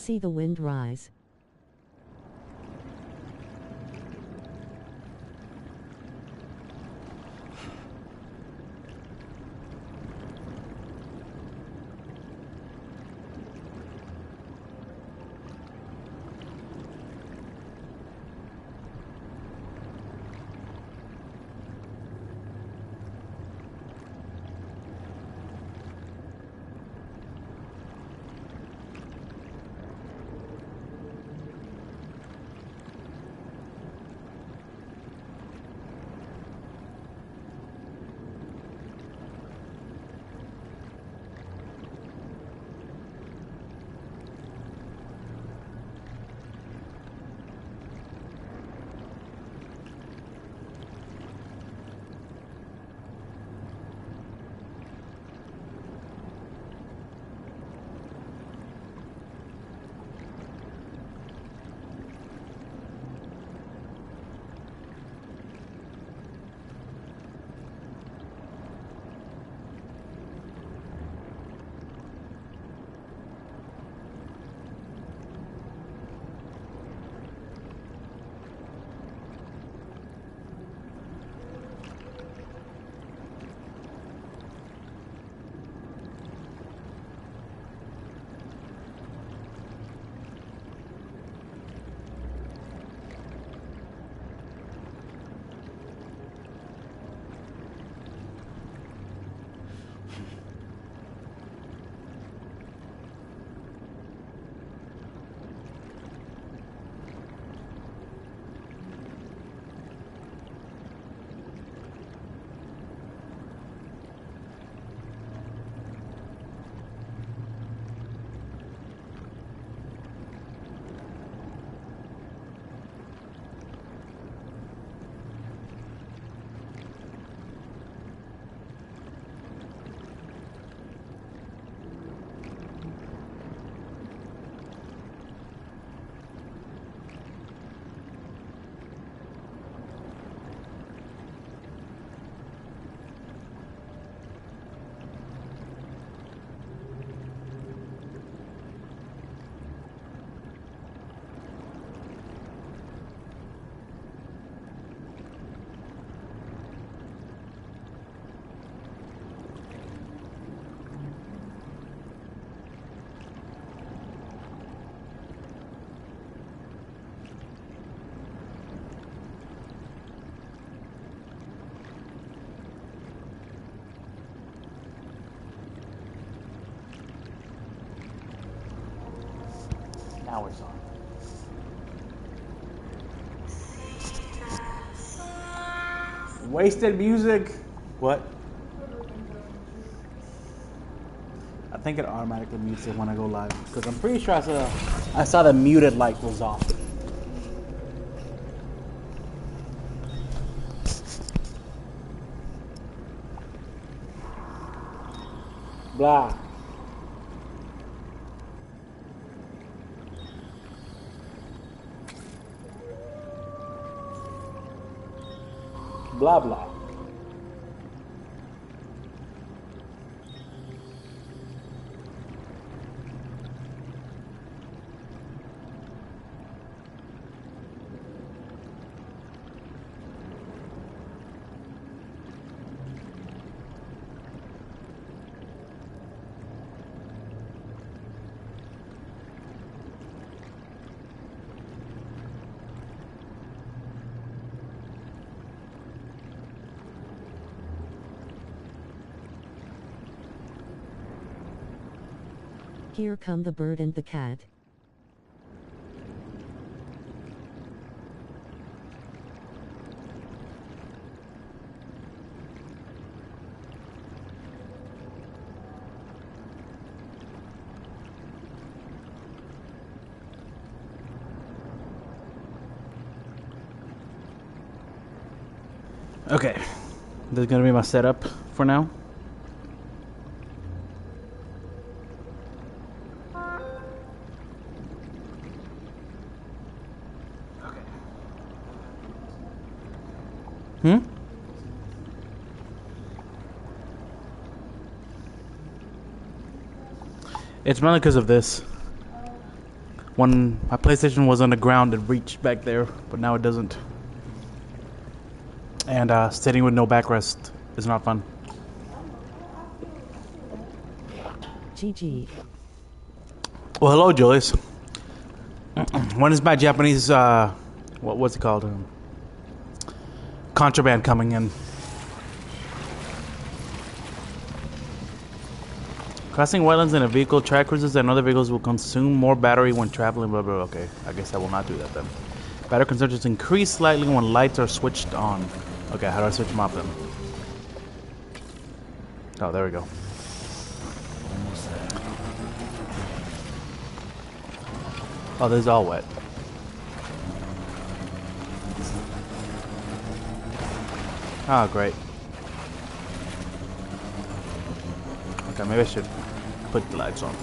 see the wind rise. Now it's on. Wasted music. What? I think it automatically mutes it when I go live because I'm pretty sure I saw the muted light was off. Blah. Blah blah. Here come the bird and the cat. Okay, this is gonna be my setup for now. It's mainly because of this. When my PlayStation was on the ground, it reached back there, but now it doesn't. And sitting with no backrest is not fun. GG. Well, hello, Julius. When is my Japanese, what's it called? Contraband coming in. Crossing wetlands in a vehicle, track cruisers and other vehicles will consume more battery when traveling, blah, blah, blah. Okay, I guess I will not do that then. Battery consumption increase slightly when lights are switched on. Okay, how do I switch them off then? Oh, there we go. Oh, this is all wet. Oh, great. Okay, maybe I should put the lights on.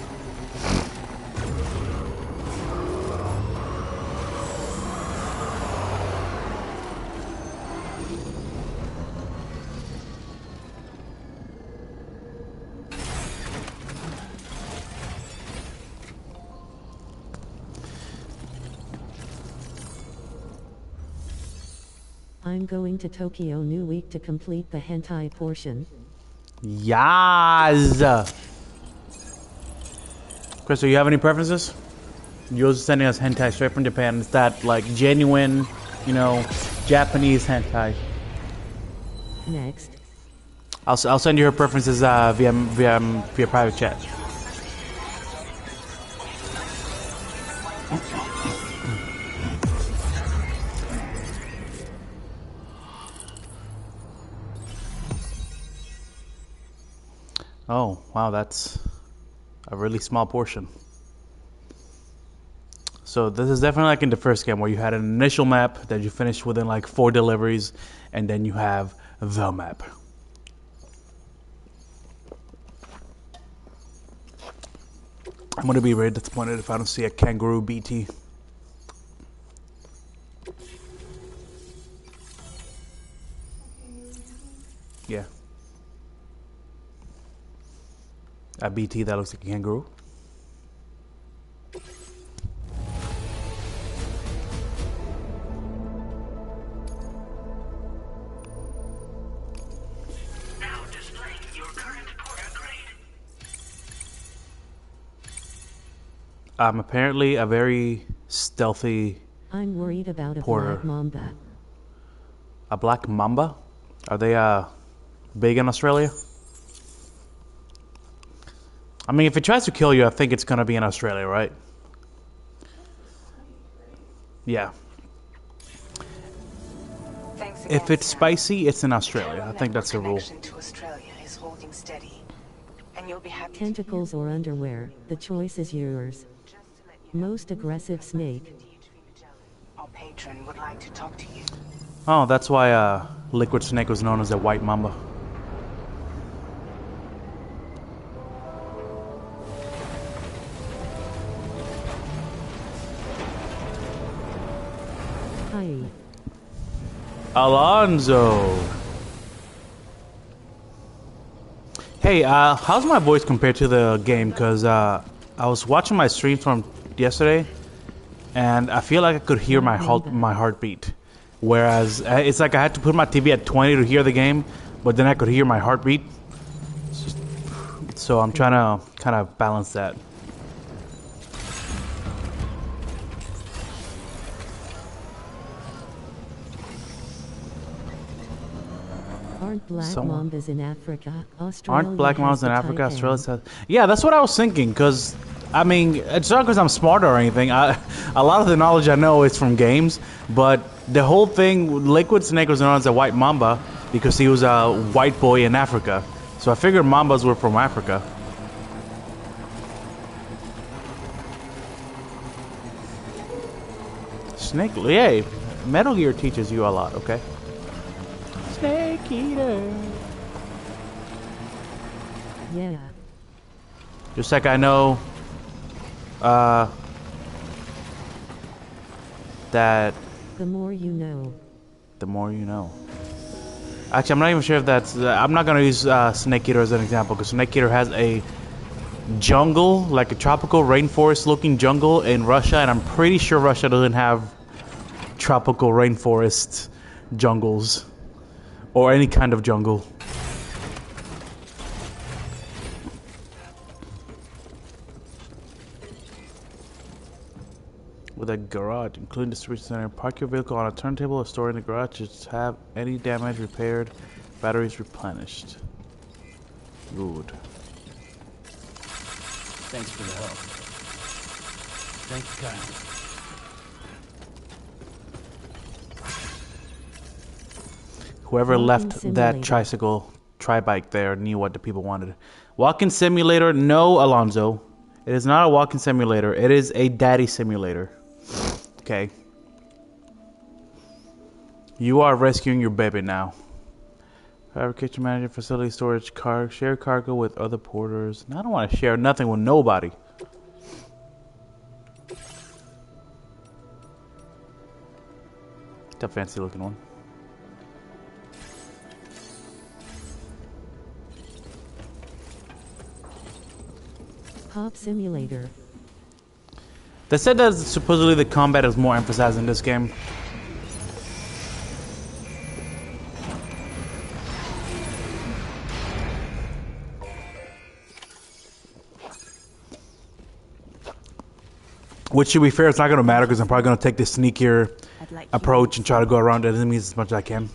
I'm going to Tokyo New Week to complete the hentai portion. Yas! Chris, do you have any preferences? You're sending us hentai straight from Japan. Is that like genuine, you know, Japanese hentai? Next. I'll send you her preferences via private chat. Oh, wow, that's a really small portion. So this is definitely like in the first game where you had an initial map that you finished within like 4 deliveries, and then you have the map. I'm gonna be very disappointed if I don't see a kangaroo BT. Yeah. A BT that looks like a kangaroo. Now displaying your current porter grade. I'm apparently a very stealthy I'm worried about a porter. black mamba. A black mamba? Are they big in Australia? I mean, if it tries to kill you, I think it's gonna be in Australia, right? Yeah. Thanks again, If it's Sam. spicy, it's in Australia. I think that's the rule. Connection to Australia is holding steady, and you'll be happy. Tentacles or underwear, the choice is yours. Just to let you know, Most aggressive snake. our patron would like to talk to you. Oh, that's why liquid snake was known as a white mamba. Hi. Alonzo. Hey, how's my voice compared to the game? Because I was watching my stream from yesterday, and I feel like I could hear my heartbeat. Whereas it's like I had to put my TV at 20 to hear the game, but then I could hear my heartbeat. So I'm trying to kind of balance that. Aren't black Someone- mambas in Africa? Australia Aren't black has mambas in the Africa? taipan. Australia has... Yeah, that's what I was thinking. Because I mean, it's not because I'm smarter or anything. A lot of the knowledge I know is from games, but the whole thing, Liquid Snake was known as a white mamba because he was a white boy in Africa. So I figured mambas were from Africa. Snake, yay! Metal Gear teaches you a lot, okay? Snake Eater. Yeah. Just like I know, that The more you know. the more you know. Actually, I'm not even sure if that's. I'm not gonna use Snake Eater as an example because Snake Eater has a jungle, like a tropical rainforest looking jungle in Russia, and I'm pretty sure Russia doesn't have tropical rainforest jungles or any kind of jungle. With a garage, including distribution center, park your vehicle on a turntable or store in the garage. Just have any damage repaired, batteries replenished. Good. Thanks for the help. Thank you, Kyle. Whoever Walking left that simulator. tricycle tri-bike there knew what the people wanted. Walking simulator? No, Alonzo. It is not a walking simulator. It is a daddy simulator. Okay. You are rescuing your baby now. Fabrication manager, facility storage, share cargo with other porters. I don't want to share nothing with nobody. It's a fancy looking one. Pop simulator. They said that supposedly the combat is more emphasized in this game. Which, to be fair, it's not going to matter because I'm probably going to take the sneakier approach and try to go around enemies as much as I can.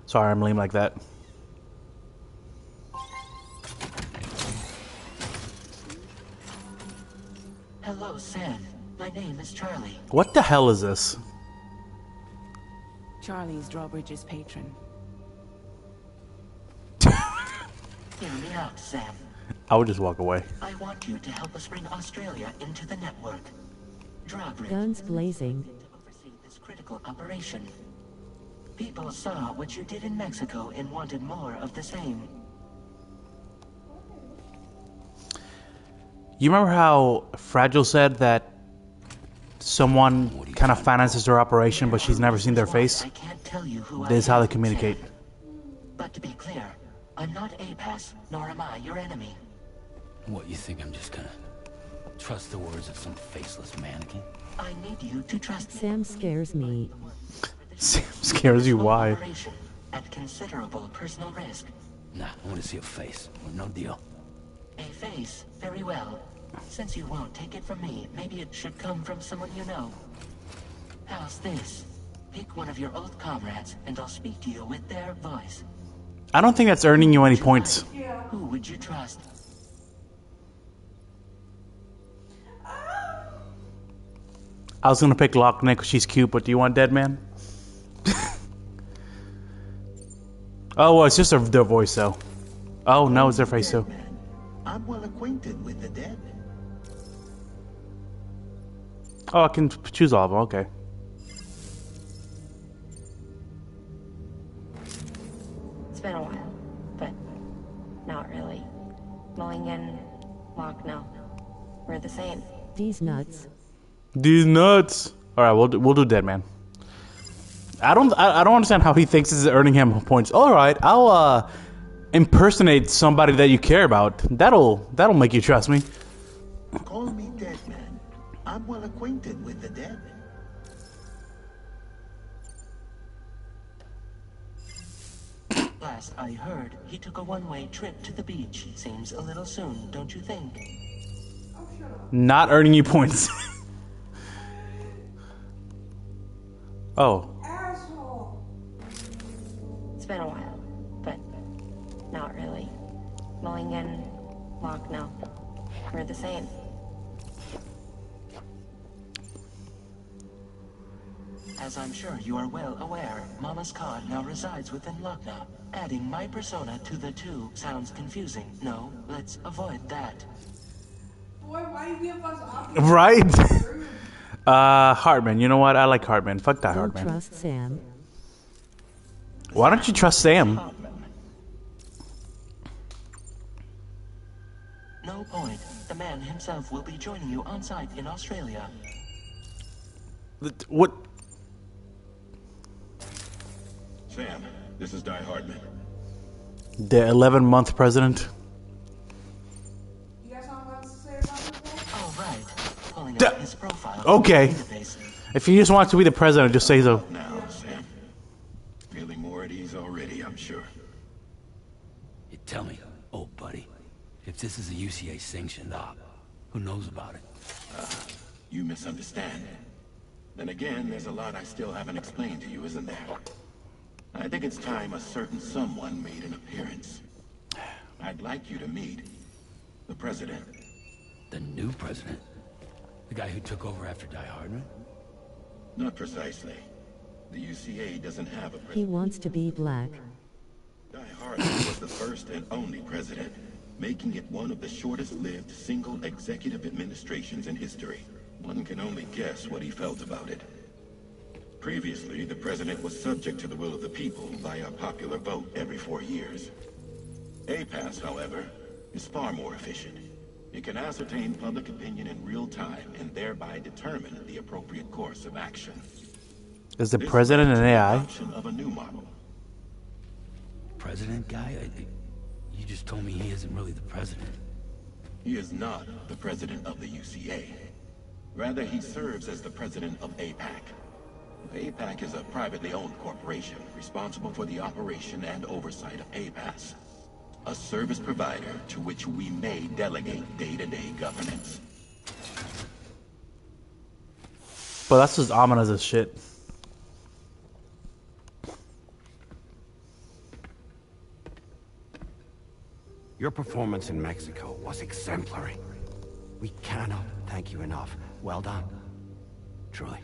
Sorry, I'm lame like that. Hello, Sam. My name is Charlie. What the hell is this? Charlie's Drawbridge's patron. Hear me out, Sam. I would just walk away. I want you to help us bring Australia into the network. Drawbridge Guns blazing. to oversee this critical operation. People saw what you did in Mexico and wanted more of the same. You remember how Fragile said that someone kind of finances her operation, but she's never seen their face? I can't tell you who This is I how am, they communicate. Sam. But to be clear, I'm not APAS, nor am I your enemy. What, you think I'm just gonna trust the words of some faceless mannequin? I need you to trust me. Sam scares me. Scares you? Why? Operation at considerable personal risk. Nah, I want to see a face. No deal. A face, very well. Since you won't take it from me, maybe it should come from someone you know. How's this? Pick one of your old comrades, and I'll speak to you with their voice. I don't think that's earning you any points. Who would you trust? I was gonna pick Loch Nick 'cause she's cute, but do you want Dead Man? Oh, well, it's just their voice, though. Oh, no, it's their face, too. I'm well acquainted with the dead. Oh, I can choose all of them, okay. It's been a while, but not really. Mulligan, Locke, no. We're the same. These nuts. These nuts. All right, we'll do Dead Man. I don't understand how he thinks this is earning him points. All right, I'll impersonate somebody that you care about. That'll make you trust me. Call me Dead Man. I'm well acquainted with the dead. Last I heard, he took a one-way trip to the beach. Seems a little soon, don't you think? Not earning you points. Oh. It's been a while, but not really. Mulligan, Locke, no. We're the same. As I'm sure you are well aware, Mama's cod now resides within Lucknow. Adding my persona to the two sounds confusing. No, let's avoid that. Boy, why you give us options? Right? Hartman. You know what? I like Hartman. Fuck that Don't Hartman. trust Sam. Why don't you trust Sam? No point. The man himself will be joining you on site in Australia. What? Sam, this is Die Hardman. The 11-month president? profile. Okay. If you just want to be the president, just say so. Now, Sam. Feeling more at ease already, I'm sure. You tell me, old buddy, if this is a UCA sanctioned op, who knows about it? You misunderstand. Then again, there's a lot I still haven't explained to you, isn't there? I think it's time a certain someone made an appearance. I'd like you to meet the president. The new president? The guy who took over after Die Hardman? Not precisely. The UCA doesn't have a He president. wants to be black. Die Hardman was the first and only president, making it one of the shortest-lived single executive administrations in history. One can only guess what he felt about it. Previously, the president was subject to the will of the people via popular vote every 4 years. APAS, however, is far more efficient. It can ascertain public opinion in real time and thereby determine the appropriate course of action. Is the This president led an to the AI? adoption of a new model. President guy? You just told me he isn't really the president. He is not the president of the UCA. Rather, he serves as the president of APAC. APAC is a privately owned corporation responsible for the operation and oversight of APAS, a service provider to which we may delegate day-to-day governance. But that's just ominous as shit. Your performance in Mexico was exemplary. We cannot thank you enough. Well done. Truly.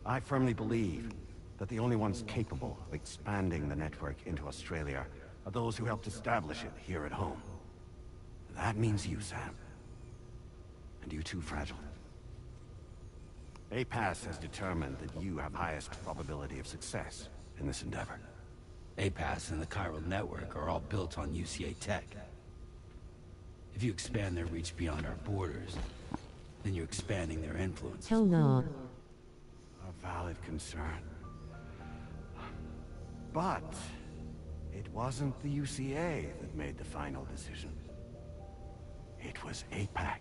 I firmly believe that the only ones capable of expanding the network into Australia are those who helped establish it here at home. That means you, Sam. And you too, Fragile. APAS has determined that you have highest probability of success in this endeavor. APAS and the Chiral Network are all built on UCA tech. If you expand their reach beyond our borders, then you're expanding their influence. Hell no. A valid concern. But it wasn't the UCA that made the final decision. It was APAC,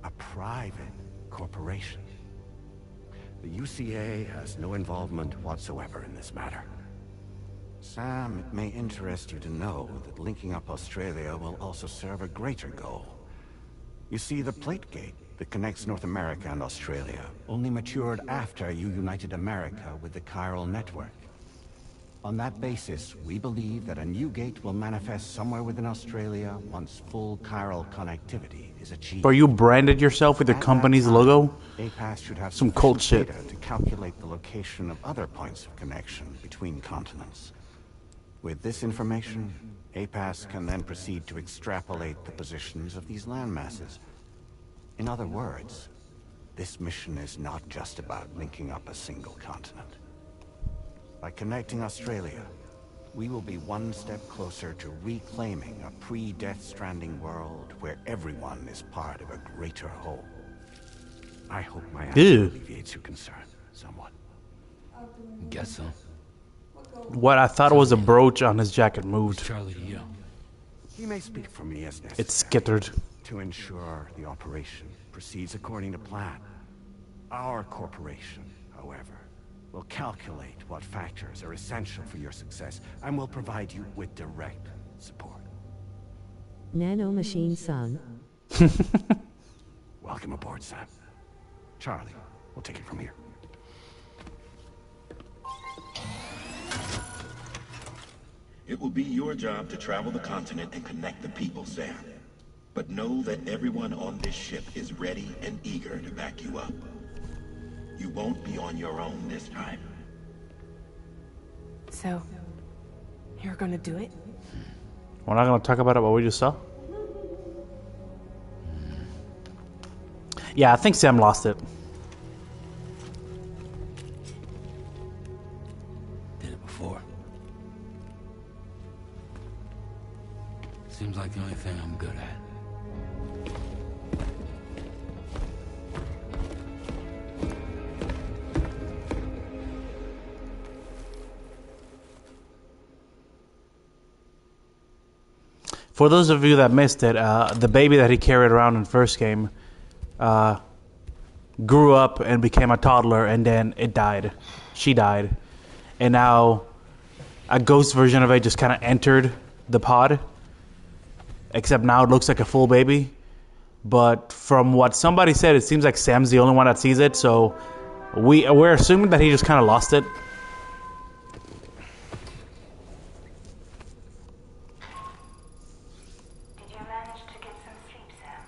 a private corporation. The UCA has no involvement whatsoever in this matter. Sam, it may interest you to know that linking up Australia will also serve a greater goal. You see, the plate gate that connects North America and Australia only matured after you united America with the Chiral Network. On that basis, we believe that a new gate will manifest somewhere within Australia once full chiral connectivity is achieved. Bro, you branded yourself with your At company's that time, logo? APAS should have Some cult sufficient shit. data to calculate the location of other points of connection between continents. With this information, APAS can then proceed to extrapolate the positions of these landmasses. In other words, this mission is not just about linking up a single continent. By connecting Australia, we will be one step closer to reclaiming a pre-Death Stranding world where everyone is part of a greater whole. I hope my answer Ew. alleviates your concern somewhat. Guess so. What I thought was a brooch on his jacket moved. Charlie to you. He may speak for me as necessary. It's skittered. To ensure the operation proceeds according to plan. Our corporation, however, will calculate what factors are essential for your success and will provide you with direct support. Nano machine son. Welcome aboard, Sam. Charlie, we'll take it from here. It will be your job to travel the continent and connect the people, Sam. But know that everyone on this ship is ready and eager to back you up. You won't be on your own this time. So, you're gonna do it? We're not gonna talk about what we just saw. Yeah, I think Sam lost it. Did it before. Seems like the only thing I'm good at. For those of you that missed it, the baby that he carried around in first game, grew up and became a toddler, and then it died. She died. And now a ghost version of it just kind of entered the pod. Except now it looks like a full baby. But from what somebody said, it seems like Sam's the only one that sees it, so we're assuming that he just kind of lost it. Did you manage to get some sleep, Sam?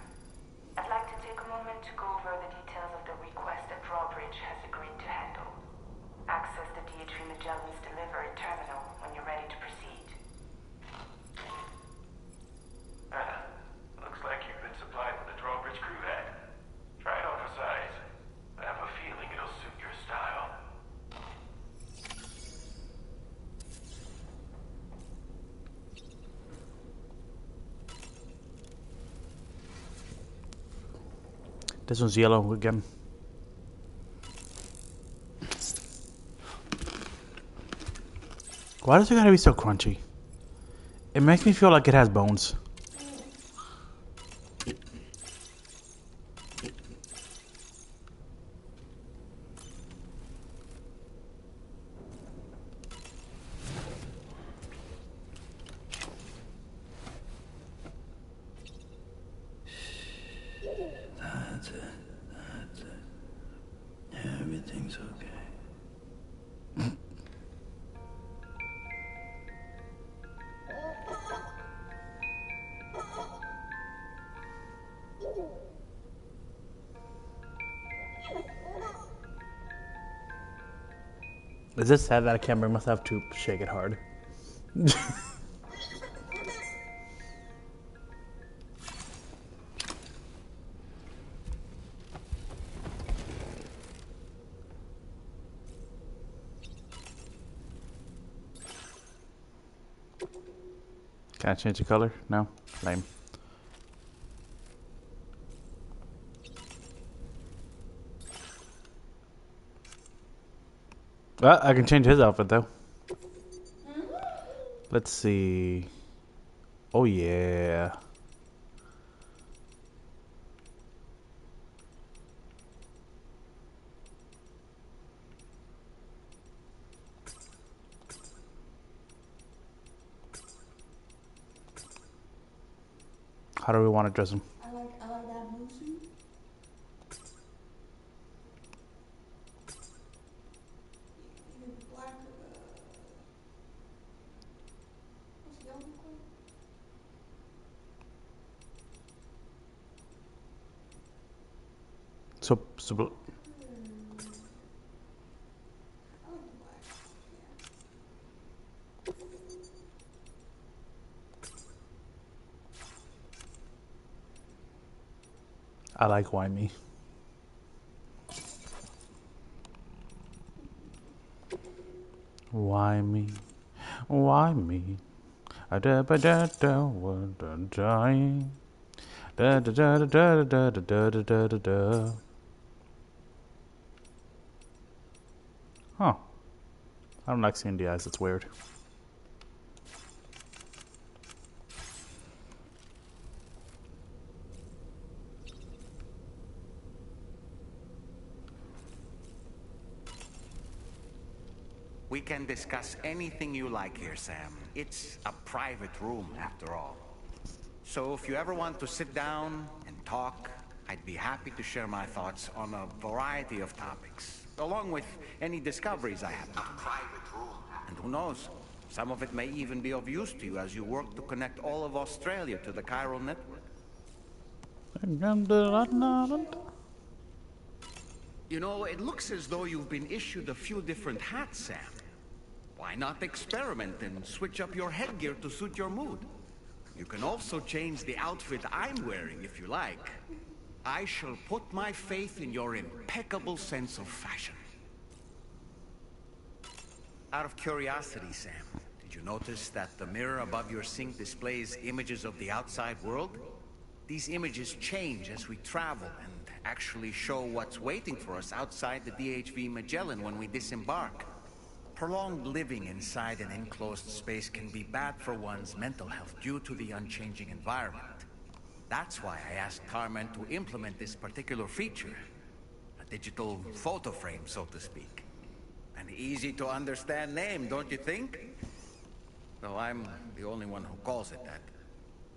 I'd like to take a moment to go over the details of the request that Drawbridge has agreed to handle. Access the DHV Magellan's delivery terminal when you're ready to proceed. Looks like you've been supplied with the Drawbridge crew head. Try it on for size. I have a feeling it'll suit your style. This one's yellow again. Why does it gotta be so crunchy? It makes me feel like it has bones. That's it. That's it. Everything's okay. Is it sad that I can't bring myself to shake it hard? Can I change the color? No? Lame. Well, I can change his outfit though. Let's see. Oh yeah. How do we want to dress him? I like that blue suit. Even black. What's the other one? So I like the black. I like why me. Why me? Why me? Da da da da da dying. Da da da da da da da da da da da. Huh. I don't like seeing the eyes, it's weird. We can discuss anything you like here, Sam. It's a private room, after all. So if you ever want to sit down and talk, I'd be happy to share my thoughts on a variety of topics, along with any discoveries I have. A private room. And who knows, some of it may even be of use to you as you work to connect all of Australia to the chiral network. You know, it looks as though you've been issued a few different hats, Sam. Why not experiment and switch up your headgear to suit your mood? You can also change the outfit I'm wearing if you like. I shall put my faith in your impeccable sense of fashion. Out of curiosity, Sam, did you notice that the mirror above your sink displays images of the outside world? These images change as we travel and actually show what's waiting for us outside the DHV Magellan when we disembark. Prolonged living inside an enclosed space can be bad for one's mental health due to the unchanging environment. That's why I asked Carmen to implement this particular feature. A digital photo frame, so to speak. An easy to understand name, don't you think? Though I'm the only one who calls it that.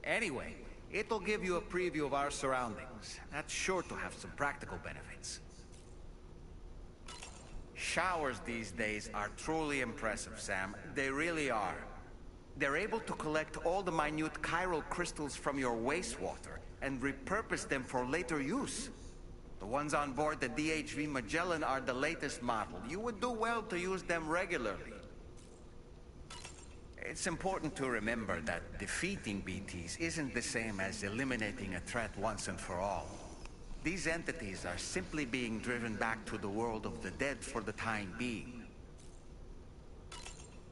Anyway, it'll give you a preview of our surroundings. That's sure to have some practical benefits. Showers these days are truly impressive, Sam. They really are. They're able to collect all the minute chiral crystals from your wastewater and repurpose them for later use. The ones on board the DHV Magellan are the latest model. You would do well to use them regularly. It's important to remember that defeating BTs isn't the same as eliminating a threat once and for all. These entities are simply being driven back to the world of the dead for the time being.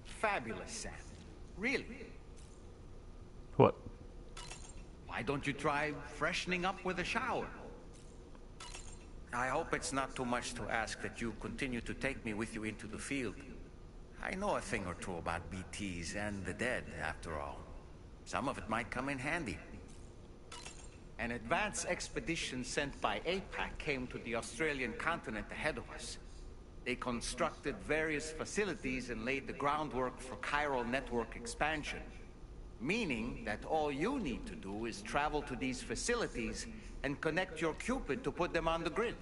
Fabulous, Sam. Really? What? Why don't you try freshening up with a shower? I hope it's not too much to ask that you continue to take me with you into the field. I know a thing or two about BTs and the dead, after all. Some of it might come in handy. An advance expedition sent by APAC came to the Australian continent ahead of us. They constructed various facilities and laid the groundwork for chiral network expansion. Meaning that all you need to do is travel to these facilities and connect your Cupid to put them on the grid.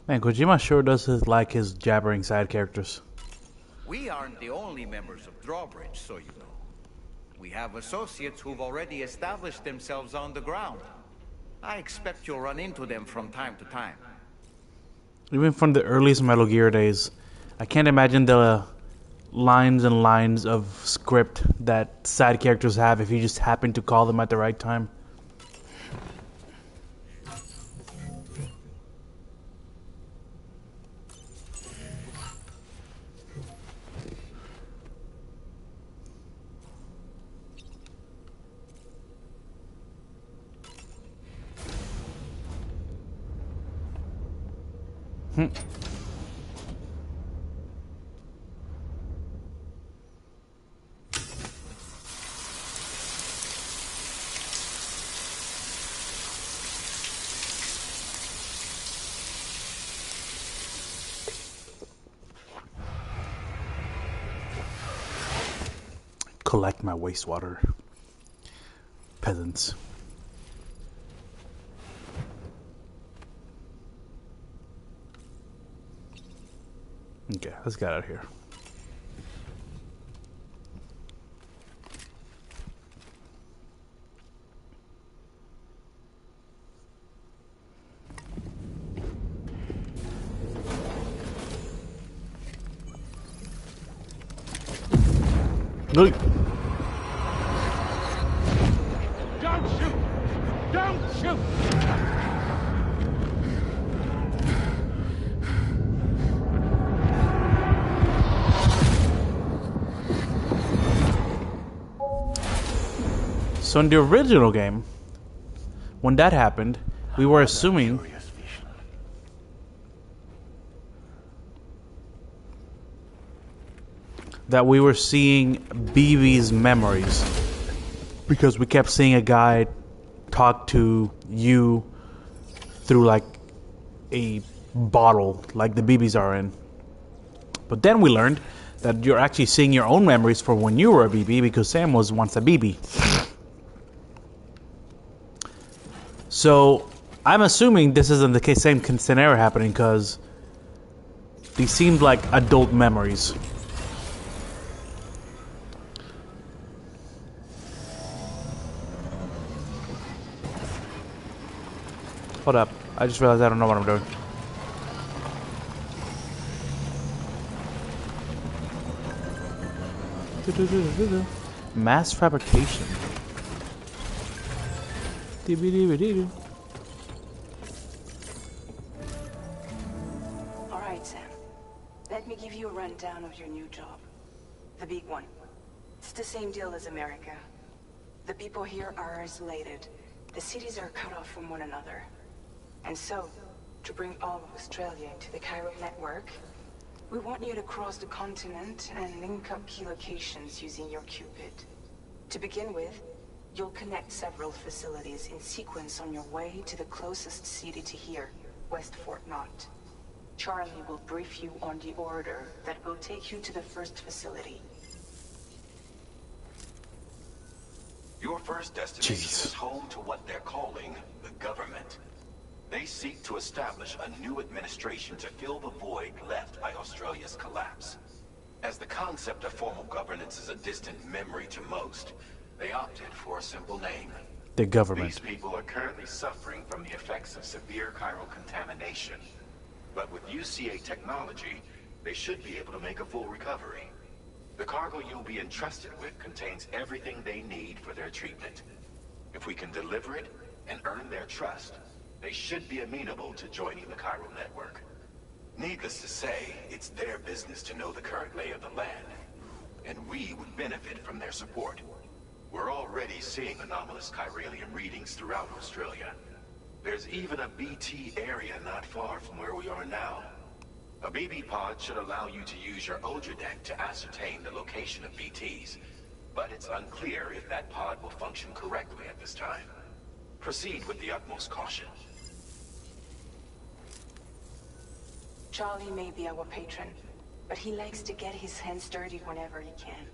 Man, Kojima sure does like his jabbering side characters. We aren't the only members of Drawbridge, so you know. We have associates who've already established themselves on the ground. I expect you'll run into them from time to time. Even from the earliest Metal Gear days, I can't imagine the lines and lines of script that side characters have if you just happen to call them at the right time. Collect my wastewater. Peasants. Okay, let's get out of here. Look. Don't shoot! Don't shoot! So in the original game, when that happened, we were assuming that we were seeing BB's memories because we kept seeing a guy talk to you through like a bottle like the BBs are in. But then we learned that you're actually seeing your own memories for when you were a BB because Sam was once a BB. So I'm assuming this isn't the same scenario happening because these seemed like adult memories. Hold up. I just realized I don't know what I'm doing. Mass fabrication. Alright, Sam. Let me give you a rundown of your new job. The big one. It's the same deal as America. The people here are isolated. The cities are cut off from one another. And so, to bring all of Australia into the chiral network, we want you to cross the continent and link up key locations using your Cupid. To begin with, you'll connect several facilities in sequence on your way to the closest city to here. West Fort Knot. Charlie will brief you on the order that will take you to the first facility. Your first destination is home to what they're calling the government. They seek to establish a new administration to fill the void left by Australia's collapse. As the concept of formal governance is a distant memory to most, they opted for a simple name. The government. These people are currently suffering from the effects of severe chiral contamination. But with UCA technology, they should be able to make a full recovery. The cargo you'll be entrusted with contains everything they need for their treatment. If we can deliver it and earn their trust, they should be amenable to joining the chiral network. Needless to say, it's their business to know the current lay of the land, and we would benefit from their support. We're already seeing anomalous chiralium readings throughout Australia. There's even a BT area not far from where we are now. A BB pod should allow you to use your Ultra deck to ascertain the location of BTs, but it's unclear if that pod will function correctly at this time. Proceed with the utmost caution. Charlie may be our patron, but he likes to get his hands dirty whenever he can.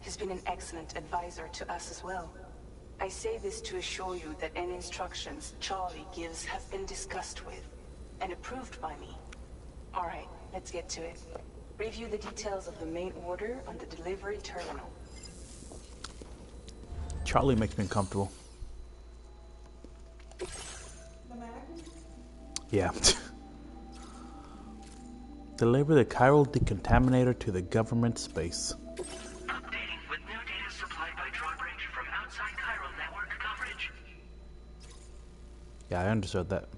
He's been an excellent advisor to us as well. I say this to assure you that any instructions Charlie gives have been discussed with and approved by me. All right, let's get to it. Review the details of the main order on the delivery terminal. Charlie makes me uncomfortable. Yeah. Deliver the chiral decontaminator to the government space. Updating with new data supplied by drawbridge from outside chiral network coverage. Yeah, I understood that.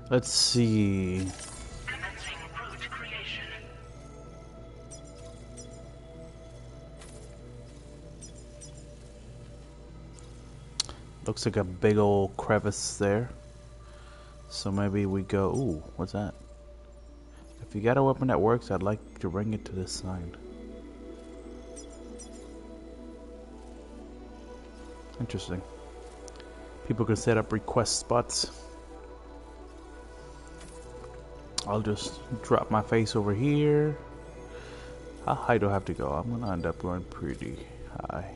Let's see. Commencing route creation. Looks like a big old crevice there. So maybe we go... Ooh, what's that? If you got a weapon that works, I'd like to bring it to this side. Interesting. People can set up request spots. I'll just drop my face over here. How high do I have to go? I'm gonna end up going pretty high.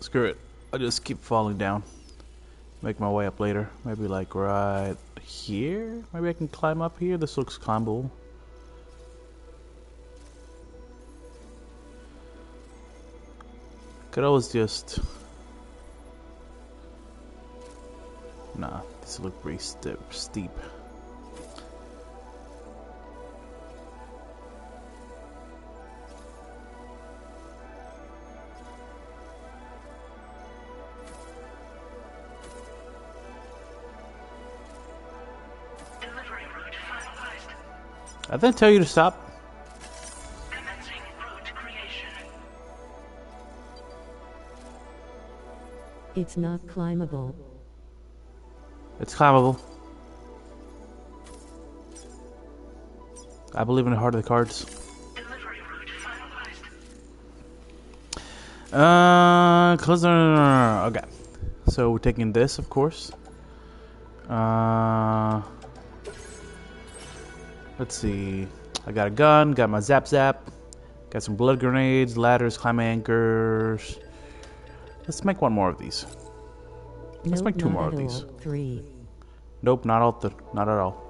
Screw it. I'll just keep falling down. Make my way up later. Maybe like right here? Maybe I can climb up here? This looks climbable. Could always just... Nah, this looks pretty steep. I didn't tell you to stop. Commencing route creation. It's not climbable. It's climbable. I believe in the heart of the cards. Delivery route finalized. Okay. So we're taking this, of course. Let's see. I got a gun, got my zap, got some blood grenades, ladders, climb anchors. Let's make one more of these. Let's make two more of these. 3. Nope, not at all.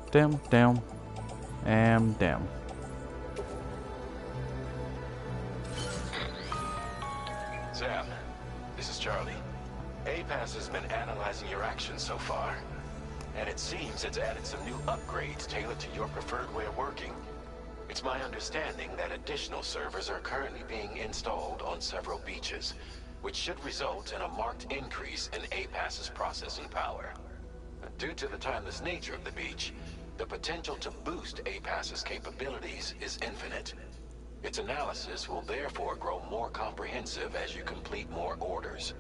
Down, and down. Sam, this is Charlie. APAS has been analyzing your actions so far, and it seems it's added some new upgrades tailored to your preferred way of working. It's my understanding that additional servers are currently being installed on several beaches, which should result in a marked increase in APAS's processing power. Due to the timeless nature of the beach, the potential to boost APAS's capabilities is infinite. Its analysis will therefore grow more comprehensive as you complete more orders,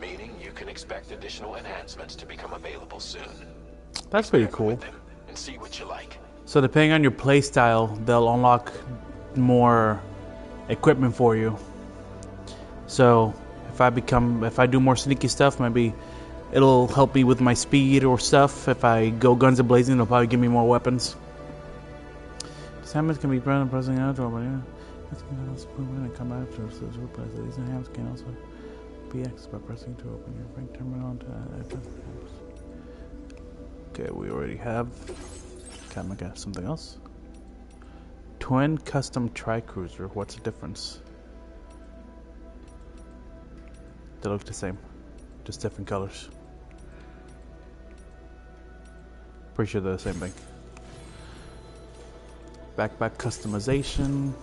meaning you can expect additional enhancements to become available soon. That's pretty cool. With them and see what you like. So depending on your play style, they'll unlock more equipment for you. So if I do more sneaky stuff, maybe it'll help me with my speed or stuff. If I go guns a-blazing, it'll probably give me more weapons. Assignments can be present pressing out, but yeah. This can also move in and come out to replace it. These enhancements can also be accessed by pressing to open your bank terminal to add. Okay, we already have. Can I make something else? Twin custom tri-cruiser. What's the difference? They look the same, just different colors. Pretty sure they're the same thing. Backpack customization.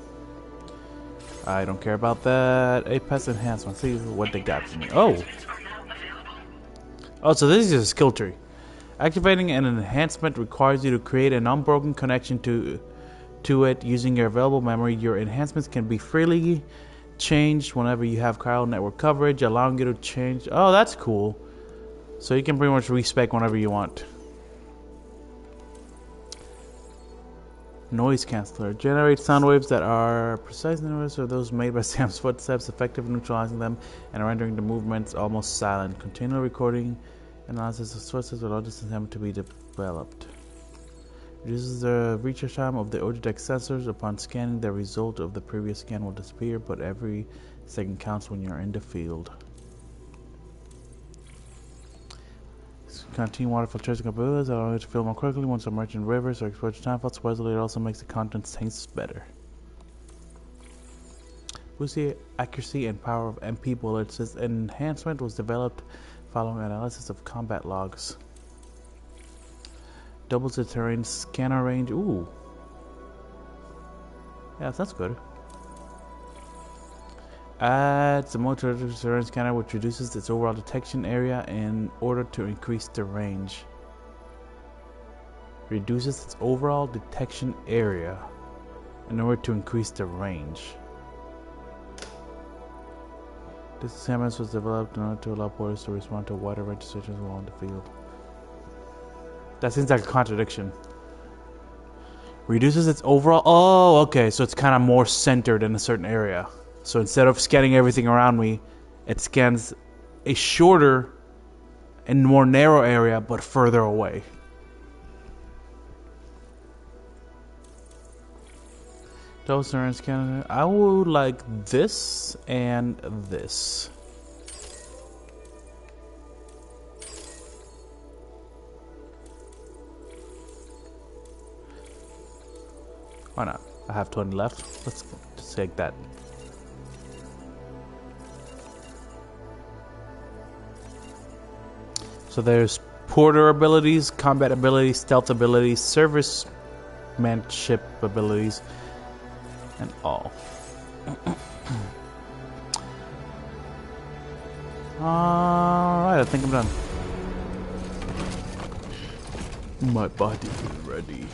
I don't care about that. Apex enhancement. See what they got for me. Oh! Oh, so this is a skill tree. Activating an enhancement requires you to create an unbroken connection to it using your available memory. Your enhancements can be freely changed whenever you have chiral network coverage, allowing you to change. Oh, that's cool. So you can pretty much respec whenever you want. Noise canceller. Generate sound waves that are precise noise or those made by Sam's footsteps, effectively neutralizing them and rendering the movements almost silent. Continual recording analysis of sources will allow this attempt to be developed. Reduces the recharge time of the audiodeck sensors. Upon scanning, the result of the previous scan will disappear, but every second counts when you're in the field. Continue water filtration capabilities allow you to fill more quickly once submerged in rivers or exposure time fault. Supposedly, it also makes the content taste better. Boost the accuracy and power of MP bullets. This enhancement was developed following analysis of combat logs. Doubles the terrain scanner range. Ooh. Yeah, that's good. Adds a more terrain scanner which reduces its overall detection area in order to increase the range. Reduces its overall detection area in order to increase the range. This enhancement was developed in order to allow players to respond to a wider range of situations while on the field. That seems like a contradiction. Reduces its overall... Oh, okay, so it's kind of more centered in a certain area. So instead of scanning everything around me, it scans a shorter and more narrow area, but further away. Those are in scanner. I would like this and this. Why not? I have 20 left. Let's just take that. So there's porter abilities, combat abilities, stealth abilities, servicemanship abilities, and all. Alright, I think I'm done. My body is ready.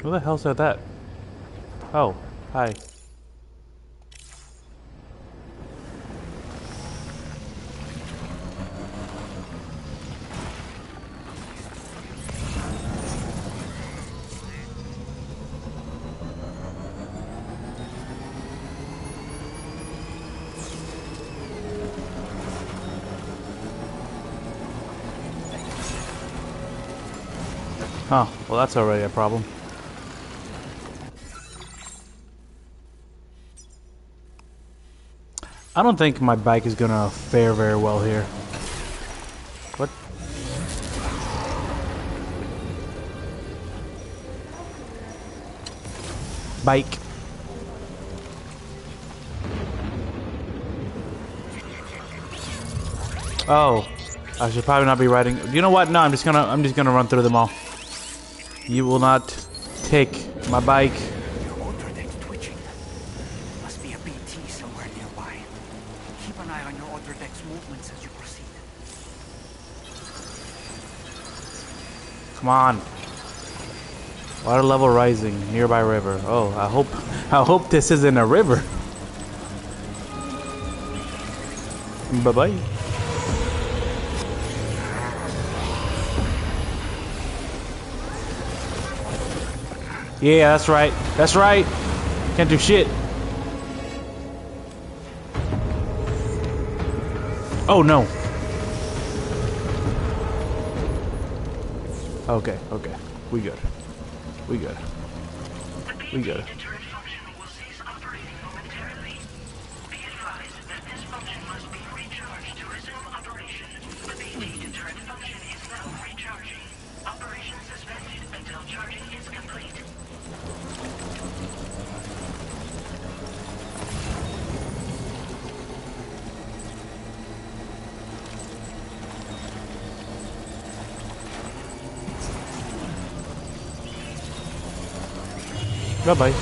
Who the hell said that? Oh, hi. Huh, well that's already a problem. I don't think my bike is gonna fare very well here. What? Bike. Oh, I should probably not be riding. You know what? No, I'm just gonna run through them all. You will not take my bike. Your auto deck's twitching. Must be a BT somewhere nearby. Keep an eye on your auto deck's movements as you proceed. Come on. Water level rising. Nearby river. Oh, I hope this isn't a river. Bye bye. Yeah, that's right. That's right. Can't do shit. Oh no. Okay, okay. We good. We good. We good. Bye bye.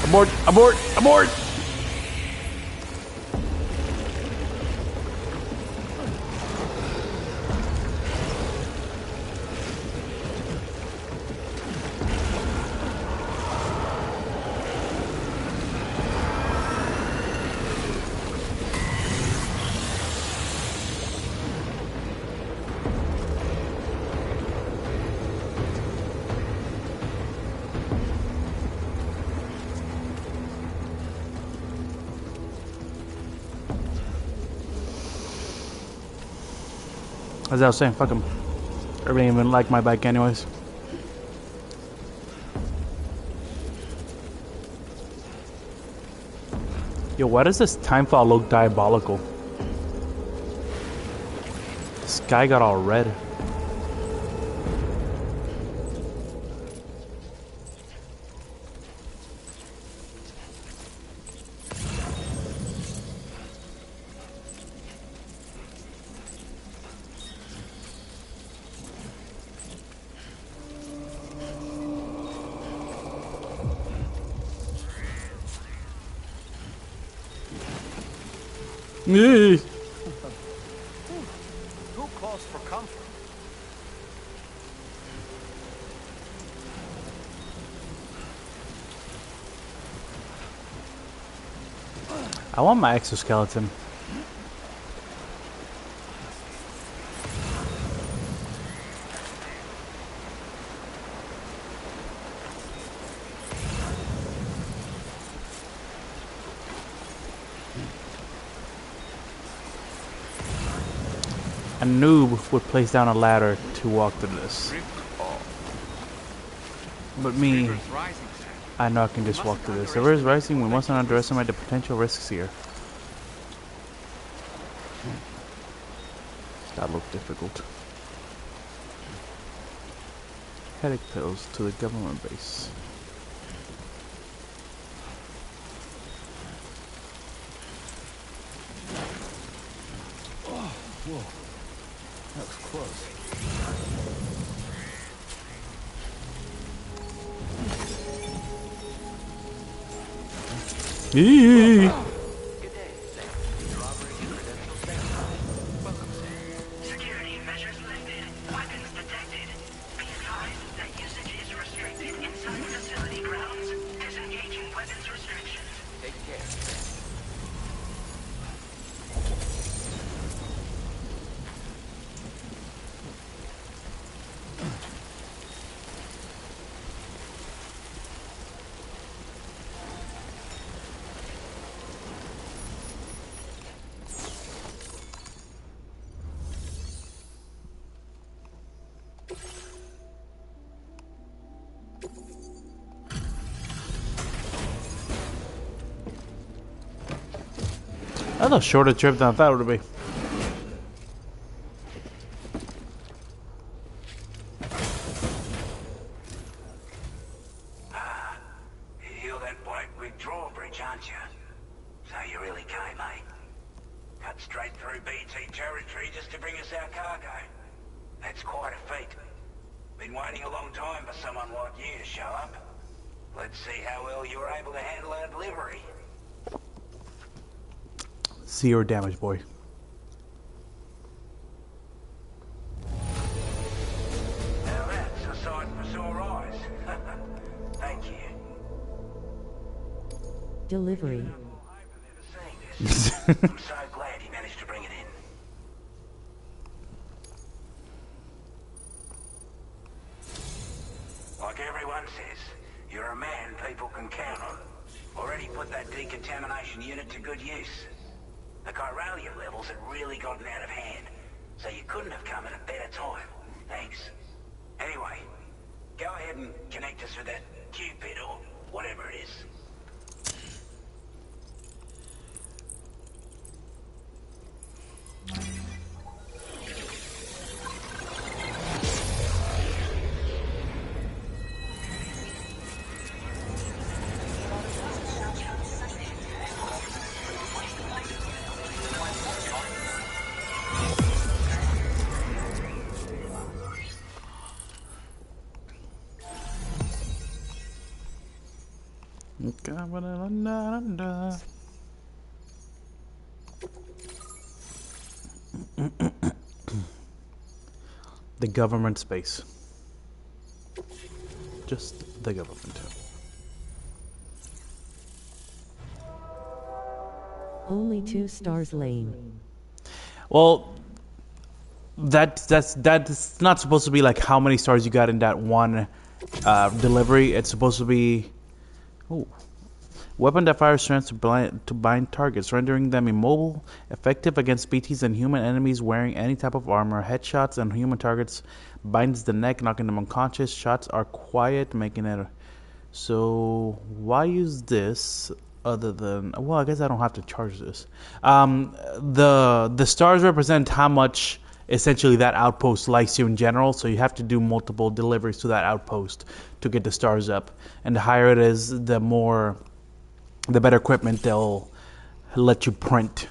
Abort! Abort! Abort! As I was saying, fuck him. Everybody even like my bike anyways. Yo, why does this timefall look diabolical? The sky got all red. Who calls for comfort? I want my exoskeleton. A noob would place down a ladder to walk through this. But me, I know I can just walk through this. The river is rising. We must not underestimate the potential risks here. That looked difficult. Headache pills to the government base. Oh, whoa. That was close. Eee. Security measures lifted. Weapons detected. Be advised that usage is restricted inside facility grounds. Disengaging weapons restrictions. Take care. That's a shorter trip than I thought it would be. Been waiting a long time for someone like you to show up. Let's see how well you were able to handle our delivery. Zero damage, boy. Now that's a sight for sore eyes. Thank you. Delivery. I'm so glad you managed to bring it in. Like everyone says, you're a man people can count on. Already put that decontamination unit to good use. The chiralium levels had really gotten out of hand, so you couldn't have come at a better time. Thanks. Anyway, go ahead and connect us with that Cupid or whatever it is. The government space. Just the government. Only 2 stars lane. Well, that's not supposed to be like how many stars you got in that one delivery. It's supposed to be weapon that fires strands to bind targets, rendering them immobile, effective against BTs and human enemies wearing any type of armor. Headshots on human targets binds the neck, knocking them unconscious. Shots are quiet, making it so. Why use this? Other than, well, I guess I don't have to charge this. The stars represent how much essentially that outpost likes you in general, so you have to do multiple deliveries to that outpost to get the stars up. And the higher it is, the better equipment they'll let you print.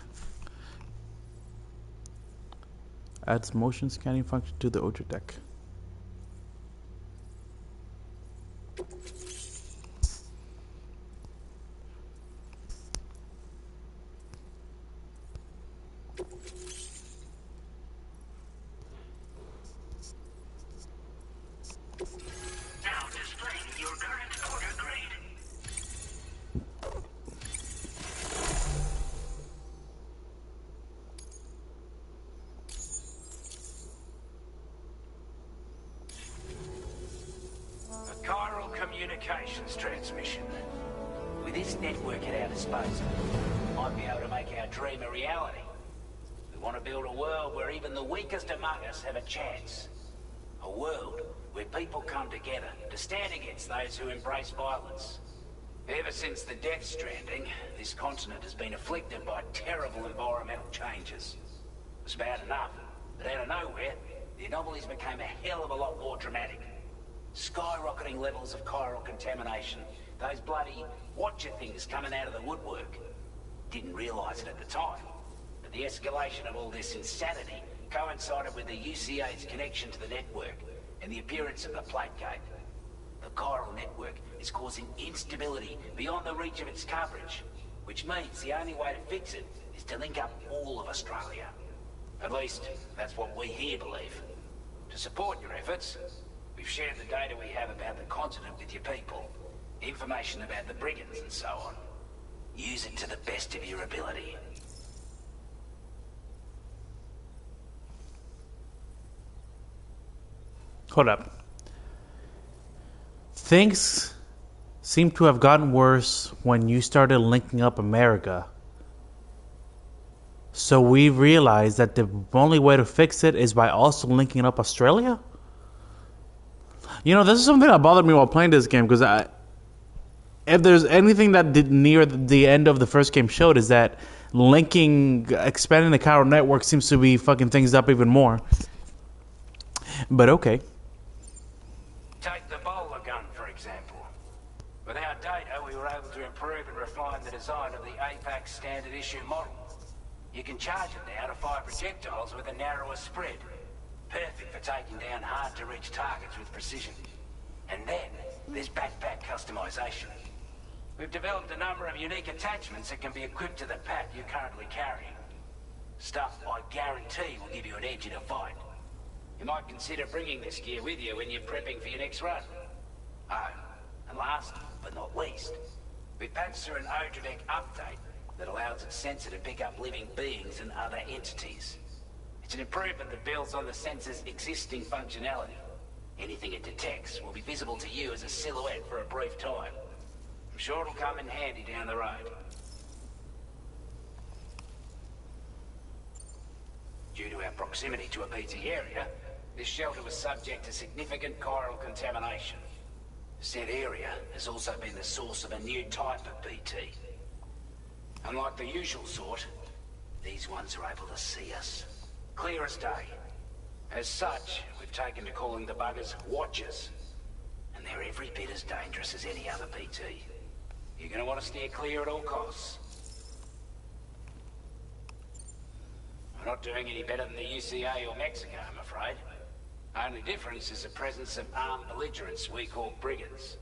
Adds motion scanning function to the Ojo deck. Chiral communications transmission. With this network at our disposal, we might be able to make our dream a reality. We want to build a world where even the weakest among us have a chance. A world where people come together to stand against those who embrace violence. Ever since the death stranding, this continent has been afflicted by terrible environmental changes. It was bad enough, but out of nowhere, the anomalies became a hell of a lot more dramatic. Skyrocketing levels of chiral contamination. Those bloody watcher things coming out of the woodwork. Didn't realise it at the time, but the escalation of all this insanity coincided with the UCA's connection to the network and the appearance of the plate gate. The chiral network is causing instability beyond the reach of its coverage, which means the only way to fix it is to link up all of Australia. At least, that's what we here believe. To support your efforts, we've shared the data we have about the continent with your people. Information about the brigands and so on. Use it to the best of your ability. Hold up. Things seem to have gotten worse when you started linking up America. So we realized that the only way to fix it is by also linking up Australia? You know, this is something that bothered me while playing this game, because if there's anything that did near the end of the first game showed, is that expanding the chiral network seems to be fucking things up even more. But okay. Take the bowler gun, for example. With our data, we were able to improve and refine the design of the APAC standard issue model. You can charge it now to fire projectiles with a narrower spread. Perfect for taking down hard-to-reach targets with precision. And then, there's backpack customization. We've developed a number of unique attachments that can be equipped to the pack you're currently carrying. Stuff I guarantee will give you an edge in a fight. You might consider bringing this gear with you when you're prepping for your next run. Oh, and last but not least, we patched through an Odradek update that allows its sensor to pick up living beings and other entities. It's an improvement that builds on the sensor's existing functionality. Anything it detects will be visible to you as a silhouette for a brief time. I'm sure it'll come in handy down the road. Due to our proximity to a BT area, this shelter was subject to significant chiral contamination. Said area has also been the source of a new type of BT. Unlike the usual sort, these ones are able to see us. Clear as day. As such, we've taken to calling the buggers Watchers. And they're every bit as dangerous as any other BT. You're gonna want to steer clear at all costs. We're not doing any better than the UCA or Mexico, I'm afraid. Only difference is the presence of armed belligerents we call brigands,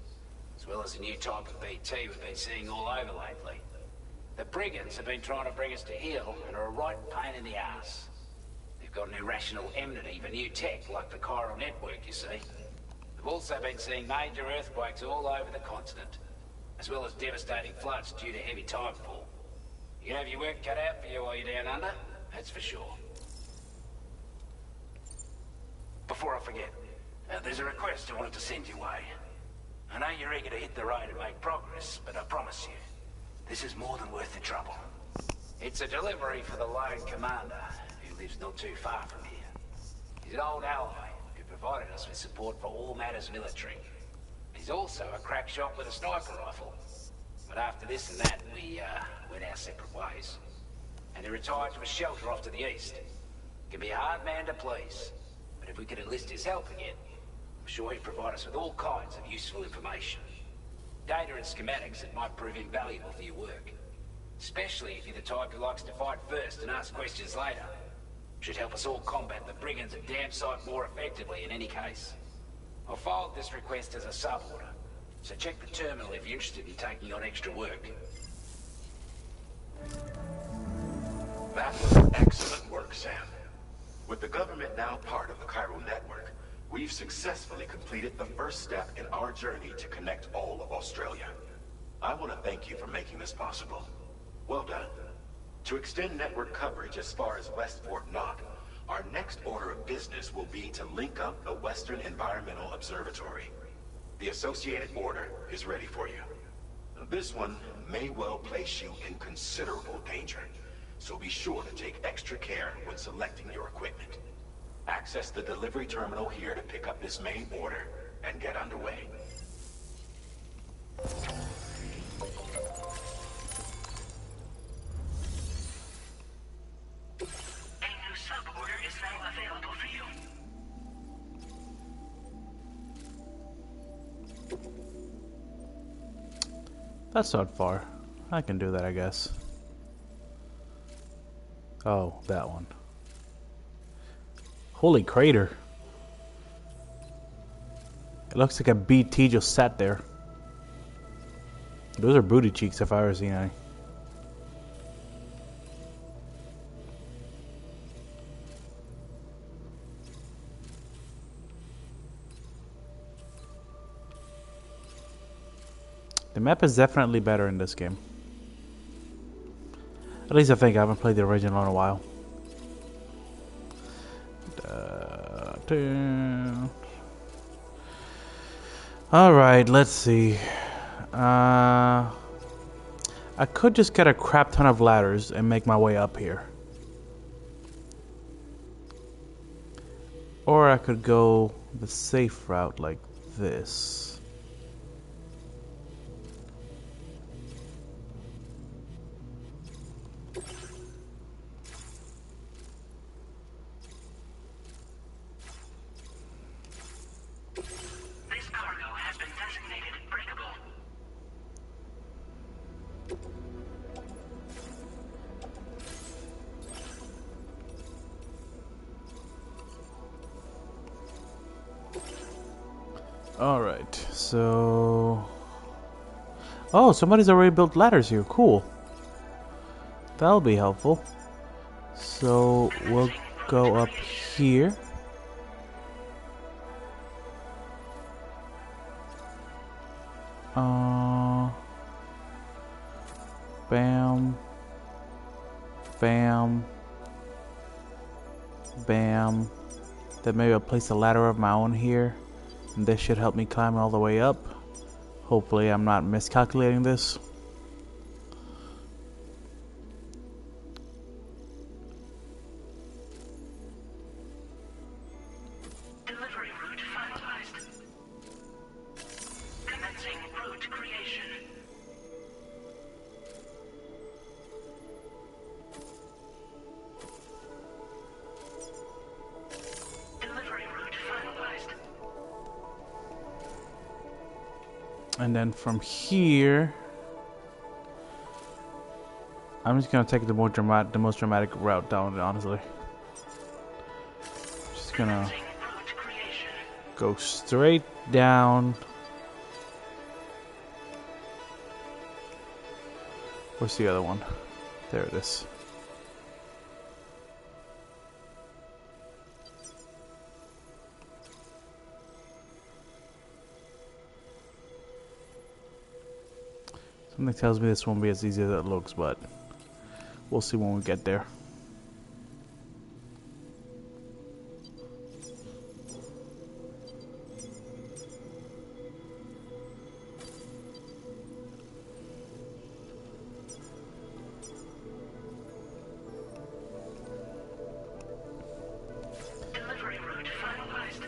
as well as a new type of BT we've been seeing all over lately. The brigands have been trying to bring us to heel and are a right pain in the ass. They've got an irrational enmity for new tech like the chiral network, you see. We've also been seeing major earthquakes all over the continent, as well as devastating floods due to heavy tidefall. You can have your work cut out for you while you're down under, that's for sure. Before I forget, there's a request I wanted to send your way. I know you're eager to hit the road and make progress, but I promise you, this is more than worth the trouble. It's a delivery for the lone commander, who lives not too far from here. He's an old ally who provided us with support for all matters military. He's also a crack shot with a sniper rifle. But after this and that, we went our separate ways. And he retired to a shelter off to the east. Can be a hard man to please, but if we could enlist his help again, I'm sure he'd provide us with all kinds of useful information. Data and schematics that might prove invaluable for your work. Especially if you're the type who likes to fight first and ask questions later. Should help us all combat the brigands a damn sight more effectively in any case. I've filed this request as a sub-order, so check the terminal if you're interested in taking on extra work. That was excellent work, Sam. With the government now part of the chiral network, we've successfully completed the first step in our journey to connect all of Australia. I want to thank you for making this possible. Well done. To extend network coverage as far as West Fort Knox, our next order of business will be to link up the Western Environmental Observatory. The associated order is ready for you. This one may well place you in considerable danger, so be sure to take extra care when selecting your equipment. Access the delivery terminal here to pick up this main order and get underway. A new sub-order is now available for you. That's not far. I can do that, I guess. Oh, that one. Holy crater. It looks like a BT just sat there. Those are booty cheeks if I ever seen any. The map is definitely better in this game. At least I think. I haven't played the original in a while. Alright, let's see. I could just get a crap ton of ladders and make my way up here. Or I could go the safe route like this. This cargo has been designated breakable. Alright, so... Oh, somebody's already built ladders here. Cool. That'll be helpful. So, we'll go up here. Bam. Bam. Bam. Then maybe I'll place a ladder of my own here. And this should help me climb all the way up. Hopefully I'm not miscalculating this. Delivery route finalized. Commencing route creation. Delivery route finalized. And then from here, I'm just gonna take the most dramatic route down. Honestly, just gonna go straight down. Where's the other one? There it is. Something tells me this won't be as easy as it looks, but we'll see when we get there. Delivery route finalized.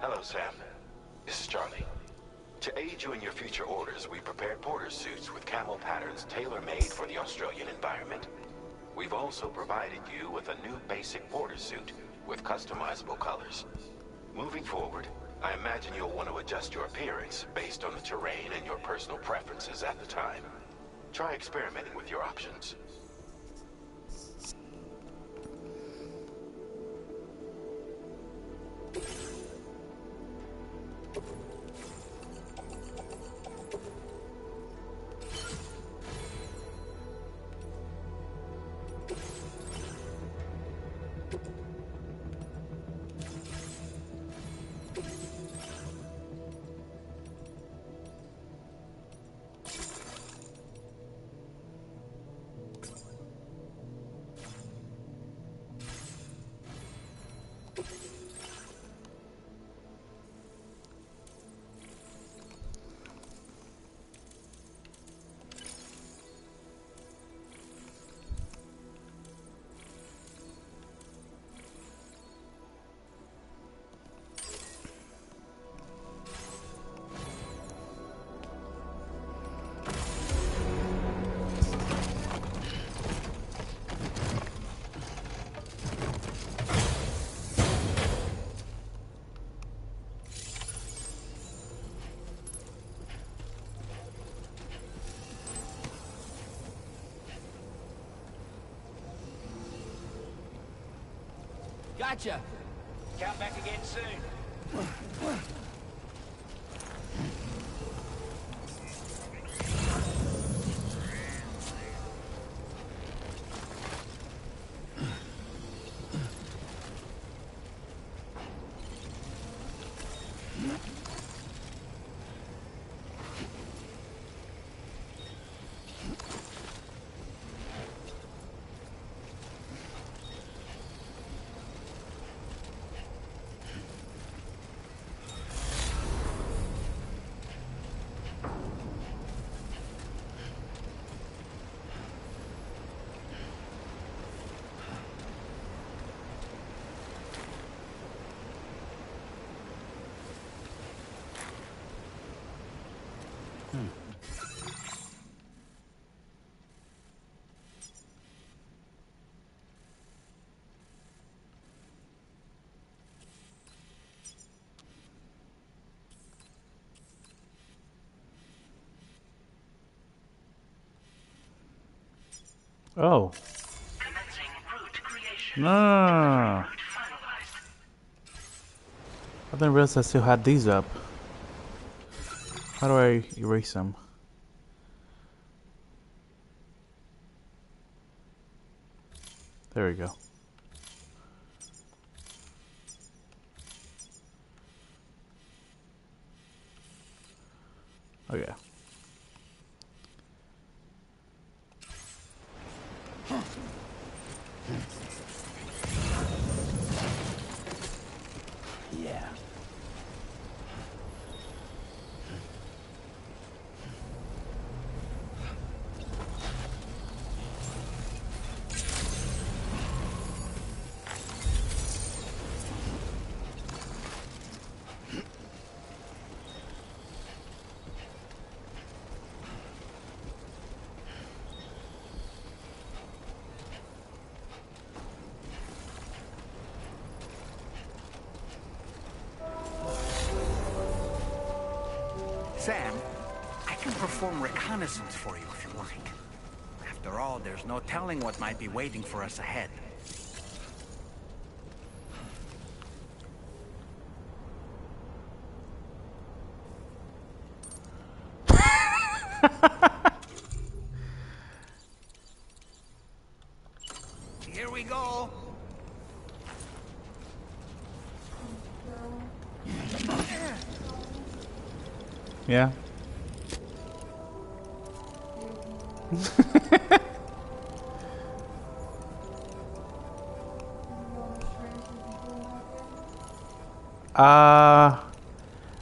Hello, Sam. This is Charlie. To aid you in your future orders, we prepared porter suits with camel patterns tailor-made for the Australian environment. We've also provided you with a new basic porter suit with customizable colors. Moving forward, I imagine you'll want to adjust your appearance based on the terrain and your personal preferences at the time. Try experimenting with your options. Gotcha. Come back again soon. Oh. No, no, no, no. I didn't realize I still had these up. How do I erase them? There we go. Okay. Yeah. Sam, I can perform reconnaissance for you if you like. After all, there's no telling what might be waiting for us ahead. Here we go. Yeah.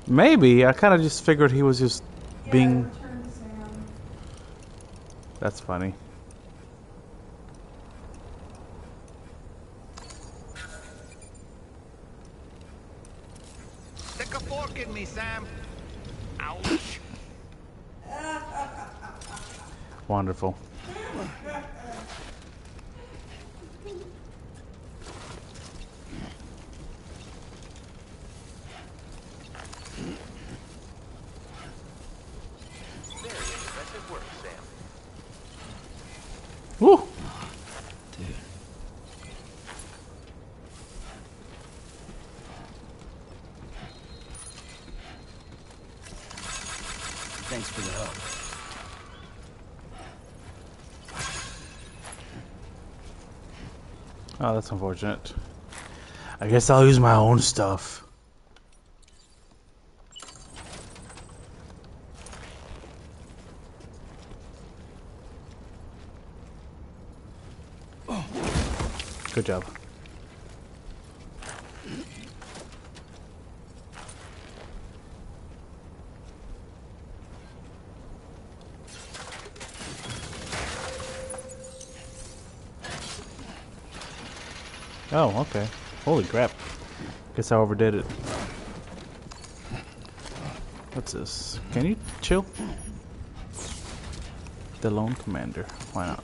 Maybe. I kind of just figured he was just being... That's funny. Stick a fork in me, Sam. Ouch. Wonderful. Woo! Dude. Thanks for the help. Oh, that's unfortunate. I guess I'll use my own stuff. Good job. Oh, okay. Holy crap. Guess I overdid it. What's this? Can you chill? The lone commander. Why not?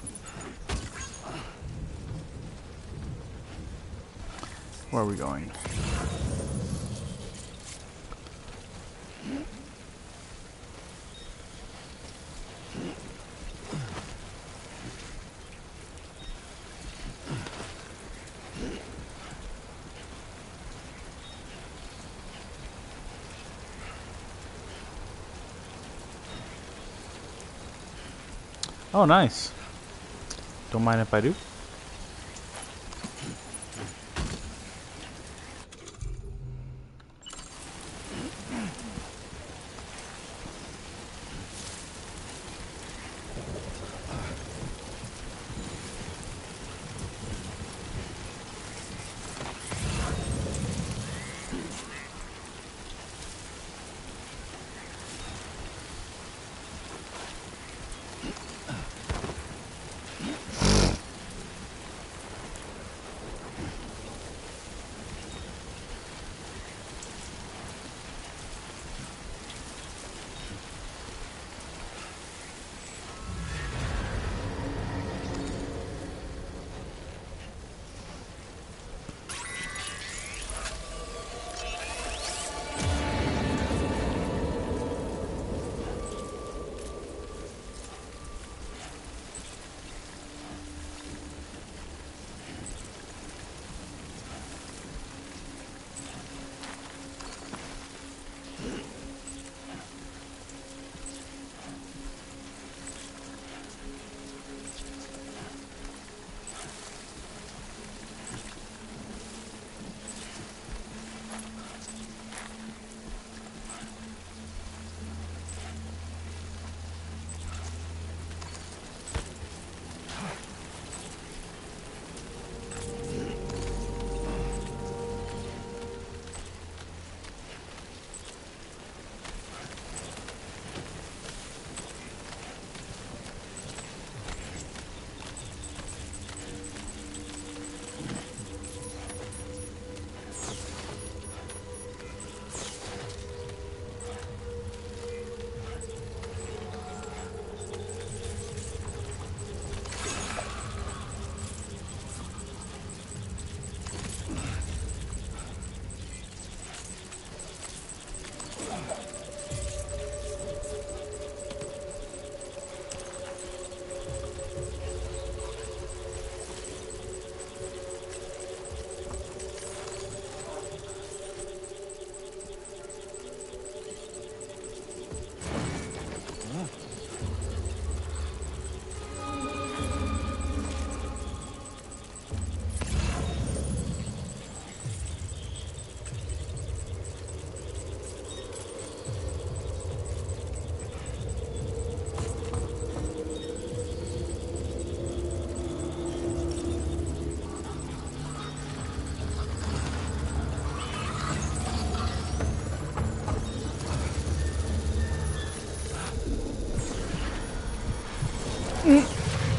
Where are we going? Oh, nice. Don't mind if I do.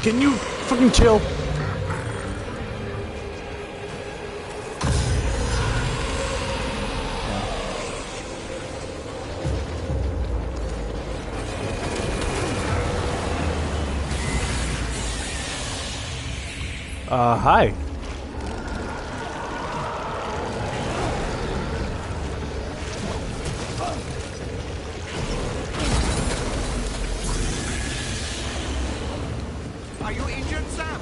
Can you fucking chill? Hi. Are you injured, Sam?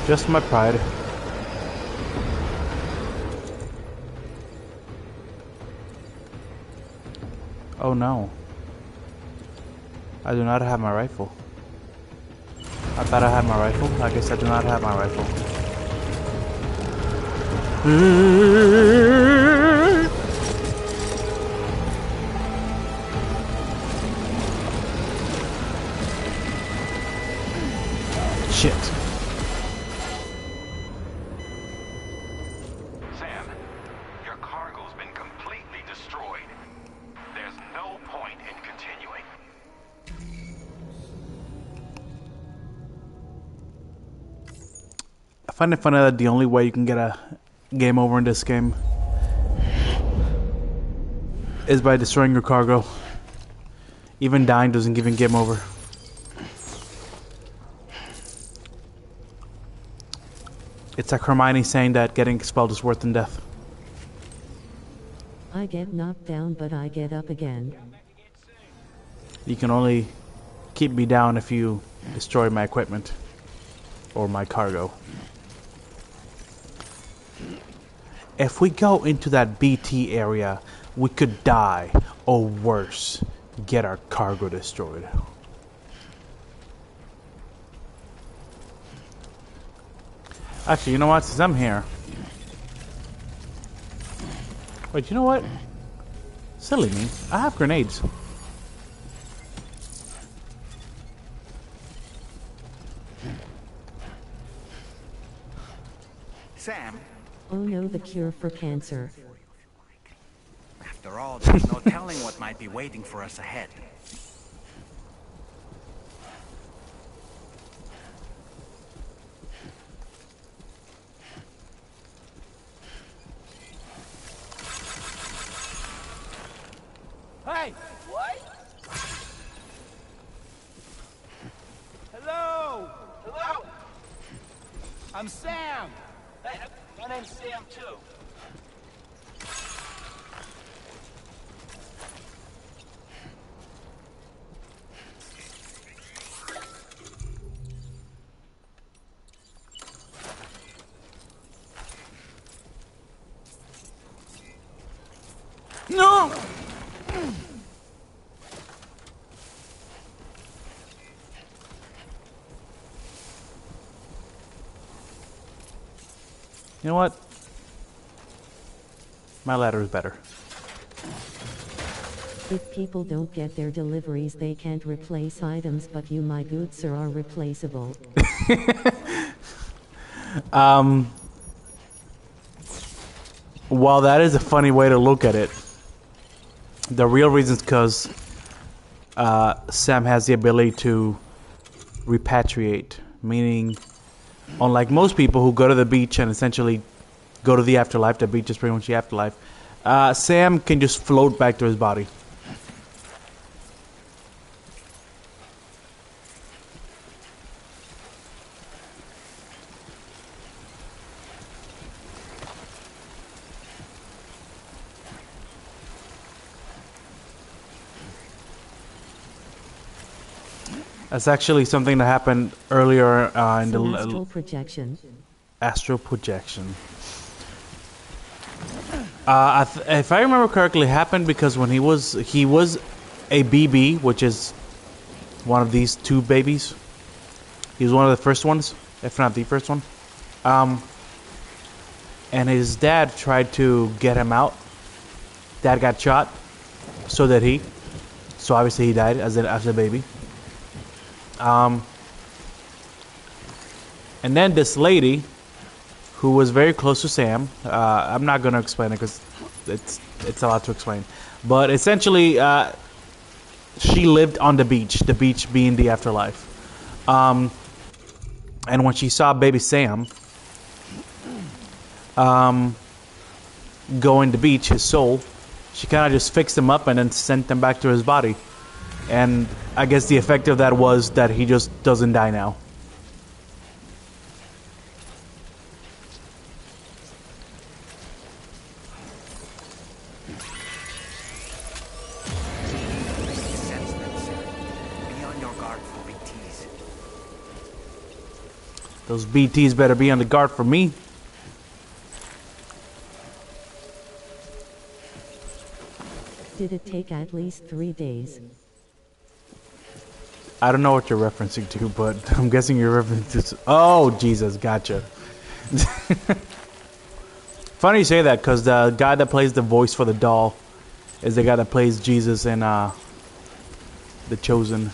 Just my pride. Oh no. I do not have my rifle. I thought I had my rifle. I guess I do not have my rifle. Shit. Sam, your cargo's been completely destroyed. There's no point in continuing. I find it funny that the only way you can get a game over in this game is by destroying your cargo. Even dying doesn't give you game over. It's like Hermione saying that getting expelled is worse than death. I get knocked down, but I get up again. You can only keep me down if you destroy my equipment or my cargo. If we go into that BT area, we could die, or worse, get our cargo destroyed. Actually, you know what? Since I'm here... Wait, you know what? Silly me. I have grenades. Sam, Oh no, the cure for cancer. after all, there's no telling what might be waiting for us ahead. Hey! What? Hello! Hello? I'm Sam! Hey, my name's Sam, too. No! You know what? My ladder is better. If people don't get their deliveries, they can't replace items, but you, my good sir, are replaceable. While that is a funny way to look at it, the real reason is because Sam has the ability to repatriate, meaning, unlike most people who go to the beach and essentially go to the afterlife, the beach is pretty much the afterlife, Sam can just float back to his body. That's actually something that happened earlier in the Astral projection. Astral projection. If I remember correctly, it happened because when he was a BB, which is one of these two babies. He was one of the first ones, if not the first one. And his dad tried to get him out. Dad got shot, so did he. So obviously he died as a baby. And then this lady, who was very close to Sam, I'm not going to explain it because it's a lot to explain. But essentially, she lived on the beach being the afterlife. And when she saw baby Sam go in the beach, his soul, she kind of just fixed him up and then sent him back to his body. And I guess the effect of that was that he just doesn't die now. Those BTs better be on the guard for me. Did it take at least 3 days? I don't know what you're referencing to, but I'm guessing you're referencing to... Oh, Jesus, gotcha. Funny you say that, because the guy that plays the voice for the doll is the guy that plays Jesus in The Chosen.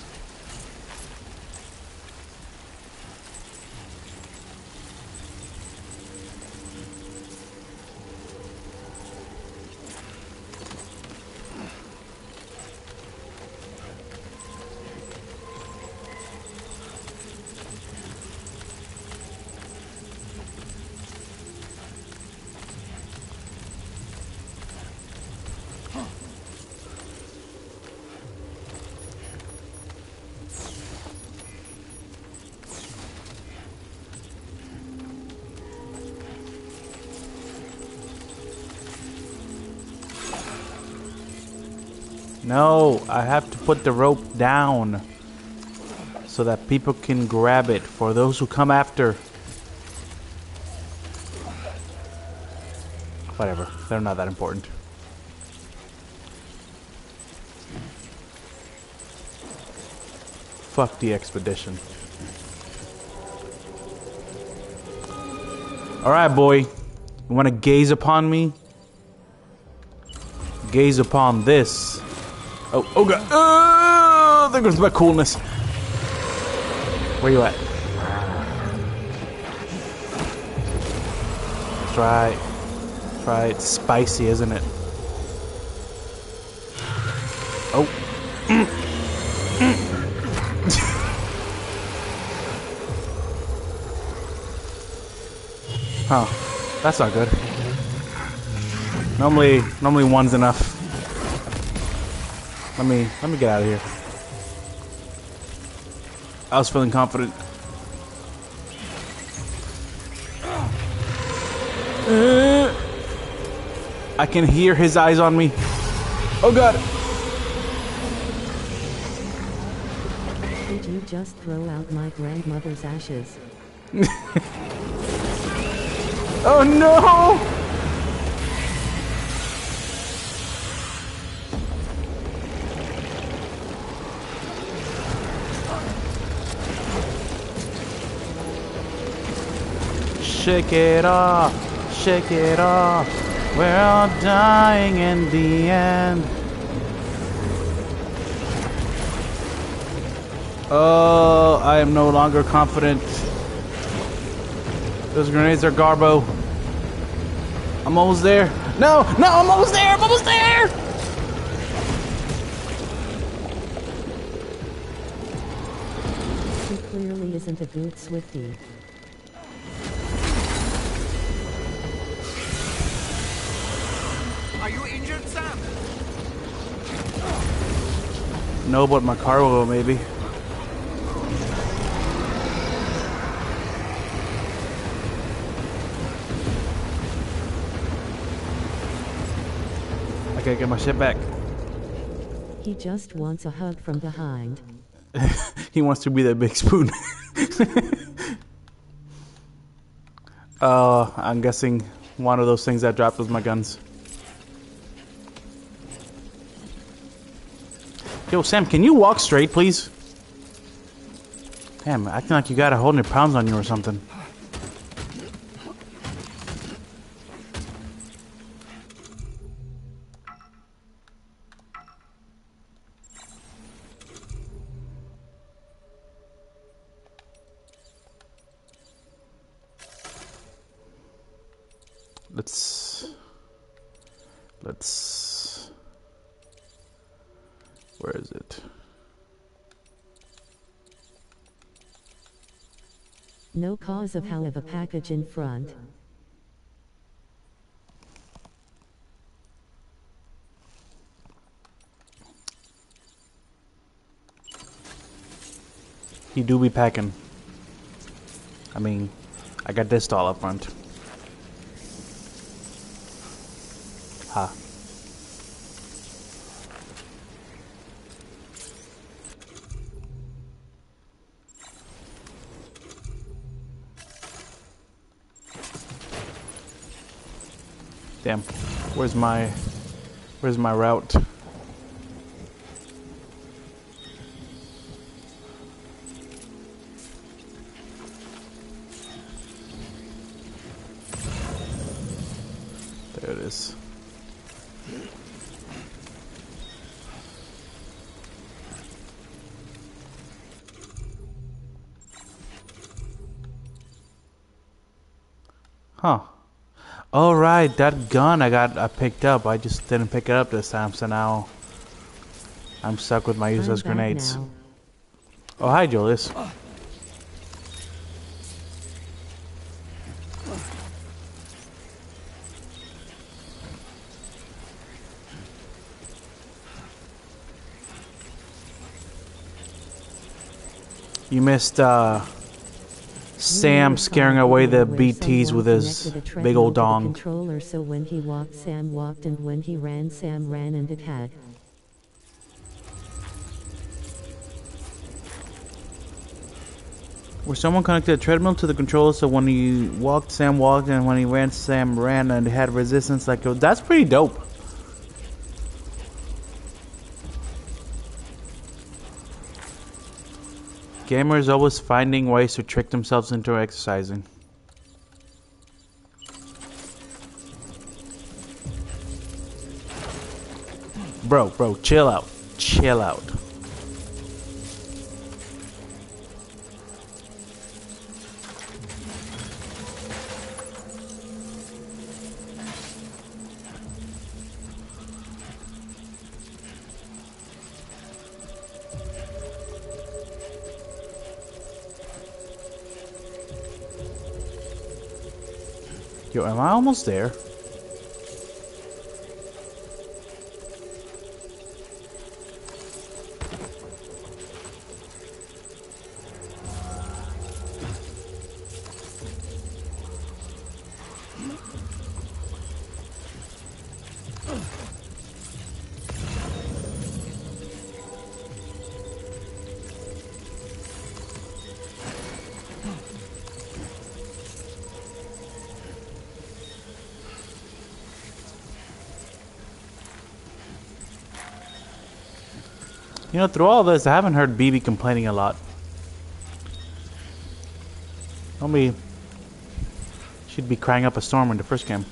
No, I have to put the rope down so that people can grab it for those who come after. Whatever, they're not that important. Fuck the expedition. Alright, boy. You want to gaze upon me? Gaze upon this. Oh, oh god. Oh, there goes my coolness. Where you at? That's right. That's right. It's spicy, isn't it? Oh. Huh. That's not good. Normally one's enough. Let me get out of here. I was feeling confident. I can hear his eyes on me. Oh god. Did you just throw out my grandmother's ashes? Oh no! Shake it off, shake it off. We're all dying in the end. Oh, I am no longer confident. Those grenades are garbo. I'm almost there. No, no, I'm almost there. I'm almost there. He clearly isn't a good Swiftie. Are you injured, Sam? No, but my car will maybe. I gotta get my shit back. He just wants a hug from behind. He wants to be that big spoon. I'm guessing one of those things that dropped was my guns. Yo, Sam, can you walk straight, please? Damn, acting like you got 100 pounds on you or something. Let's... Where is it? No cause of how of a package in front. He do be packing. I mean, I got this stall up front. Ha. Damn. Where's my route? There it is. Huh. Oh right, that gun I picked up. I just didn't pick it up this time, so now I'm stuck with my useless grenades. Now. Oh hi, Julius. You missed Sam scaring away the BTs with his big old dong. Controller, so when he walked, Sam walked, and when he ran, Sam ran, and it had. Where someone connected a treadmill to the controller, so when he walked, Sam walked, and when he ran, Sam ran, and it had resistance like it. That's pretty dope. Gamers always finding ways to trick themselves into exercising. Bro, chill out. Chill out. Yo, am I almost there? You know, through all this, I haven't heard BB complaining a lot. Normally, she'd be crying up a storm in the first game.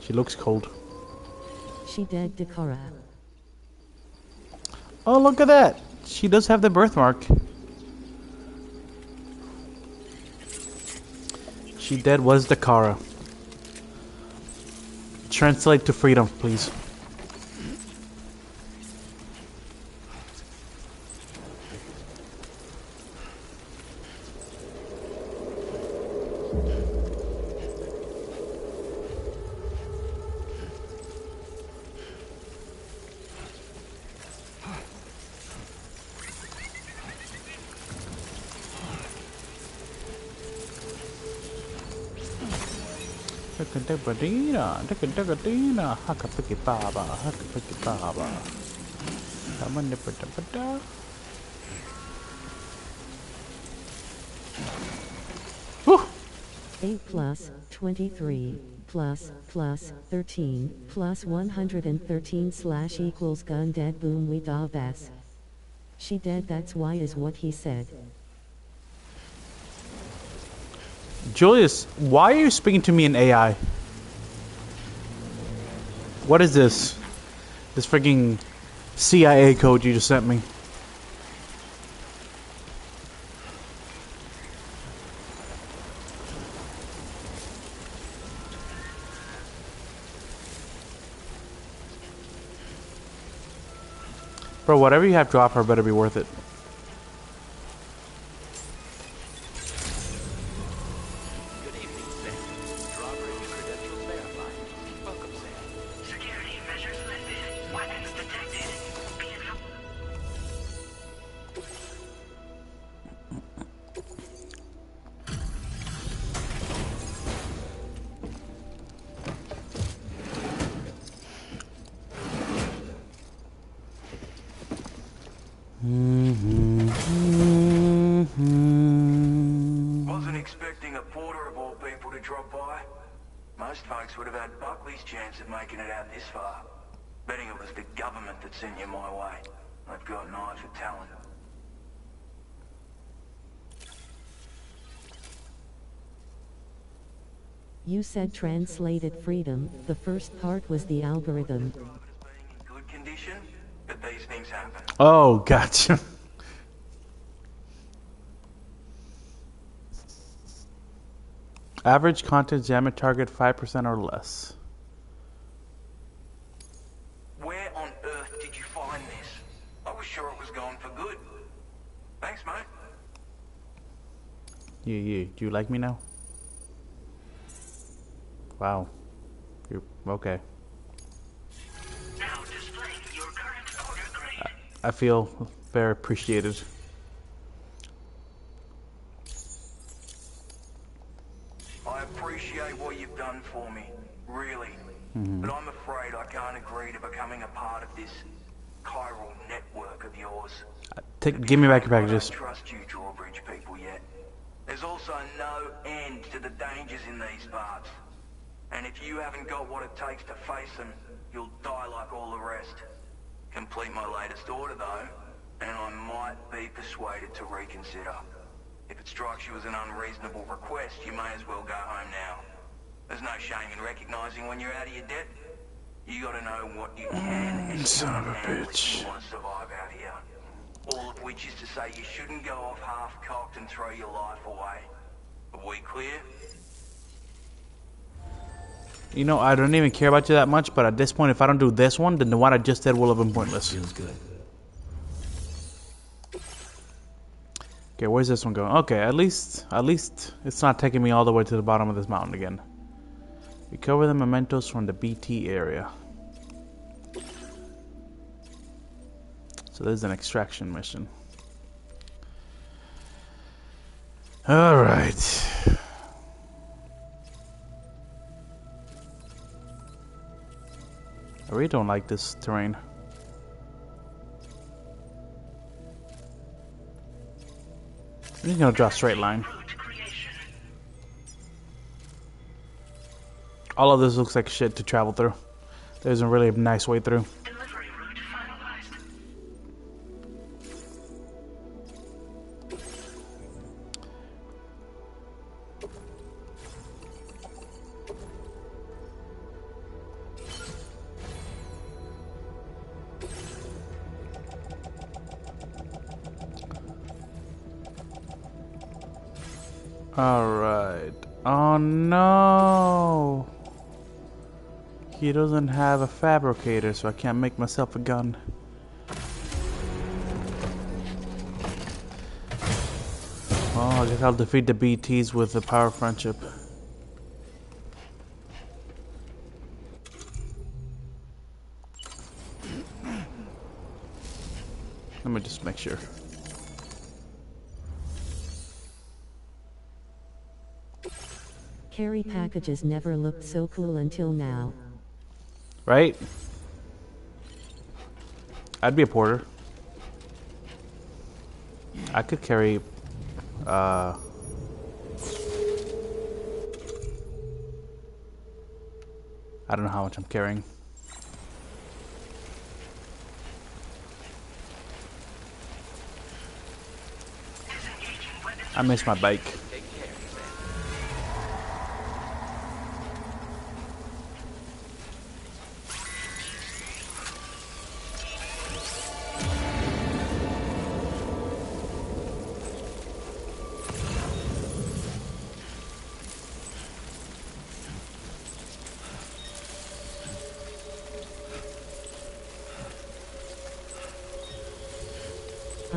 She looks cold. She dead Dakara. Oh, look at that! She does have the birthmark. She dead was Dakara. Translate to freedom, please. Whew. 8 plus 23 plus 13 plus 113 slash equals gun dead boom we da bass. She dead, that's why is what he said. Julius, why are you speaking to me in AI? What is this? This freaking CIA code you just sent me. Bro, whatever you have to offer better be worth it. Good evening, Sam. Drawbridge credentials verified. Welcome, Sam. Security measures lifted. Weapons detected. Be advised. Wasn't expecting a porter of all people to drop by. Most folks would have had Buckley's chance of making it out this far. Betting it was the government that sent you my way. They've got an eye for talent. You said translated freedom. The first part was the algorithm. Good condition, but these things happen. Oh, gotcha. Average content jam target 5% or less. Where on earth did you find this? I was sure it was going for good. Thanks, mate. Yeah. Do you like me now? Wow. You're okay. Now displaying your current order grade. I feel very appreciated. I appreciate what you've done for me, really. Mhm. But I'm afraid I can't agree to becoming a part of this chiral network of yours. Give me back your I don't packages. trust you drawbridge people yet. There's also no end to the dangers in these parts. And if you haven't got what it takes to face them, you'll die like all the rest. Complete my latest order though, and I might be persuaded to reconsider. If it strikes you as an unreasonable request, you may as well go home now. There's no shame in recognizing when you're out of your depth. You gotta know what you can and Son of a can't handle bitch. if you want to survive out here. All of which is to say you shouldn't go off half-cocked and throw your life away. Are we clear? You know, I don't even care about you that much, but at this point, if I don't do this one, then the one I just did will have been pointless. Feels good. Okay, where's this one going? Okay, at least it's not taking me all the way to the bottom of this mountain again. Recover the mementos from the BT area. So there's an extraction mission. Alright. I really don't like this terrain. I'm just gonna draw a straight line. All of this looks like shit to travel through. There isn't really a nice way through. Alright. Oh no! He doesn't have a fabricator, so I can't make myself a gun. Oh, I guess I'll defeat the BTs with the power of friendship. Let me just make sure. Carry packages never looked so cool until now. Right? I'd be a porter. I could carry I don't know how much I'm carrying. I miss my bike.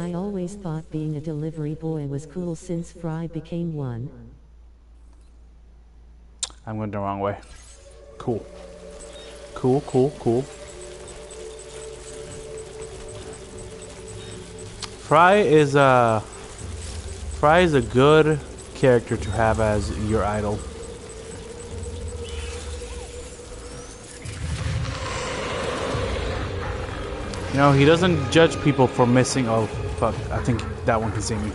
I always thought being a delivery boy was cool since Fry became one. I'm going the wrong way. Cool. Cool, cool, cool. Fry is a good character to have as your idol. You know, he doesn't judge people for missing. Oh, fuck. I think that one can see me.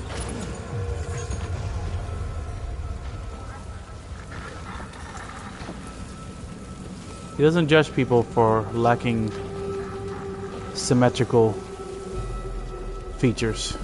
He doesn't judge people for lacking symmetrical features.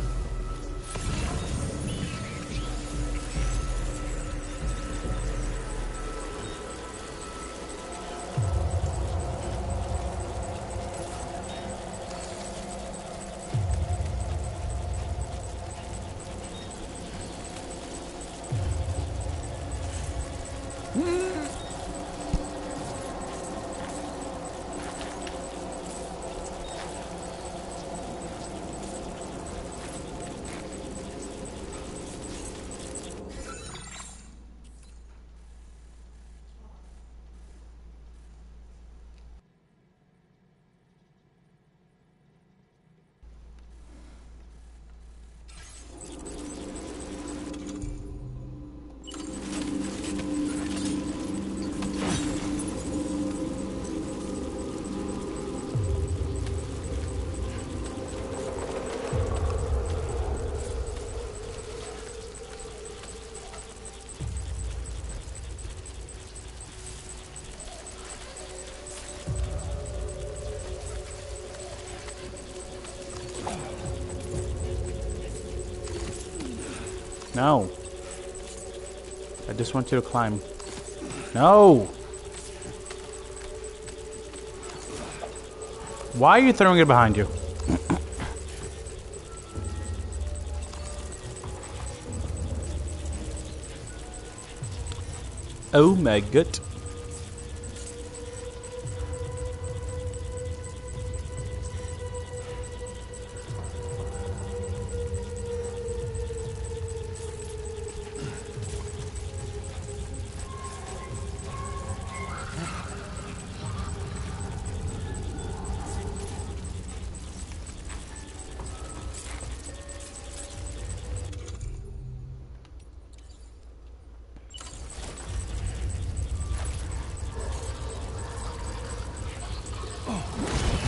No. I just want you to climb. No! Why are you throwing it behind you? Oh my god.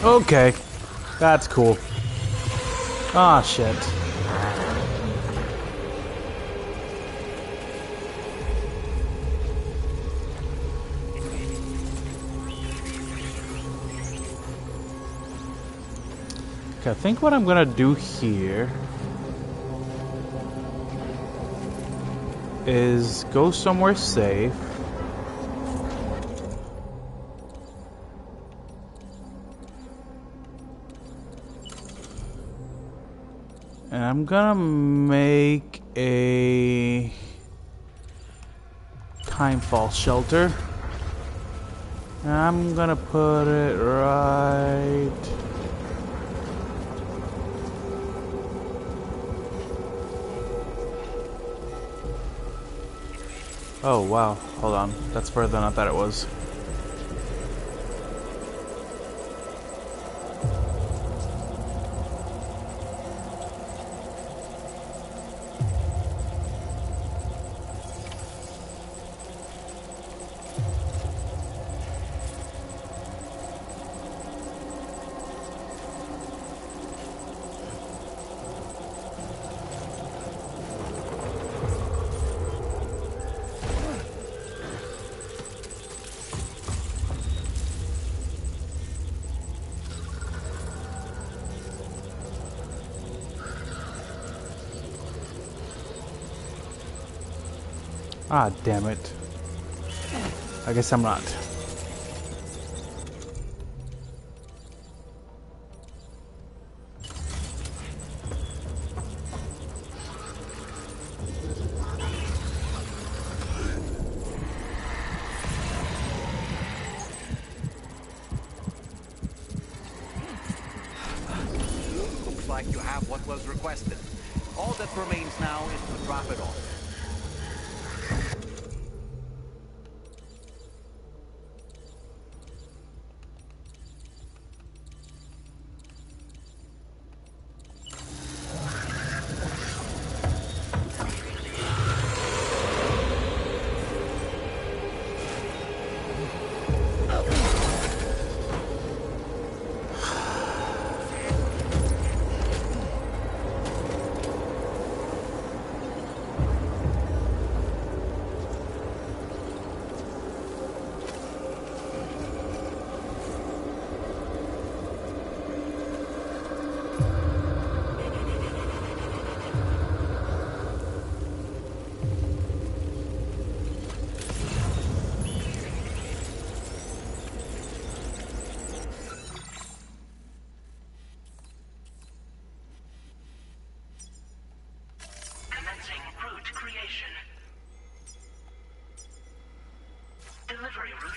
Okay, that's cool. Ah, shit. Okay, I think what I'm gonna do here is go somewhere safe. And I'm gonna make a timefall shelter. And I'm gonna put it right... Oh wow, hold on. That's further than I thought it was. Ah, damn it. I guess I'm not. Looks like you have have what was requested. All that remains now is to drop it off. Commencing route creation. Delivery route.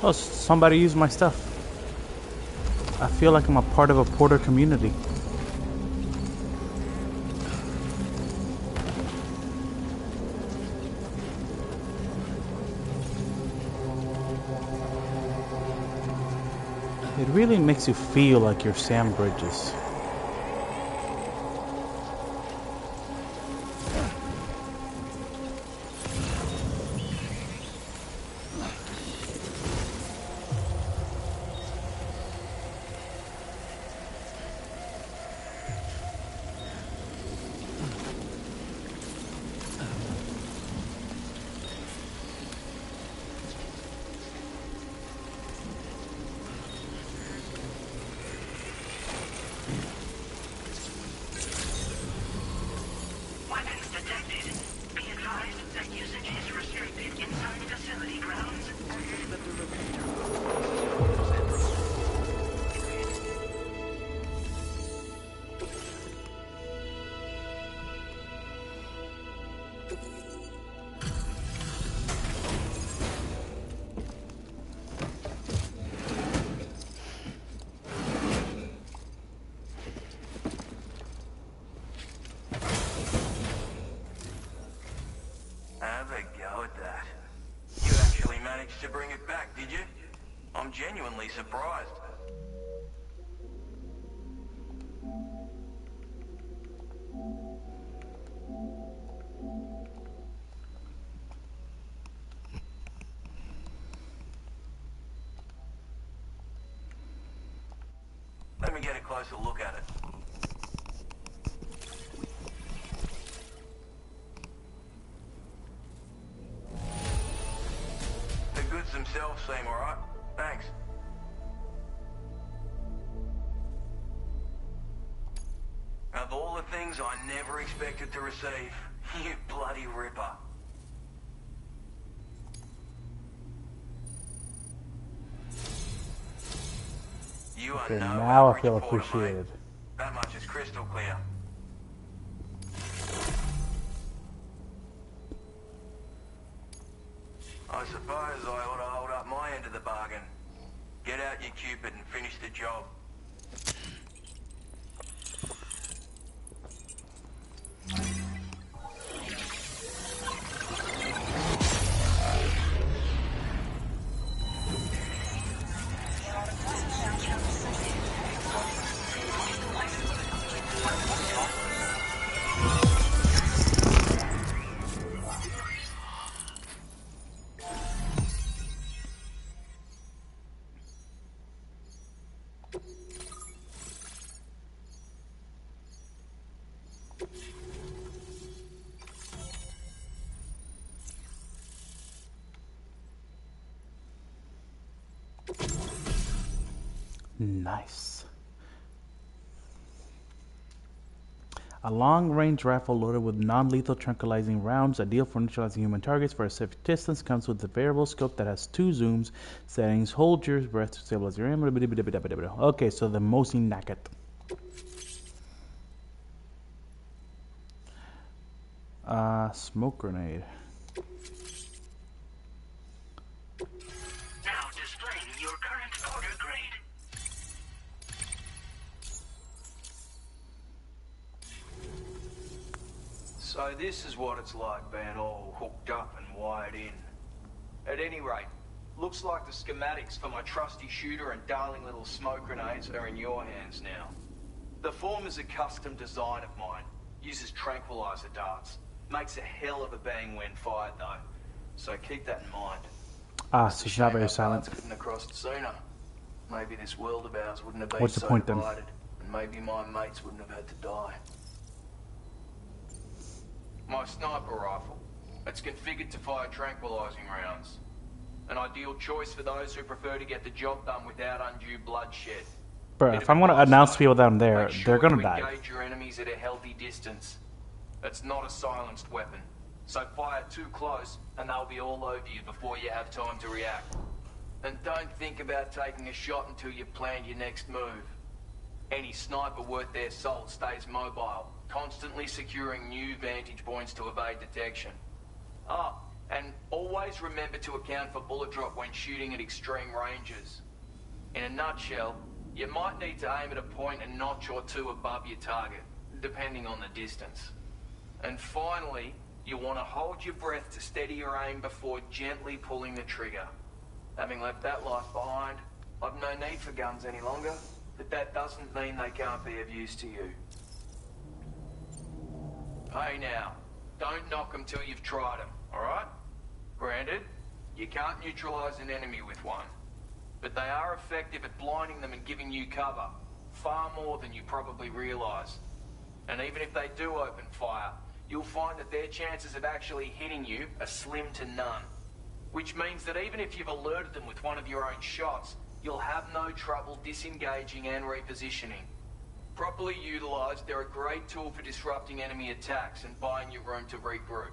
Oh, somebody used my stuff. I feel like I'm a part of a Porter community. It really makes you feel like you're Sam Bridges. Weapons detected. Be advised that usage is restricted inside facility grounds. Have a go at that. You actually managed to bring it back, did you? I'm genuinely surprised. Let me get a closer look at it. The goods themselves seem alright. Thanks. Of all the things I never expected to receive, you bloody ripper. You You are Okay, no now I average feel porter, appreciated. mate. That much is crystal clear. I suppose I ought to hold up my end of the bargain. Get out your Cupid and finish the job. Nice. A long-range rifle loaded with non-lethal tranquilizing rounds, ideal for neutralizing human targets for a safe distance, comes with a variable scope that has 2 zooms, settings, hold your breath to stabilize your aim. Okay, so the Mosin Nacket. Smoke grenade. Now displaying your current order grade. So this is what it's like being all hooked up and wired in. At any rate, looks like the schematics for my trusty shooter and darling little smoke grenades are in your hands now. The form is a custom design of mine. Uses tranquilizer darts. Makes a hell of a bang when fired though. So keep that in mind. So she's not very silent. Couldn't have crossed sooner. Maybe this world of ours wouldn't have been What's the point then? divided, and maybe my mates wouldn't have had to die. My sniper rifle. It's configured to fire tranquilizing rounds. An ideal choice for those who prefer to get the job done without undue bloodshed. Bro, if I'm gonna announce people that I'm there, they're gonna die. Engage your enemies at a healthy distance. It's not a silenced weapon, so fire too close and they'll be all over you before you have time to react. And don't think about taking a shot until you've planned your next move. Any sniper worth their salt stays mobile, constantly securing new vantage points to evade detection. And always remember to account for bullet drop when shooting at extreme ranges. In a nutshell, you might need to aim at a point a notch or two above your target, depending on the distance. And finally, you want to hold your breath to steady your aim before gently pulling the trigger. Having left that life behind, I've no need for guns any longer, but that doesn't mean they can't be of use to you. Hey now, don't knock them till you've tried them, alright? Granted, you can't neutralize an enemy with one, but they are effective at blinding them and giving you cover, far more than you probably realize. And even if they do open fire, you'll find that their chances of actually hitting you are slim to none. Which means that even if you've alerted them with one of your own shots, you'll have no trouble disengaging and repositioning. Properly utilized, they're a great tool for disrupting enemy attacks and buying you room to regroup.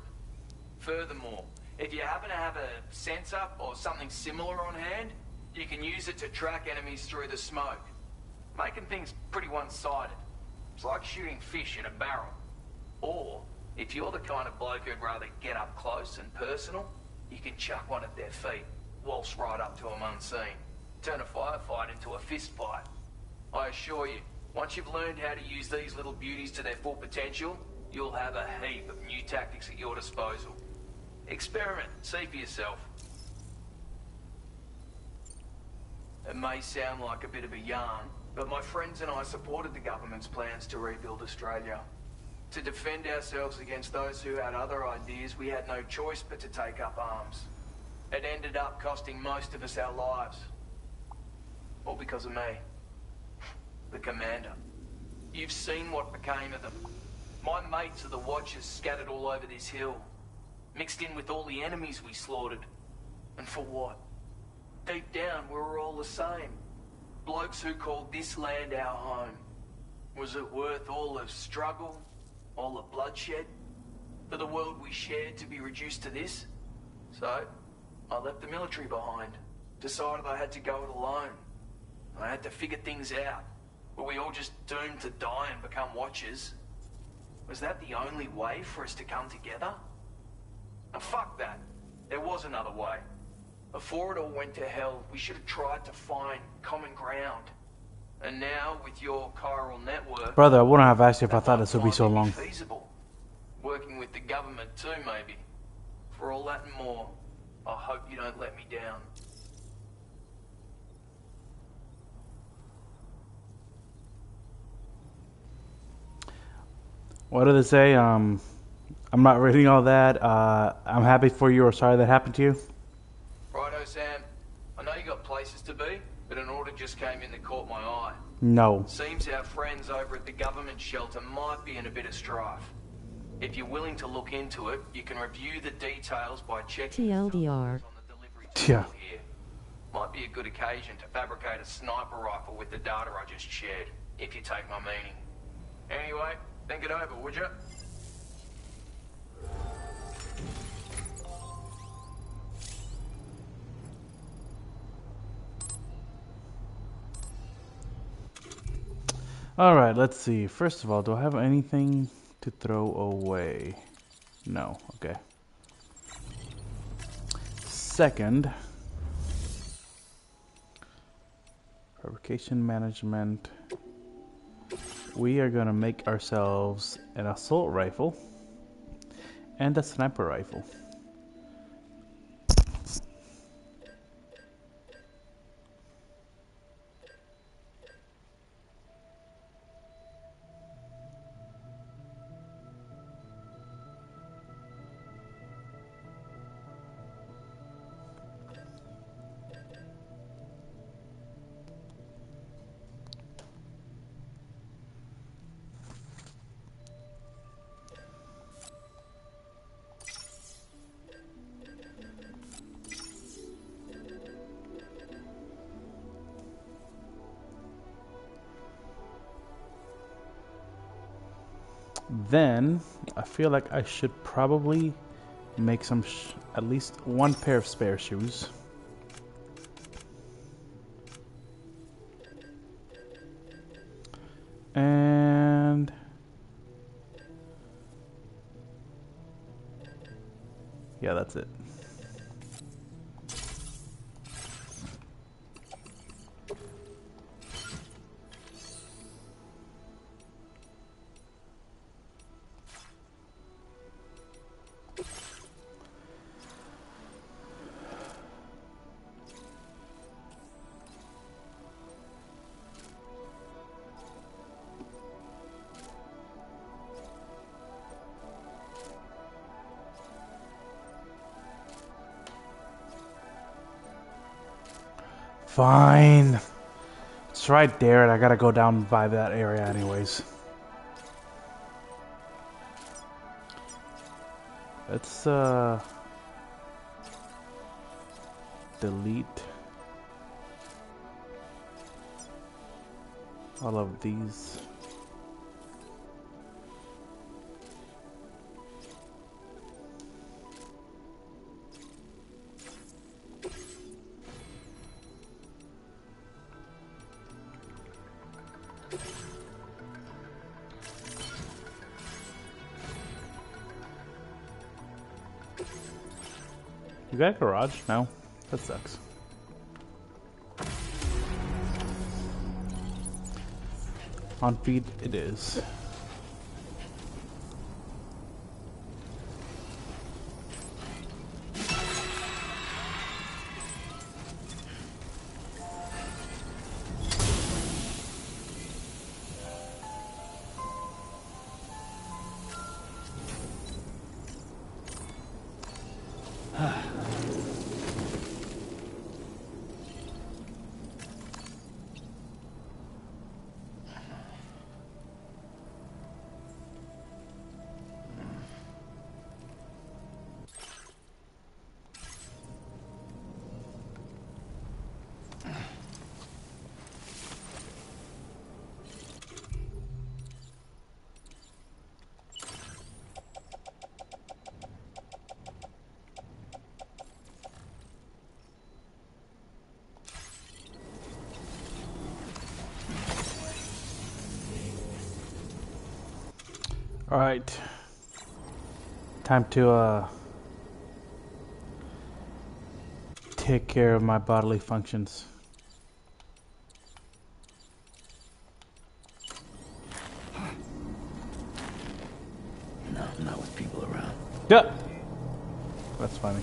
Furthermore, if you happen to have a sensor or something similar on hand, you can use it to track enemies through the smoke, making things pretty one-sided. It's like shooting fish in a barrel. Or, if you're the kind of bloke who'd rather get up close and personal, you can chuck one at their feet, waltz right up to them unseen, turn a firefight into a fist fight. I assure you, once you've learned how to use these little beauties to their full potential, you'll have a heap of new tactics at your disposal. Experiment, see for yourself. It may sound like a bit of a yarn, but my friends and I supported the government's plans to rebuild Australia. To defend ourselves against those who had other ideas, we had no choice but to take up arms. It ended up costing most of us our lives. All because of me. The commander. You've seen what became of them. My mates are the Watchers scattered all over this hill. Mixed in with all the enemies we slaughtered. And for what? Deep down, we were all the same. Blokes who called this land our home. Was it worth all the struggle? All the bloodshed? For the world we shared to be reduced to this? So, I left the military behind. Decided I had to go it alone. I had to figure things out. Were we all just doomed to die and become watchers? Was that the only way for us to come together? And fuck that. There was another way. Before it all went to hell, we should have tried to find common ground. And now, with your chiral network... Brother, I wouldn't have asked you if I thought this would be so long. Feasible. Working with the government too, maybe. For all that and more, I hope you don't let me down. What did they say? I'm not reading all that. I'm happy for you or sorry that happened to you. Righto, Sam. I know you got places to be, but an order just came in that caught my eye. No. Seems our friends over at the government shelter might be in a bit of strife. If you're willing to look into it, you can review the details by checking TLDR. Yeah. here. Might be a good occasion to fabricate a sniper rifle with the data I just shared, if you take my meaning. Anyway, think it over, would you? Alright, let's see. First of all, do I have anything to throw away? No. Okay. Second, fabrication management. We are gonna make ourselves an assault rifle and a sniper rifle. Then I feel like I should probably make some at least one pair of spare shoes. And yeah, that's it. Fine. It's right there, and I gotta go down by that area anyways. Let's delete all of these. You got a garage? No? That sucks. On feed it is. All right. Time to take care of my bodily functions. No, not with people around. Yep. That's funny.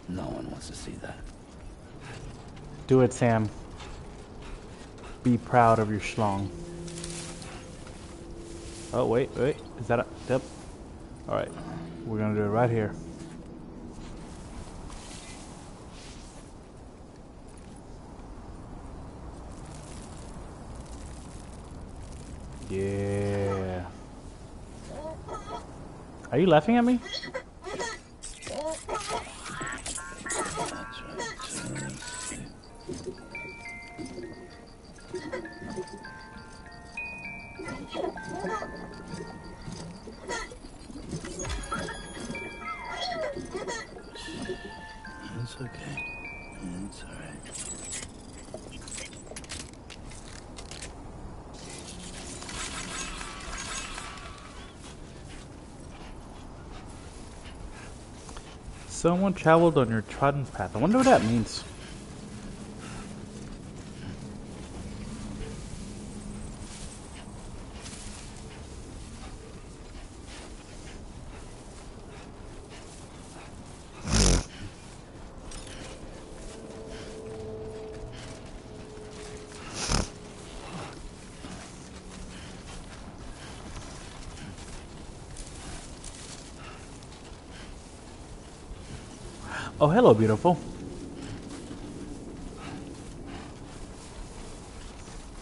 No one wants to see that. Do it, Sam. Be proud of your schlong. Oh, wait. Is that a... Yep. Alright. We're gonna do it right here. Yeah. Are you laughing at me? It's okay. It's alright. Someone traveled on your trodden path. I wonder what that means. Oh, hello, beautiful.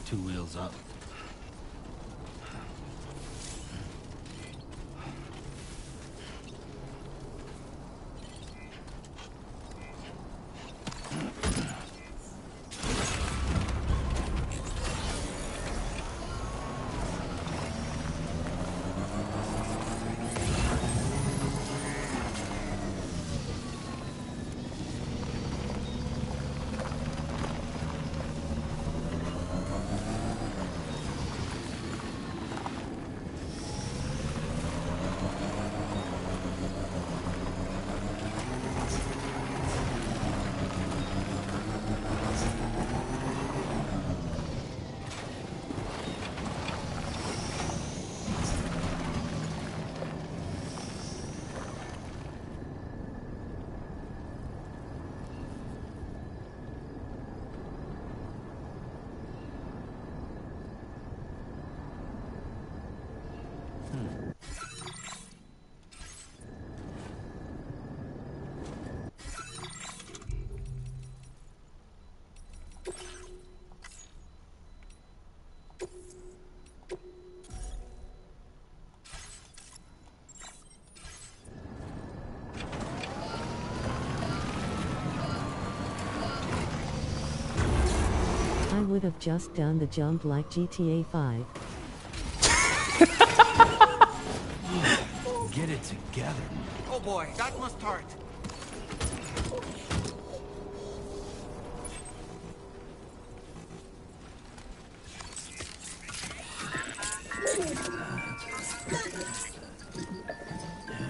2 wheels up. I would have just done the jump like GTA 5. Get it together. Oh boy, that must hurt.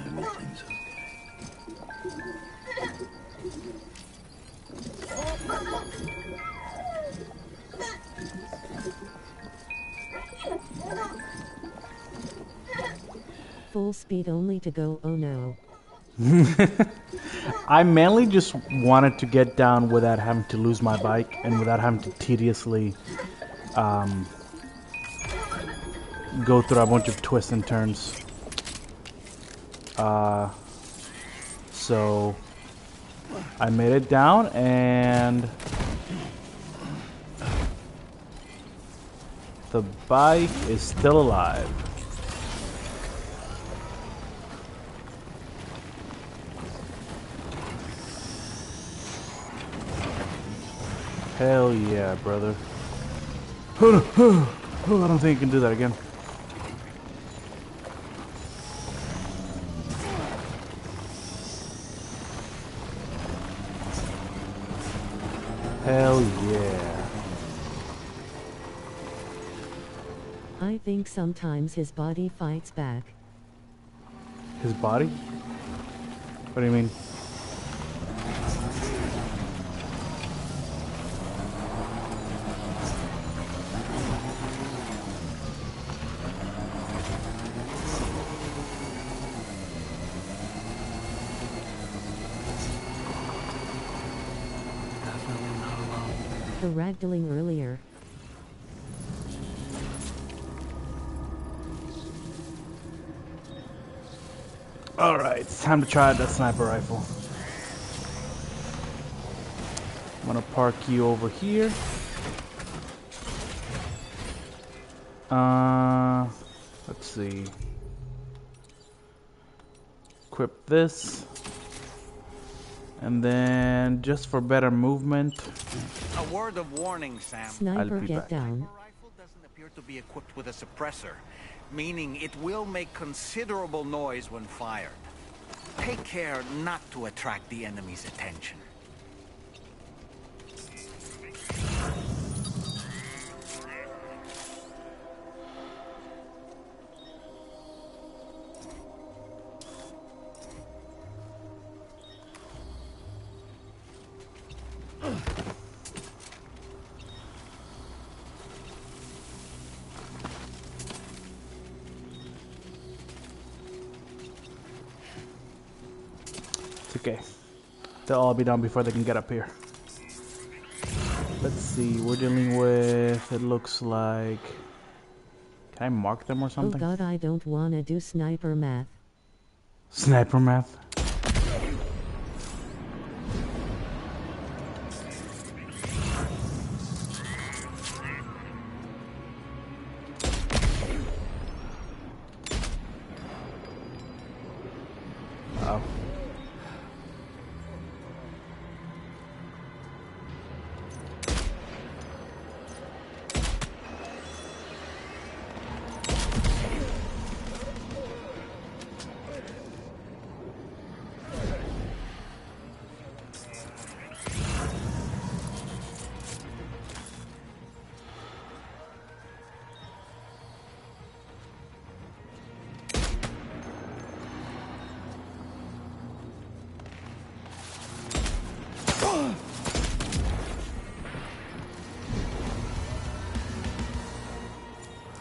Everything's okay. Full speed only to go, oh no. I mainly just wanted to get down without having to lose my bike and without having to tediously go through a bunch of twists and turns. So I made it down and the bike is still alive. Hell yeah, brother. Oh, I don't think I can do that again. Hell yeah. I think sometimes his body fights back. His body? What do you mean? The ragdolling earlier. Alright, it's time to try that sniper rifle. I'm gonna park you over here. Let's see. Equip this. And then, just for better movement. A word of warning, Sam. Sniper, get down. The rifle doesn't appear to be equipped with a suppressor, meaning it will make considerable noise when fired. Take care not to attract the enemy's attention. Okay. They'll all be done before they can get up here. Let's see, we're dealing with, it looks like... Can I mark them or something? Oh god, I don't wanna do sniper math. Sniper math? Oh.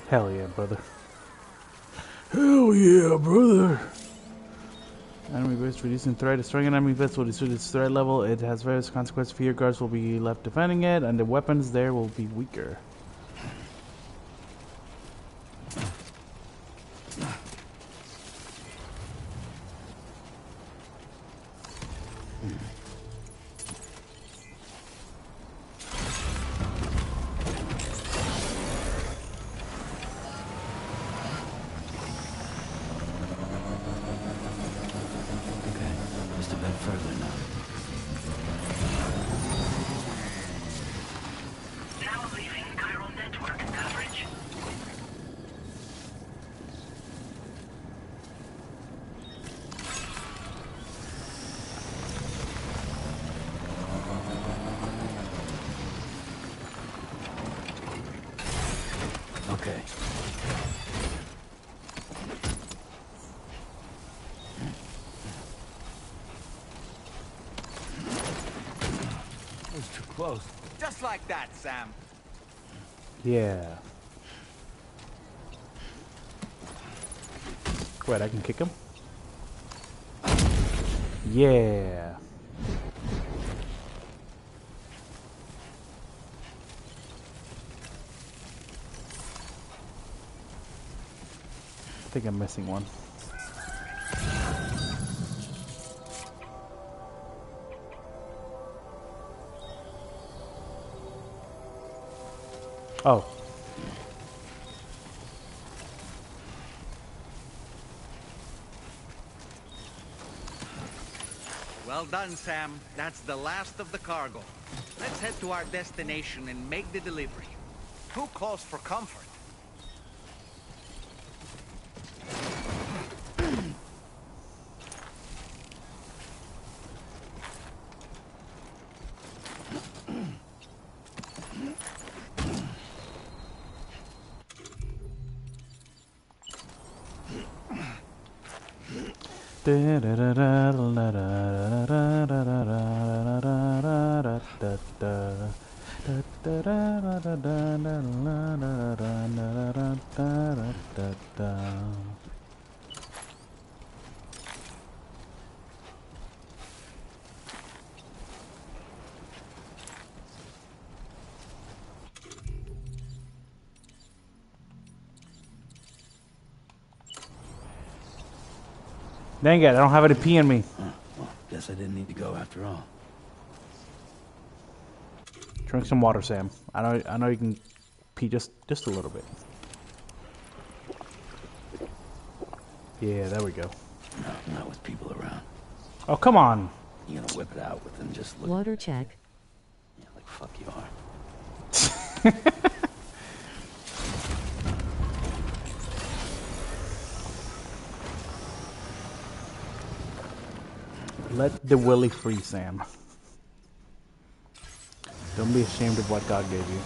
Hell yeah, brother. Hell yeah, brother. Enemy base reducing threat. Destroying an enemy base will reduce its threat level. It has various consequences. Fear guards will be left defending it, and the weapons there will be weaker. Just a bit further now. Now leaving chiral network coverage. Okay. That was too close. Just like that, Sam. Yeah. Wait, I can kick him? Yeah. I think I'm missing one. Oh. Well done, Sam. That's the last of the cargo. Let's head to our destination and make the delivery. Who calls for comfort? Dang it, I don't have any pee in me. Well, guess I didn't need to go after all. Drink some water, Sam. I know you can pee just a little bit. Yeah, there we go. No, not with people around. Oh, come on. You gonna whip it out with them just look. Water check. Yeah, like fuck you are. Let the willy free, Sam. Don't be ashamed of what God gave you.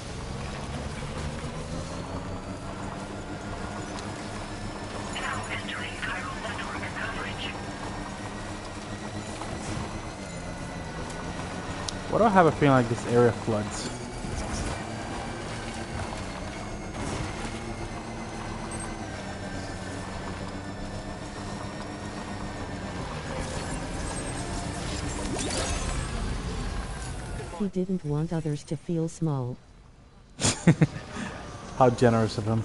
Now entering chiral network coverage. Why do I have a feeling like this area floods? He didn't want others to feel small. How generous of him.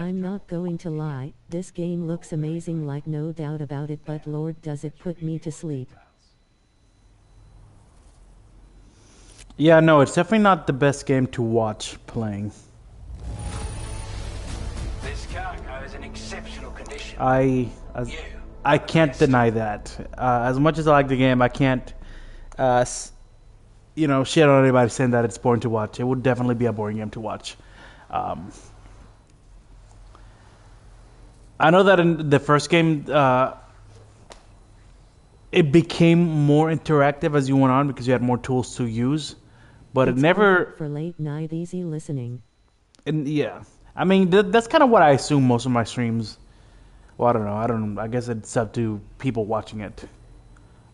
I'm not going to lie, this game looks amazing, like no doubt about it, but Lord, does it put me to sleep. Yeah, no, it's definitely not the best game to watch playing. This cargo is in exceptional condition. I can't deny that. As much as I like the game, I can't, shit on anybody saying that it's boring to watch. It would definitely be a boring game to watch. I know that in the first game, it became more interactive as you went on because you had more tools to use, but it's it never perfect for late night easy listening. And yeah, I mean that's kind of what I assume most of my streams. Well, I don't know. I guess it's up to people watching it,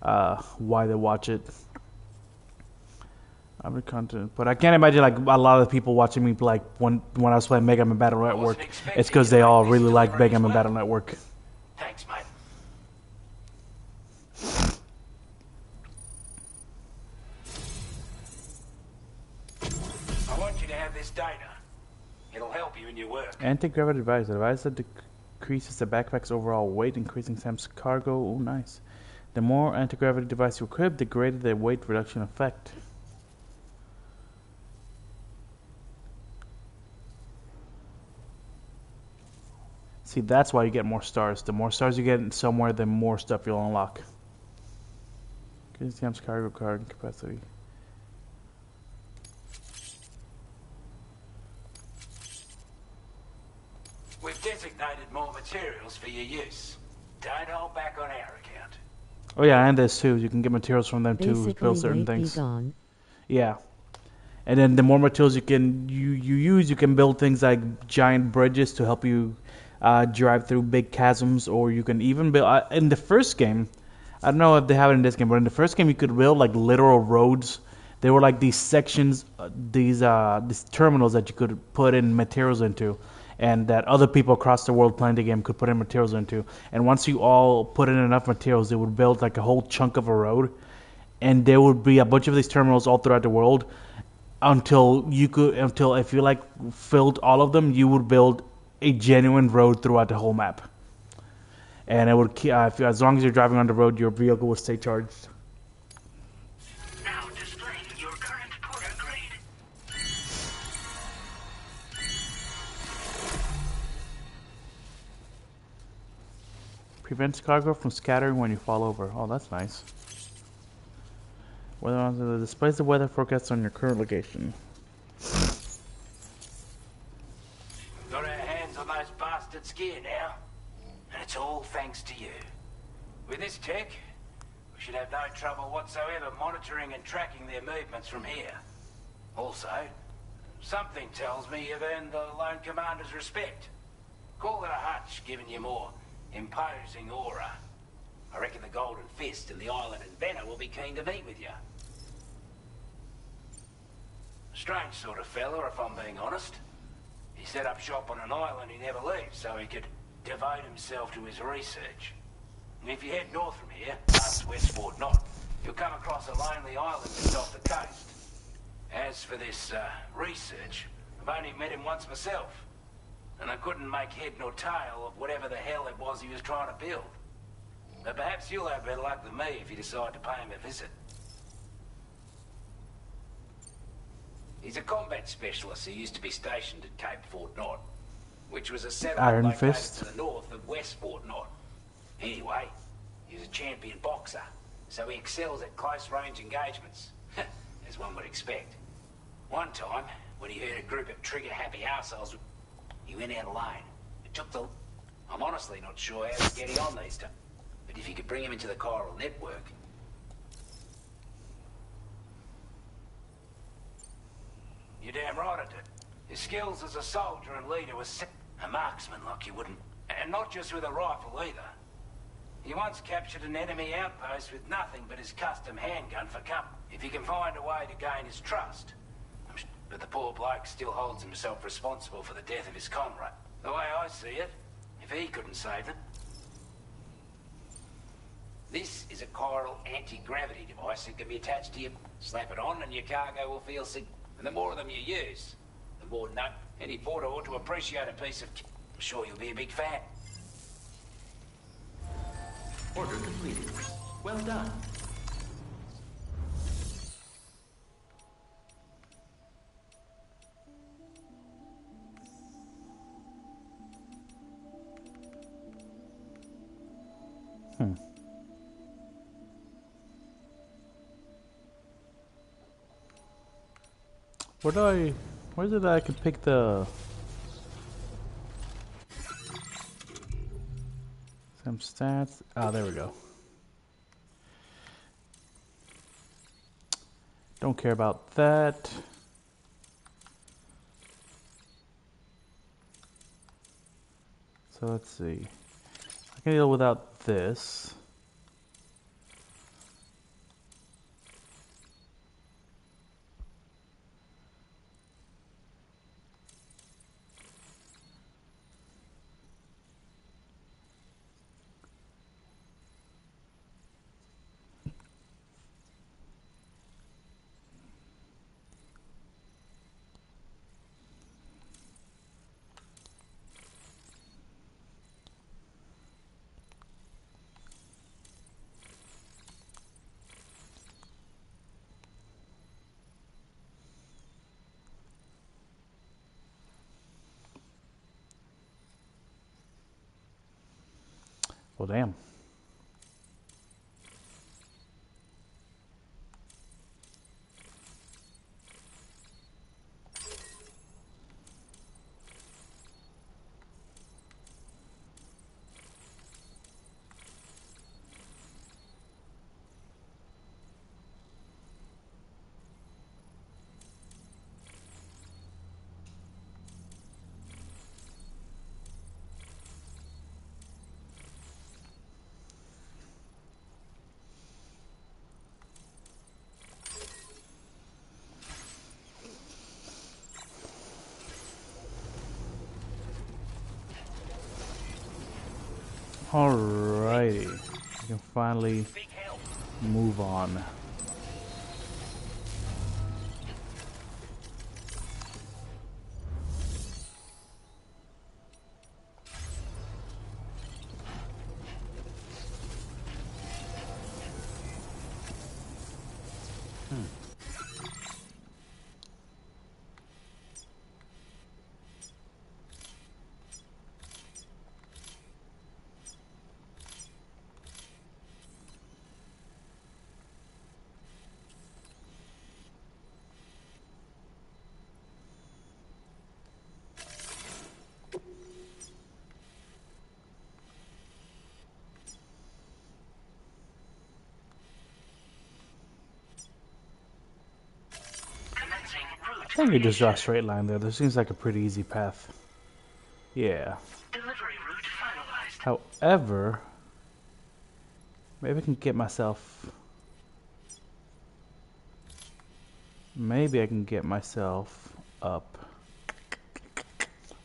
why they watch it. Other content, but I can't imagine like a lot of the people watching me like when I was playing Mega Man Battle Network. It's because they all really like Mega Man Battle Network. Thanks, mate. I want you to have this data. It'll help you in your work. Anti-gravity device. The device that decreases the backpack's overall weight, increasing Sam's cargo. Oh, nice. The more anti-gravity device you equip, the greater the weight reduction effect. See, that's why you get more stars. The more stars you get somewhere, the more stuff you'll unlock. Increasing Sam's cargo card capacity. We've designated more materials for your use. Don't hold back on our account. Oh yeah, and there's too. You can get materials from them too to build certain things. Yeah. And then the more materials you use, you can build things like giant bridges to help you drive through big chasms, or you can even build. In the first game, I don't know if they have it in this game, but in the first game you could build like literal roads. There were like these sections, these terminals that you could put in materials into, and that other people across the world playing the game could put in materials into. And once you all put in enough materials, it would build like a whole chunk of a road, and there would be a bunch of these terminals all throughout the world. Until if you like filled all of them, you would build a genuine road throughout the whole map. And it would as long as you're driving on the road, your vehicle will stay charged. Now displaying your current porter grade. Prevents cargo from scattering when you fall over. Oh, that's nice. Weather on displays the weather forecast on your current location. Got our hands on those bastards' gear now, and it's all thanks to you. With this tech, we should have no trouble whatsoever monitoring and tracking their movements from here. Also, something tells me you've earned the Lone Commander's respect. Call it a hunch, giving you more imposing aura. I reckon the Golden Fist and the Island Inventor will be keen to meet with you. Strange sort of fella, if I'm being honest. He set up shop on an island he never leaves so he could devote himself to his research. And if you head north from here, past Westport Knot, you'll come across a lonely island just off the coast. As for this research, I've only met him once myself, and I couldn't make head nor tail of whatever the hell it was he was trying to build. But perhaps you'll have better luck than me if you decide to pay him a visit. He's a combat specialist who used to be stationed at Cape Fort Knot, which was a settlement Iron located Fist. to the north of Westport Knot. Anyway, he was a champion boxer, so he excels at close-range engagements, as one would expect. One time, when he heard a group of trigger-happy arseholes, he went out alone. It took the... I'm honestly not sure how he's getting on these days. But if you could bring him into the chiral network... You're damn right I did. His skills as a soldier and leader was a marksman like you wouldn't. And not just with a rifle either. He once captured an enemy outpost with nothing but his custom handgun for company. If you can find a way to gain his trust. But the poor bloke still holds himself responsible for the death of his comrade. The way I see it, if he couldn't save them. This is a chiral anti-gravity device that can be attached to you. Slap it on and your cargo will feel sick. And the more of them you use, the more any porter ought to appreciate a piece of kit. I'm sure you'll be a big fan. Order completed. Well done. Where did I could pick the some stats? Ah, there we go. Don't care about that. So let's see. I can deal without this. Well, damn. Alrighty, we can finally move on. I think you just draw a straight line there. This seems like a pretty easy path. Yeah. Delivery route finalized. However, maybe I can get myself... Maybe I can get myself up.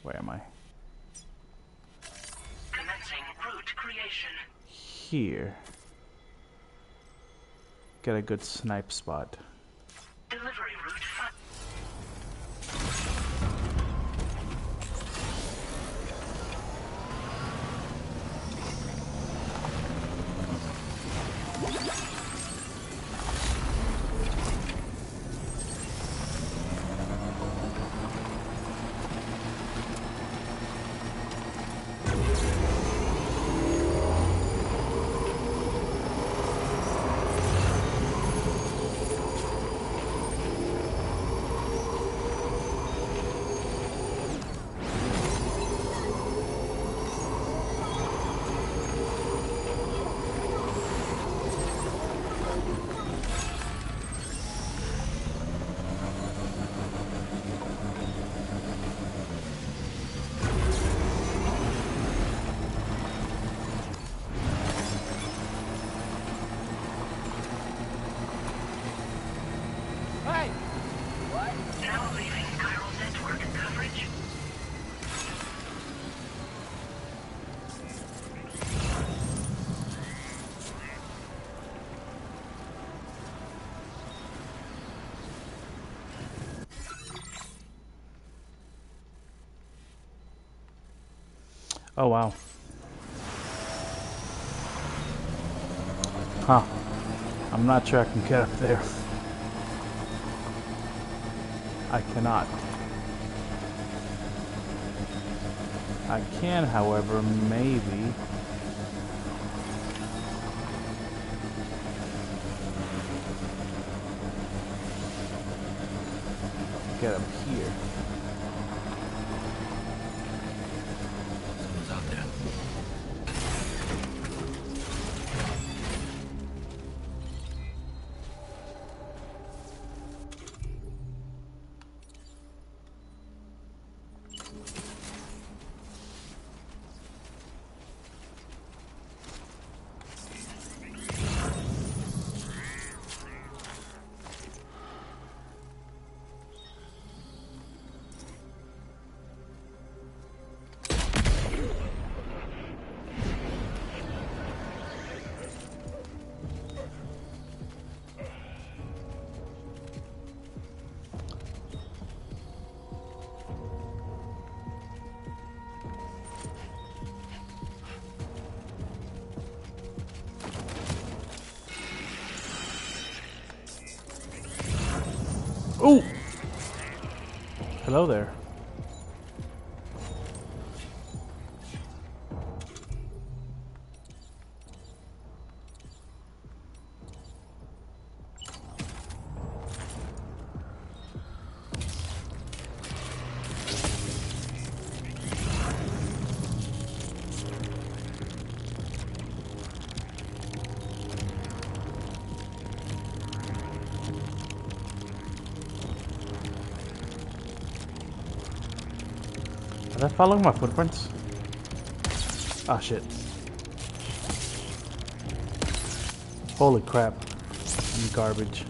Where am I? Commencing route creation. Here. Get a good snipe spot. Delivery route now leaving chiral network coverage. Oh wow. Huh. I'm not sure I can get up there. I cannot. I can, however, maybe. Get up here. Someone's out there. Ooh! Hello there. Are they following my footprints? Ah, shit. Holy crap. I'm garbage.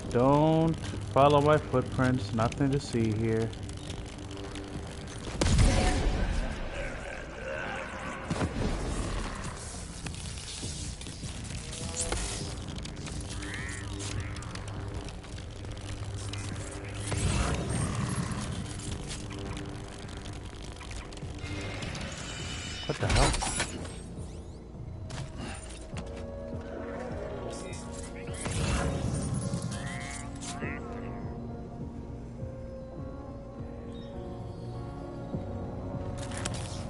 Don't follow my footprints. Nothing to see here. What the hell?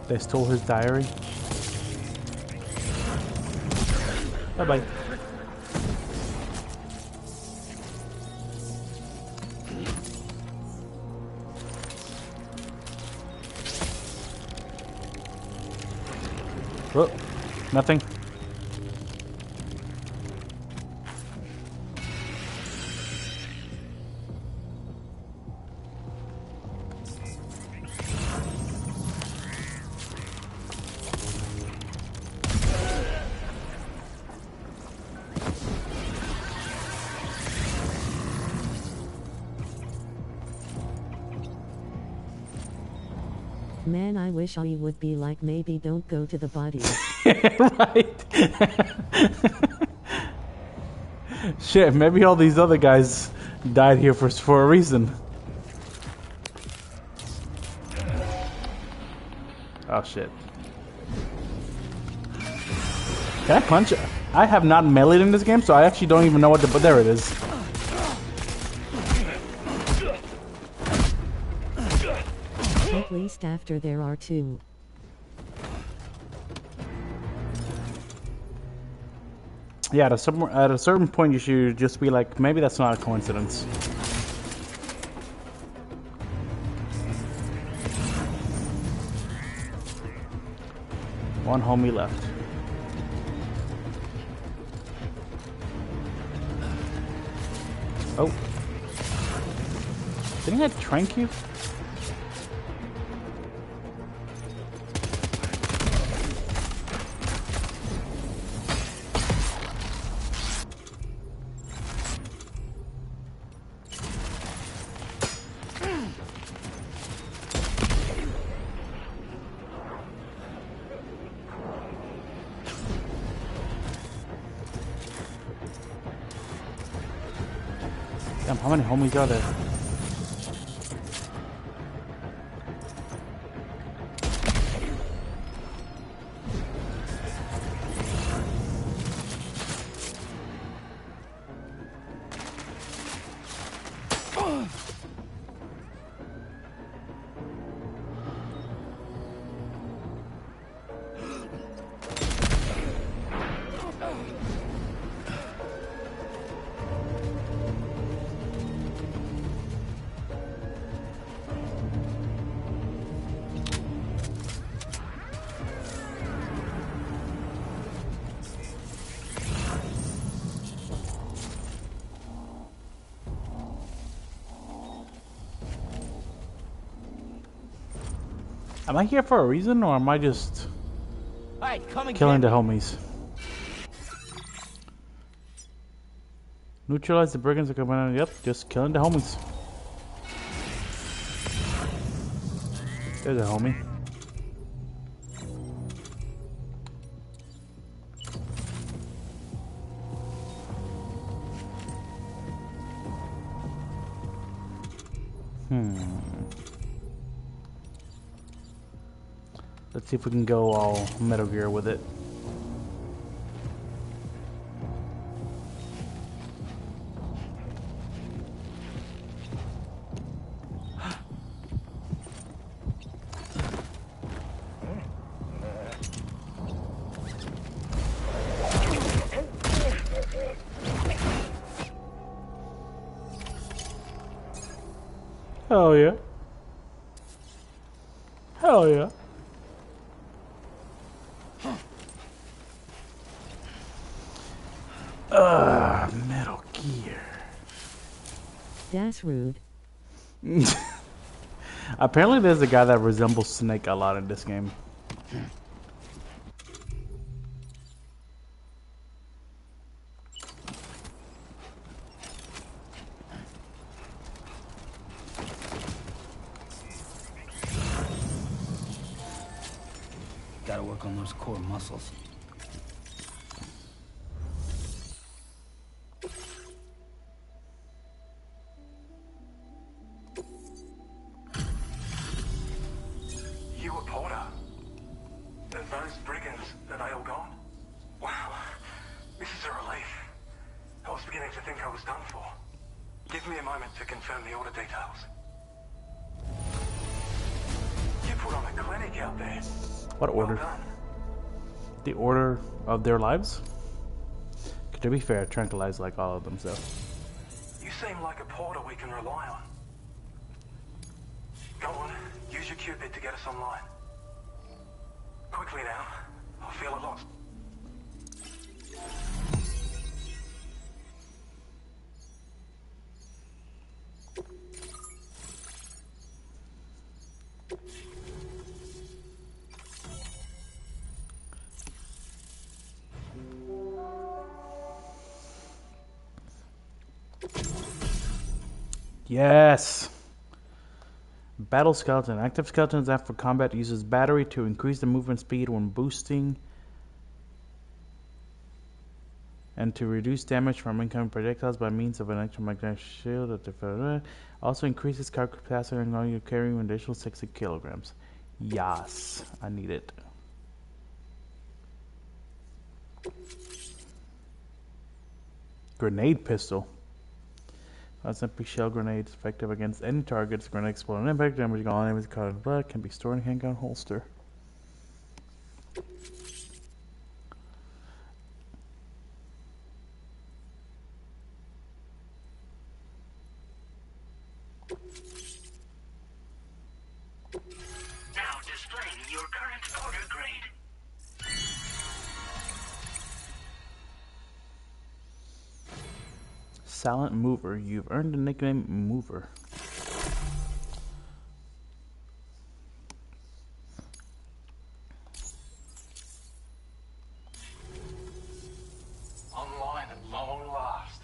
They stole his diary. Bye-bye. Oh, nothing. Man, I wish I would be like maybe don't go to the body. Right. Shit, maybe all these other guys died here for a reason. Oh shit. Can I punch? I have not meleeed in this game, so I actually don't even know what the... But there it is. At least after there are two. Yeah, at a certain point you should just be like, maybe that's not a coincidence. One homie left. Oh. Didn't I trank you? Damn, how many homies are there? Am I here for a reason, or am I just killing the homies? Neutralize the brigands that come in. Yep, just killing the homies. There's a homie. Let's see if we can go all Metal Gear with it. Hell yeah. Hell yeah. Metal Gear. That's rude. Apparently there's a guy that resembles Snake a lot in this game. Gotta work on those core muscles. You were Porter. And those brigands, are they all gone? Wow, this is a relief. I was beginning to think I was done for. Give me a moment to confirm the order details. You put on a clinic out there. What order? Well done. The order of their lives? To be fair, tranquilized like all of them, so. You seem like a porter we can rely on. Go on, use your Cupid to get us online. Quickly now. I feel a lot. Yes. Battle skeleton. Active skeletons after combat uses battery to increase the movement speed when boosting and to reduce damage from incoming projectiles by means of an electromagnetic shield. Also increases car capacity and allowing you to carry an additional 60 kilograms. Yes, I need it. Grenade pistol. Simply shell grenades effective against any targets. Grenade exploding impact damage all enemies caught in blood can be stored in handgun holster. Now displaying your current order grade. Silent Mover. You've earned the nickname Mover. Online at long last.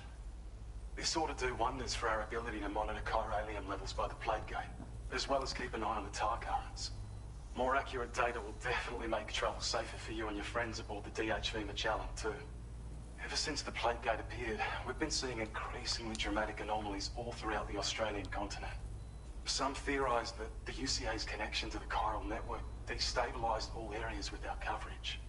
This ought to do wonders for our ability to monitor chiralium levels by the plague gate, as well as keep an eye on the tar currents. More accurate data will definitely make travel safer for you and your friends aboard the DHV Magellan too. Ever since the plague gate appeared, we've been seeing increasingly dramatic anomalies all throughout the Australian continent. Some theorise that the UCA's connection to the chiral network destabilised all areas with our coverage.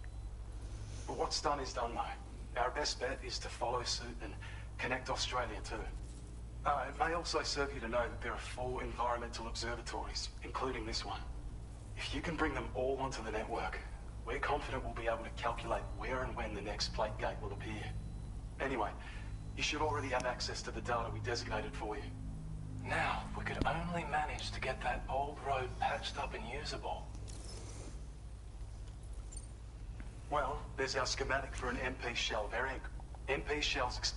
But what's done is done though. Our best bet is to follow suit and connect Australia too. It may also serve you to know that there are 4 environmental observatories, including this one. If you can bring them all onto the network, we're confident we'll be able to calculate where and when the next plague gate will appear. Anyway, you should already have access to the data we designated for you. Now, if we could only manage to get that old road patched up and usable. Well, there's our schematic for an MP shell variant. MP shells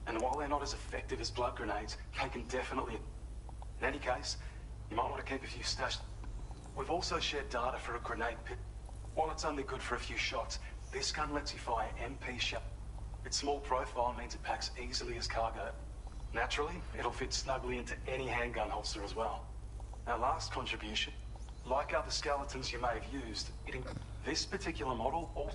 and while they're not as effective as blood grenades, they can definitely... In any case, you might want to keep a few stashed. We've also shared data for a grenade pit. While it's only good for a few shots, this gun lets you fire MP shell. Its small profile means it packs easily as cargo. Naturally, it'll fit snugly into any handgun holster as well. Our last contribution, like other skeletons you may have used, this particular model,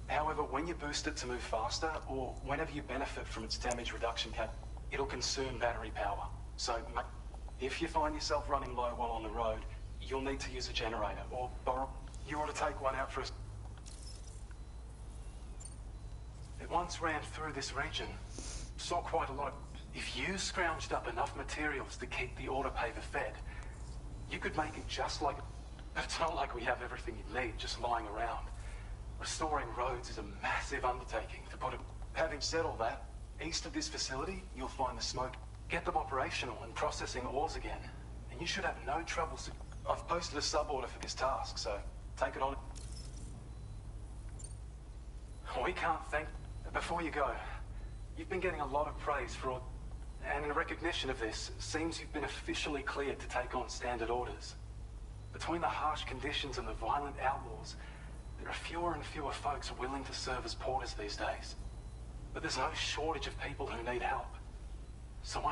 however, when you boost it to move faster, or whenever you benefit from its damage reduction cap, it'll consume battery power. So, if you find yourself running low while on the road, you'll need to use a generator, or borrow. You ought to take one out for us. It once ran through this region. Saw quite a lot. If you scrounged up enough materials to keep the autopaver fed, you could make it just like... It's not like we have everything you need just lying around. Restoring roads is a massive undertaking, to put it... Having said all that, east of this facility, you'll find the smoke. Get them operational and processing ores again, and you should have no trouble... I've posted a sub-order for this task, so take it on. We can't thank... Before you go, you've been getting a lot of praise for all... And in recognition of this, it seems you've been officially cleared to take on standard orders. Between the harsh conditions and the violent outlaws, there are fewer and fewer folks willing to serve as porters these days. But there's no shortage of people who need help. So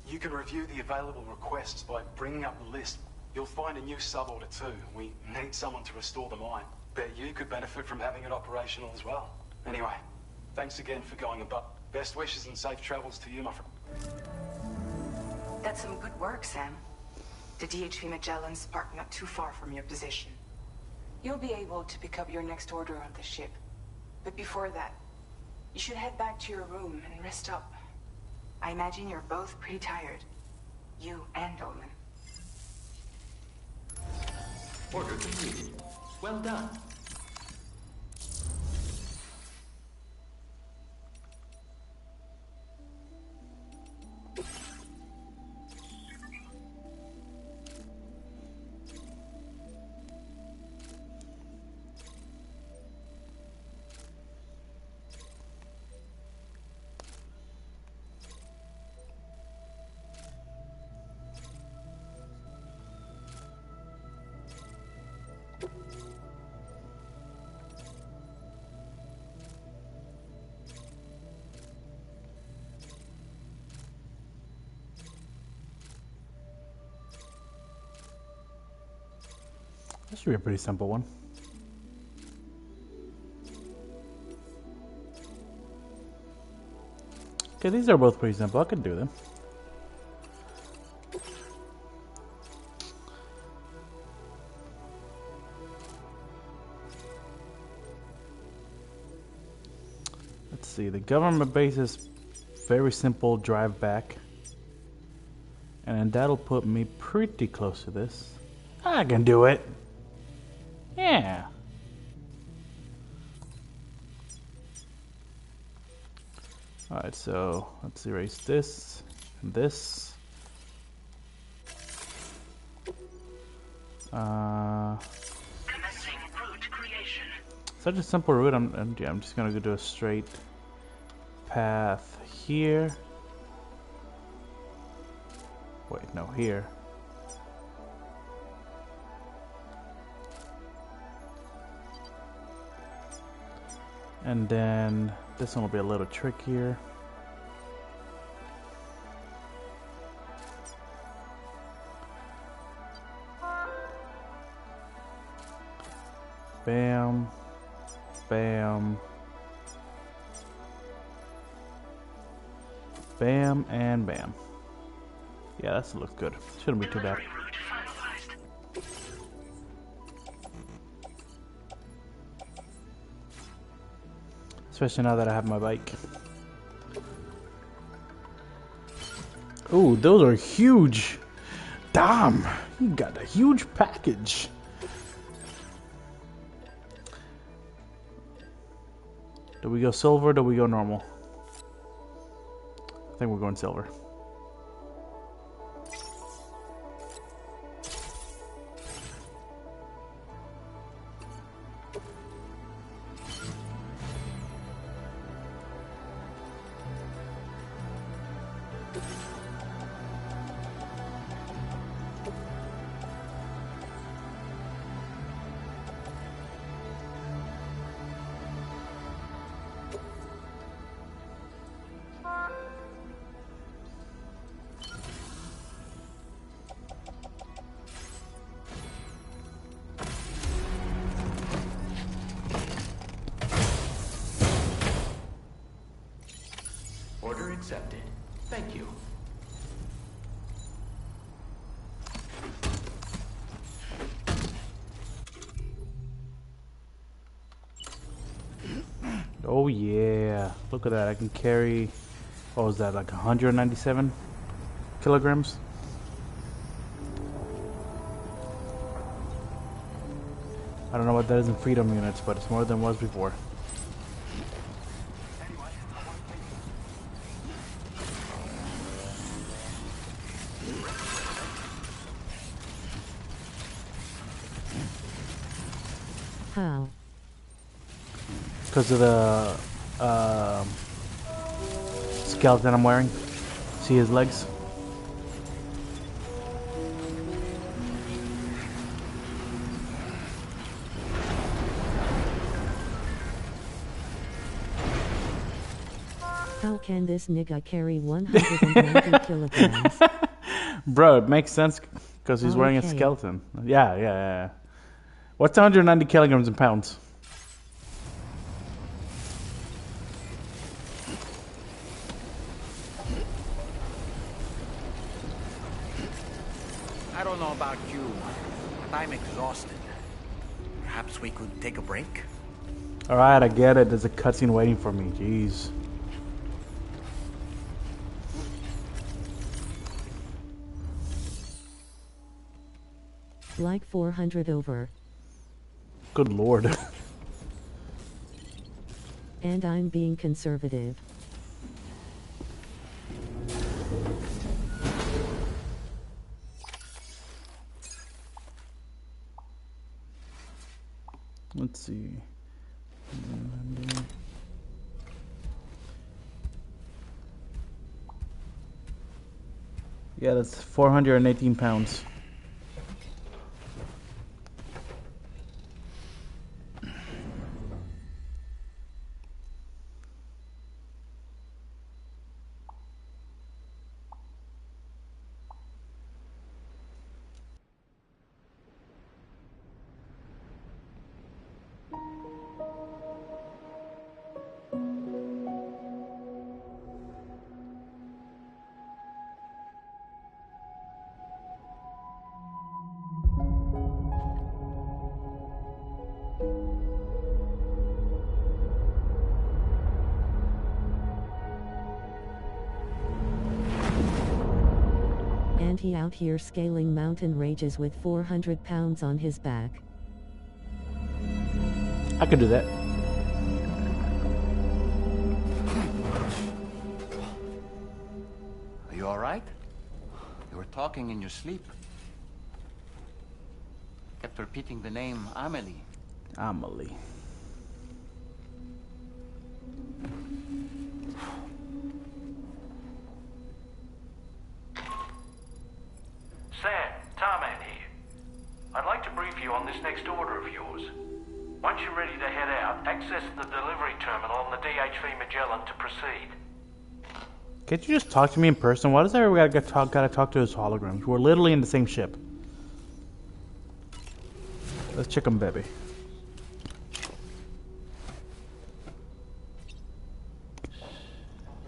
you can review the available requests by bringing up the list. You'll find a new sub-order too. We need someone to restore the mine. Bet you could benefit from having it operational as well. Anyway, thanks again for going above. Best wishes and safe travels to you, my friend. That's some good work, Sam. The DHV Magellan's parked not too far from your position. You'll be able to pick up your next order on the ship. But before that, you should head back to your room and rest up. I imagine you're both pretty tired. You and Dolman. Order completed. Well done. That should be a pretty simple one. Okay, these are both pretty simple. I can do them. Let's see. The government base is very simple. Drive back. And then that'll put me pretty close to this. I can do it. Yeah. Alright, so let's erase this and this. Such a simple route. I'm just gonna do a straight path here. Wait, no, here. And then this one will be a little trickier. Bam. Bam. Bam and bam. Yeah, that looks good. Shouldn't be too bad. Especially now that I have my bike. Ooh, those are huge. Damn, you got a huge package. Do we go silver or do we go normal? I think we're going silver. Order accepted. Thank you. Oh yeah, look at that. I can carry, what was that, like 197 kilograms? I don't know what that is in freedom units, but it's more than it was before. How? Because of the skeleton I'm wearing. See his legs? How can this nigga carry 190 kilograms? Bro, it makes sense because he's wearing a skeleton. Yeah. What's 190 kilograms in pounds? I don't know about you, but I'm exhausted. Perhaps we could take a break? Alright, I get it. There's a cutscene waiting for me. Jeez. Like 400 over. Good lord. And I'm being conservative. Let's see. Yeah, that's 418 pounds. and he out here scaling mountain ranges with 400 pounds on his back. I could do that. Are you all right? You were talking in your sleep. Kept repeating the name Amelie. Amelie. Sam, Tarman here. I'd like to brief you on this next order of yours. Once you're ready to head out, access the delivery terminal on the DHV Magellan to proceed. Can't you just talk to me in person? Why does everyone gotta talk to his holograms? We're literally in the same ship. Let's check him, baby.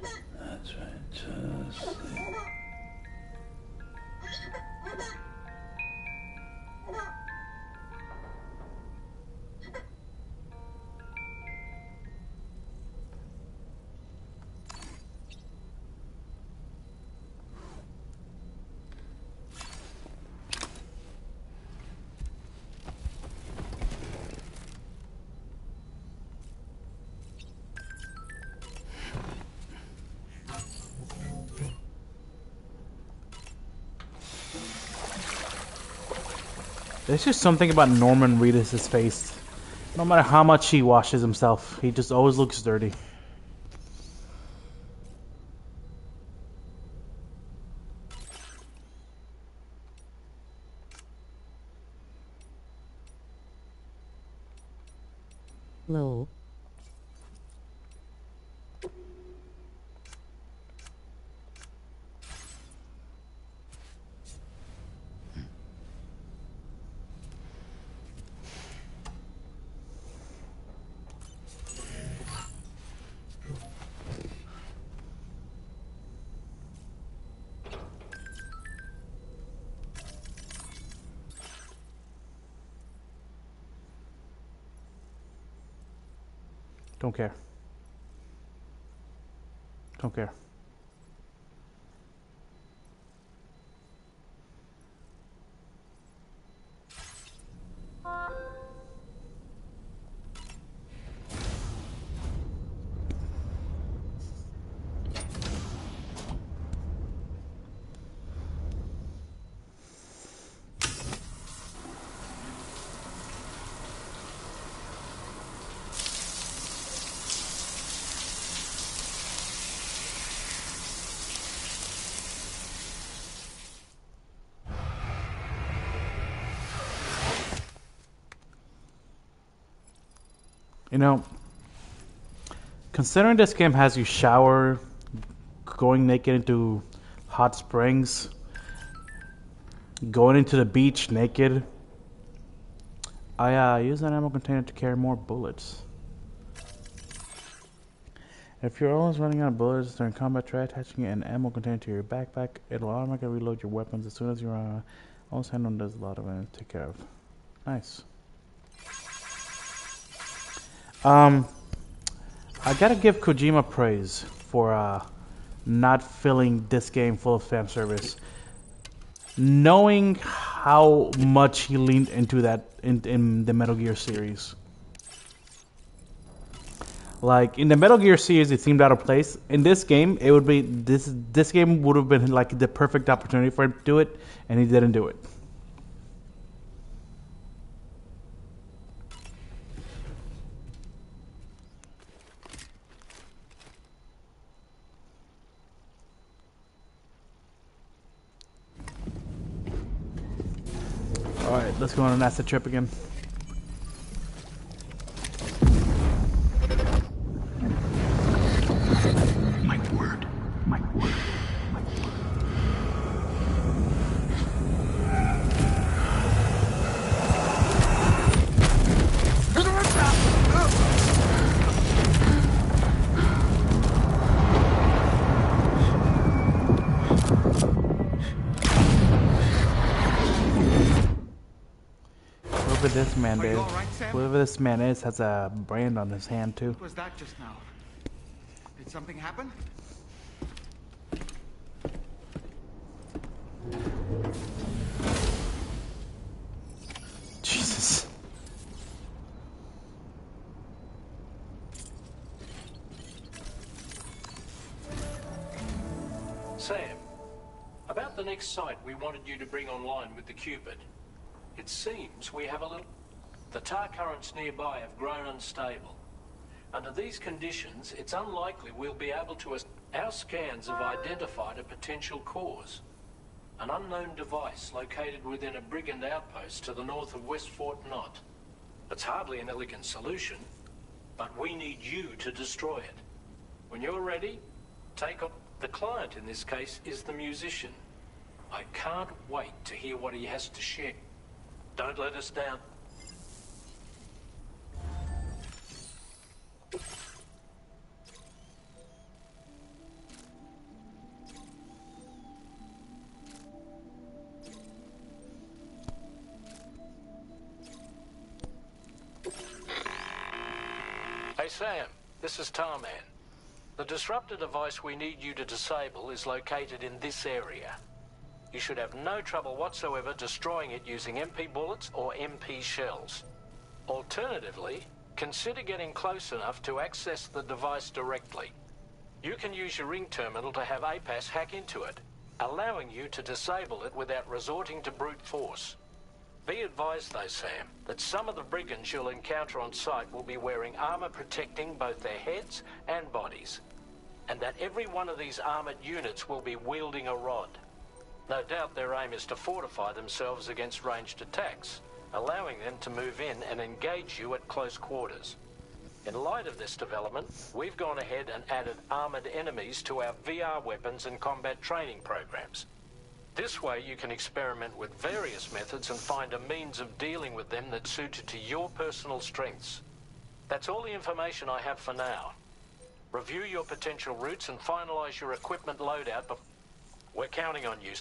That's right, just There's just something about Norman Reedus' face. No matter how much he washes himself, he just always looks dirty. Lol. Don't care. Don't care. You know, considering this game has you shower, going naked into hot springs, going into the beach naked, I use an ammo container to carry more bullets. If you're always running out of bullets during combat, try attaching an ammo container to your backpack. It'll automatically reload your weapons as soon as you're almost handled. Does a lot of it to take care of. Nice. I gotta give Kojima praise for not filling this game full of fan service. Knowing how much he leaned into that in the Metal Gear series. Like in the Metal Gear series, it seemed out of place. In this game, it would be this game would have been like the perfect opportunity for him to do it, and he didn't do it. Alright, let's go on an acid trip again. My word. My word. My word. Whoever this man is, whoever this man is, has a brand on his hand too. What was that just now? Did something happen? Sam, about the next site we wanted you to bring online with the Cupid. It seems we have a little... The tar currents nearby have grown unstable. Under these conditions, it's unlikely we'll be able to... Our scans have identified a potential cause. An unknown device located within a brigand outpost to the north of West Fort Knott. It's hardly an elegant solution, but we need you to destroy it. When you're ready, take up... The client in this case is the musician. I can't wait to hear what he has to share. Don't let us down. Hey Sam, this is Tarman. The disruptor device we need you to disable is located in this area. You should have no trouble whatsoever destroying it using MP bullets or MP shells. Alternatively, consider getting close enough to access the device directly. You can use your ring terminal to have APAS hack into it, allowing you to disable it without resorting to brute force. Be advised though, Sam, that some of the brigands you'll encounter on site will be wearing armor protecting both their heads and bodies, and that every one of these armored units will be wielding a rod. No doubt their aim is to fortify themselves against ranged attacks, allowing them to move in and engage you at close quarters. In light of this development, we've gone ahead and added armored enemies to our VR weapons and combat training programs. This way you can experiment with various methods and find a means of dealing with them that's suited to your personal strengths. That's all the information I have for now. Review your potential routes and finalize your equipment loadout. We're counting on you.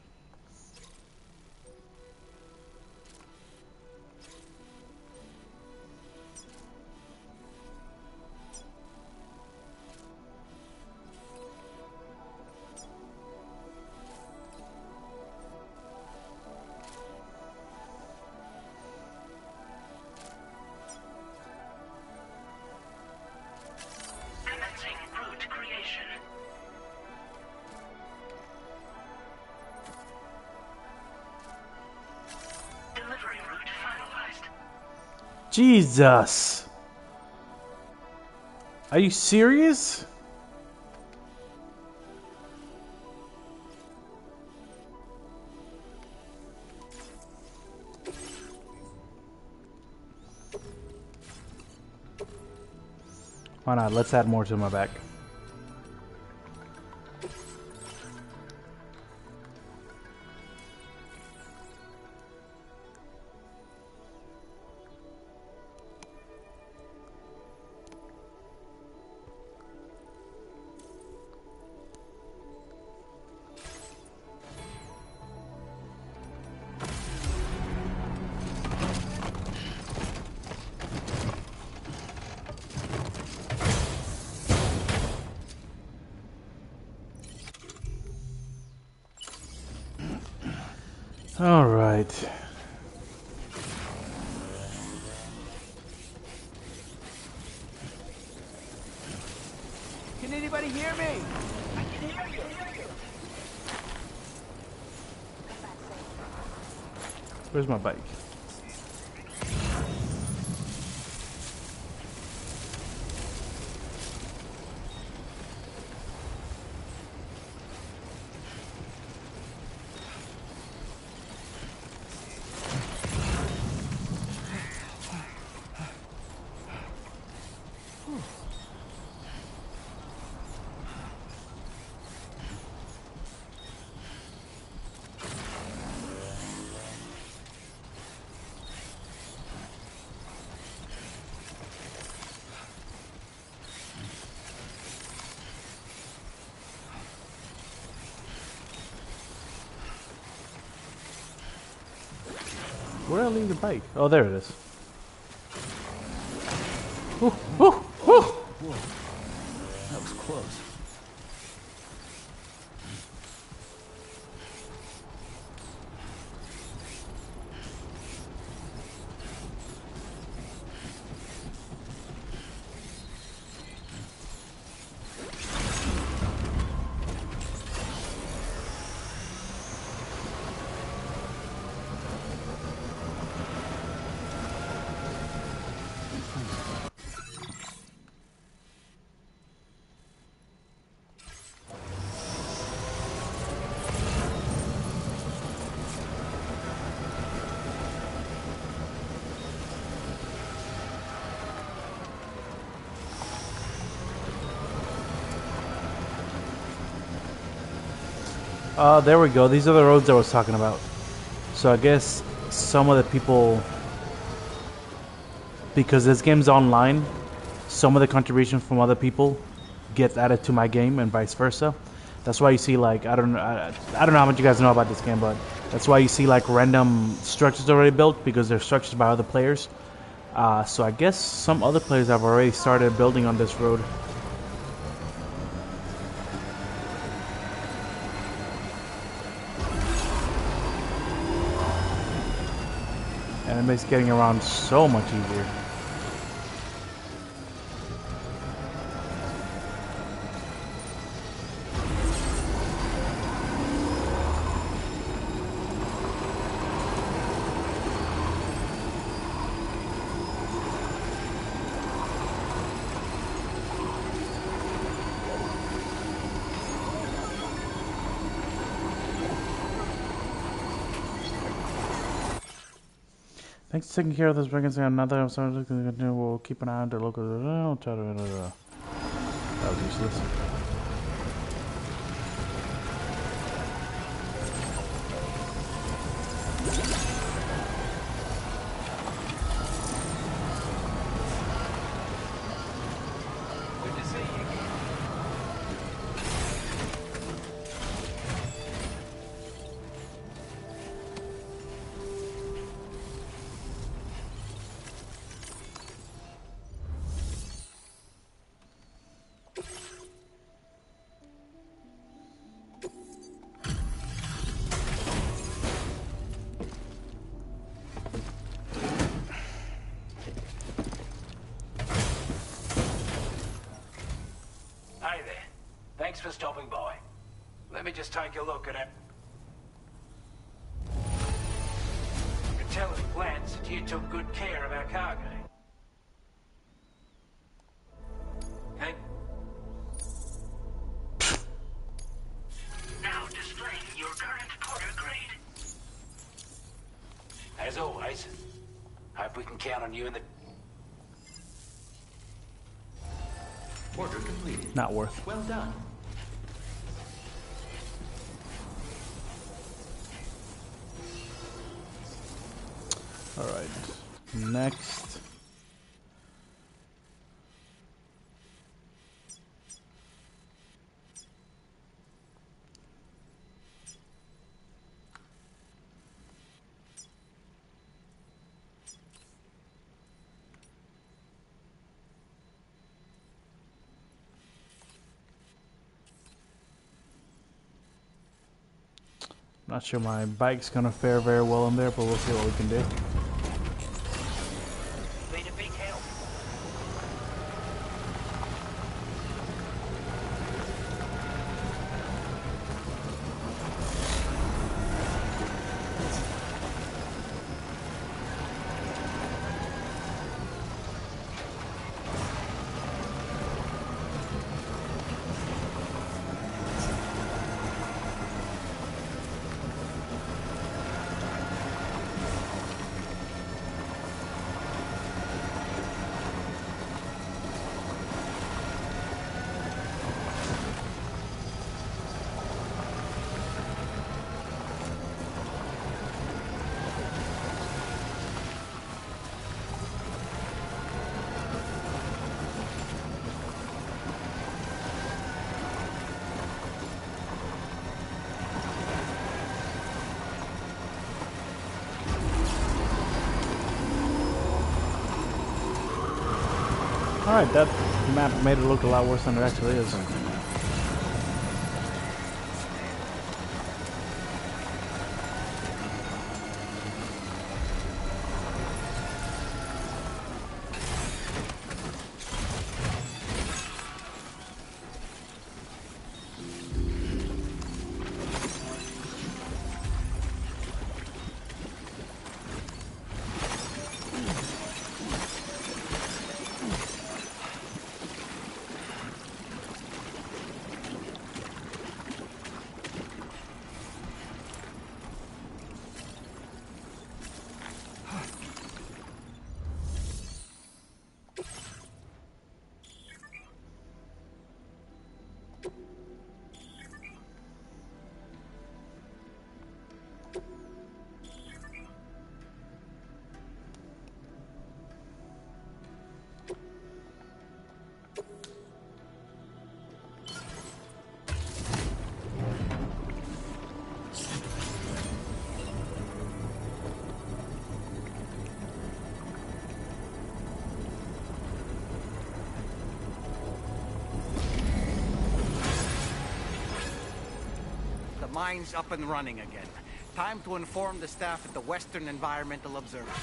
Jesus! Are you serious? Why not? Let's add more to my back. All right. Can anybody hear me? I can hear you. Where's my bike? Where did I leave the bike? Oh, there it is. Woo, woo, woo. Whoa. That was close. There we go. These are the roads I was talking about. So I guess some of the people, because this game's online, some of the contributions from other people get added to my game and vice versa. That's why you see, like, I don't know how much you guys know about this game, but that's why you see like random structures already built, because they're structures by other players. So I guess some other players have already started building on this road. And it makes getting around so much easier. Thanks for taking care of this pregnancy. Another we'll keep an eye on the local. That was useless. Good to see you again. Hey there. Thanks for stopping by. Let me just take a look at it. I can tell at a glance that you took good care of our cargo. Hey. Now displaying your current order grade. As always, hope we can count on you in the... Order completed. Not worth. Well done. All right. Next. Not sure my bike's gonna fare very well in there, but we'll see what we can do. Been a big help. Alright, that map made it look a lot worse than it actually is. The mine's up and running again. Time to inform the staff at the Western Environmental Observatory.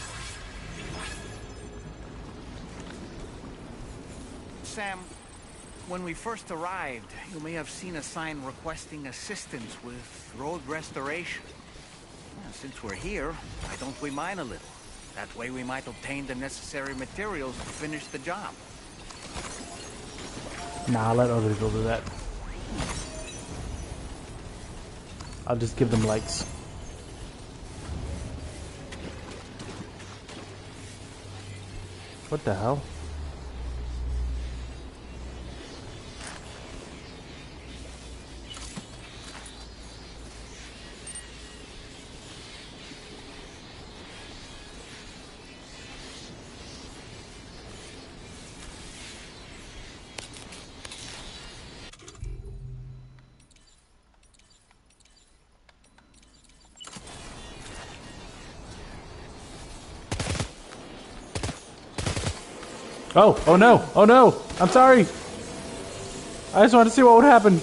Sam, when we first arrived, you may have seen a sign requesting assistance with road restoration. Well, since we're here, why don't we mine a little? That way we might obtain the necessary materials to finish the job. Nah, I'll let other people do that. I'll just give them likes. What the hell? Oh no, oh no, I'm sorry. I just wanted to see what would happen.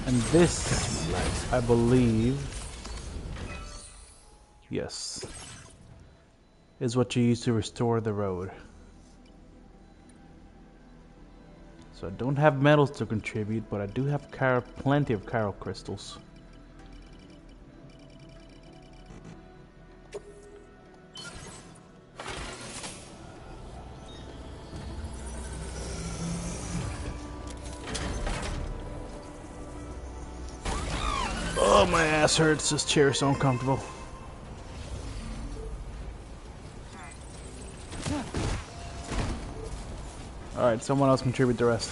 And this, I believe, yes, is what you use to restore the road. So I don't have metals to contribute, but I do have plenty of Chiral crystals. Oh, my ass hurts. This chair is so uncomfortable. Alright, someone else contribute the rest.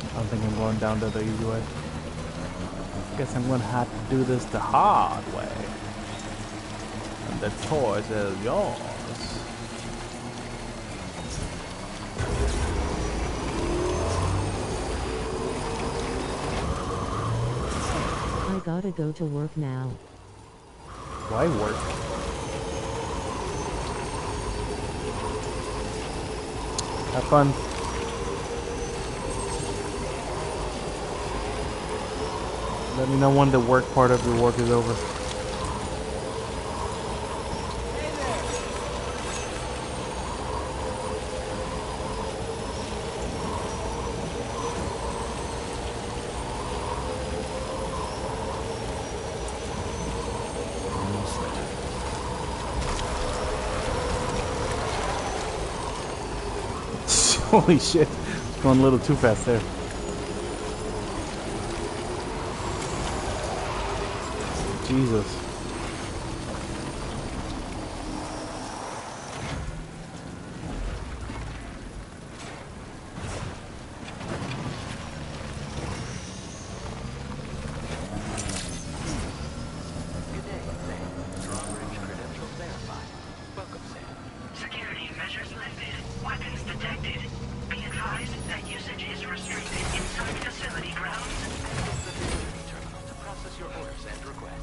I don't think I'm going down to the easy way. Guess I'm gonna have to do this the hard way. And the choice is yours. I gotta go to work now. Why work? Have fun. Let me know when the work part of your work is over. Holy shit, going a little too fast there. Jesus. Security measures lifted. Weapons detected. Be advised that usage is restricted inside facility grounds. To process your orders and requests.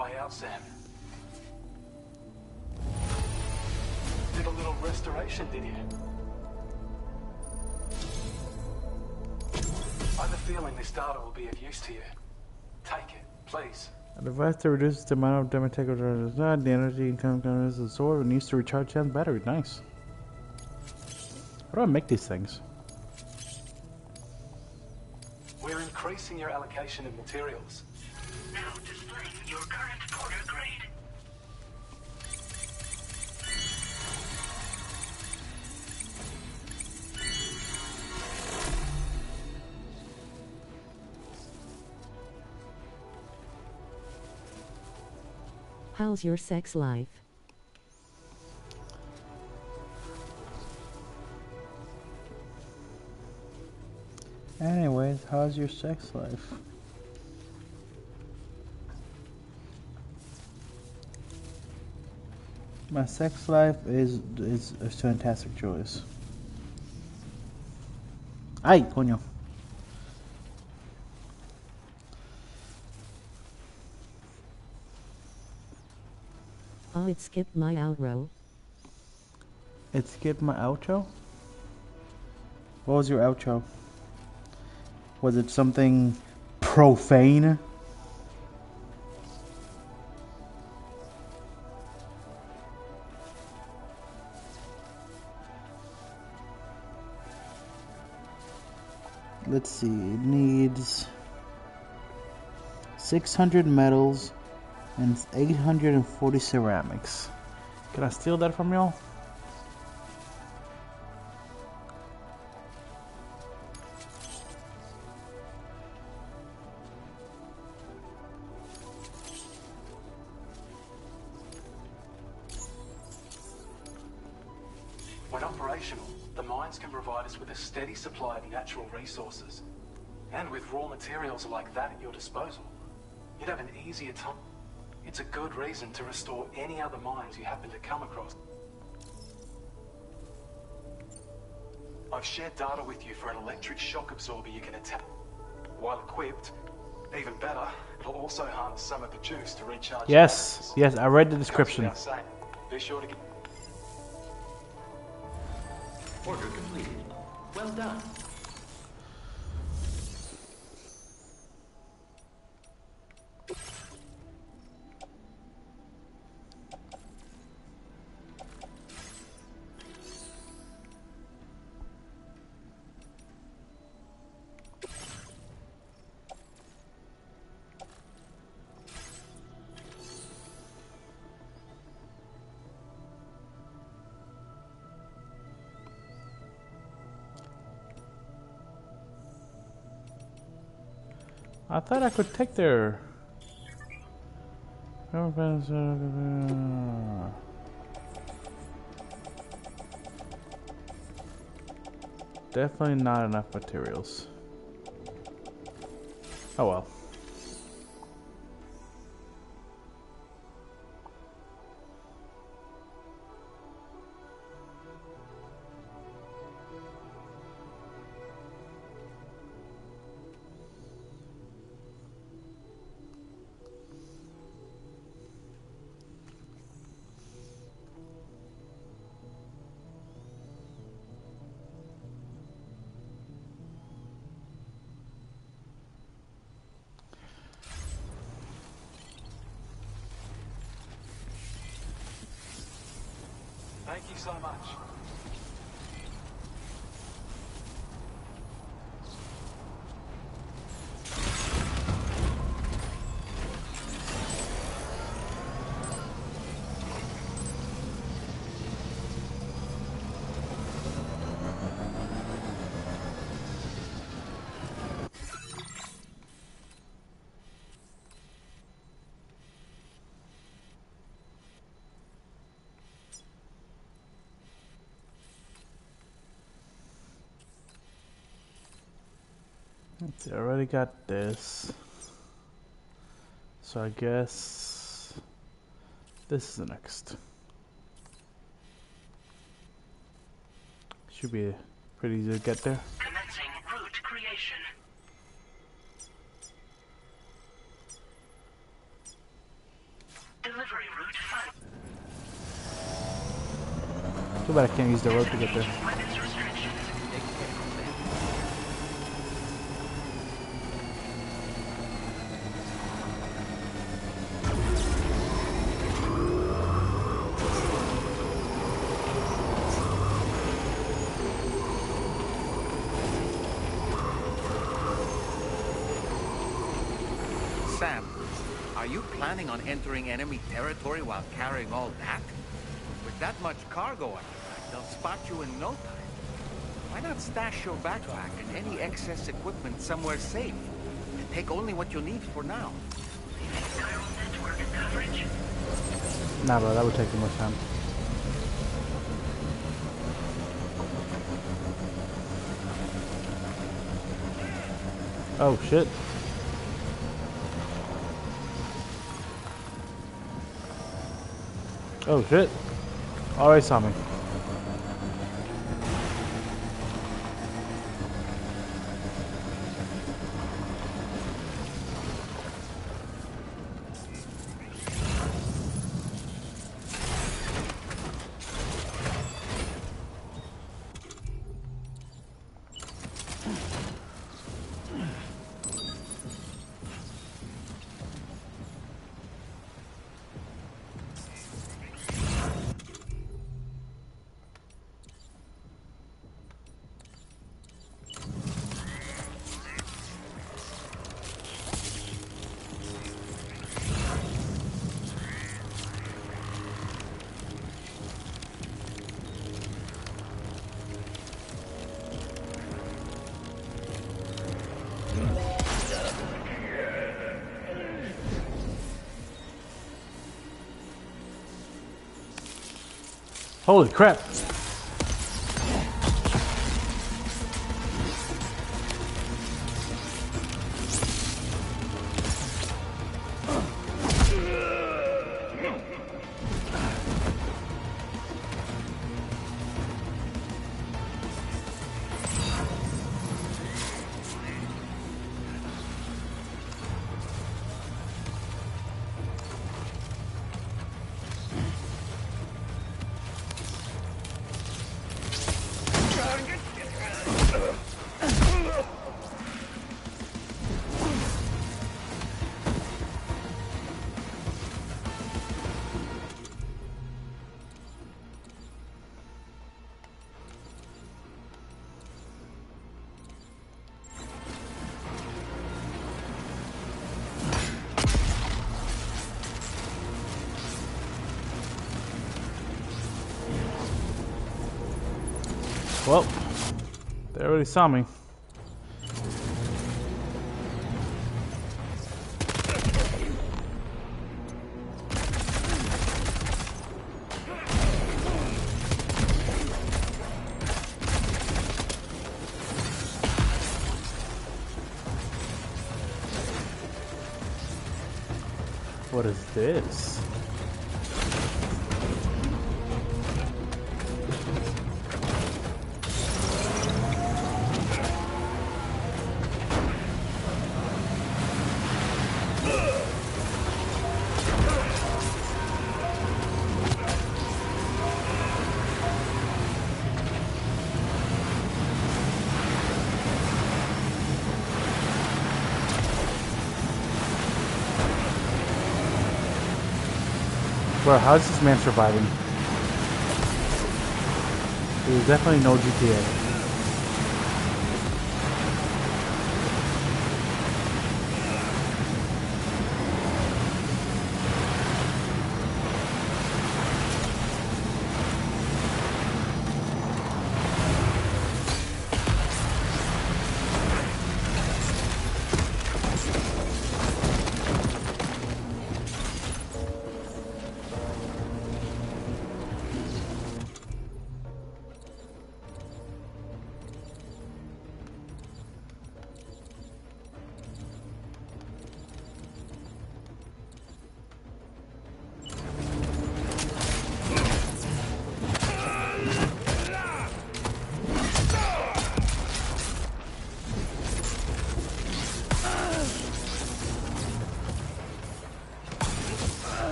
way out, Sam. Did a little restoration, did you? I have a feeling this data will be of use to you. Take it, please. A device that reduces the amount of damage taken during the energy income comes the sword and needs to recharge Sam's battery. Nice. How do I make these things? We're increasing your allocation of materials. Now displaying your current porter grade. How's your sex life? Anyways, how's your sex life? My sex life is a fantastic choice. Ay, coño. Oh, it skipped my outro. It skipped my outro? What was your outro? Was it something profane? Let's see, it needs 600 metals and 840 ceramics. Can I steal that from y'all? When operational, the mines can provide us with a steady supply of natural resources. And with raw materials like that at your disposal, you'd have an easier time. It's a good reason to restore any other mines you happen to come across. I've shared data with you for an electric shock absorber you can attack. While equipped, even better, it'll also harness some of the juice to recharge. Yes, yes, I read the description. Goes without saying. Be sure to get... Order completed. Well done. I thought I could take their... Definitely not enough materials. Oh well. Thank you so much. Let's see, I already got this. So I guess this is the next. Should be pretty easy to get there. Commencing route creation. Too bad I can't use the road to get there. Sam, are you planning on entering enemy territory while carrying all that? With that much cargo on your back, they'll spot you in no time. Why not stash your backpack and any excess equipment somewhere safe? And take only what you need for now. Nah, bro, that would take too much time. Oh, shit. Oh, shit. Alright, saw me. Holy crap. Well, they already saw me. What is this? Bro, how is this man surviving? There's definitely no GTA.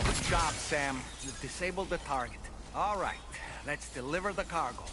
Good job, Sam. You've disabled the target. All right, let's deliver the cargo.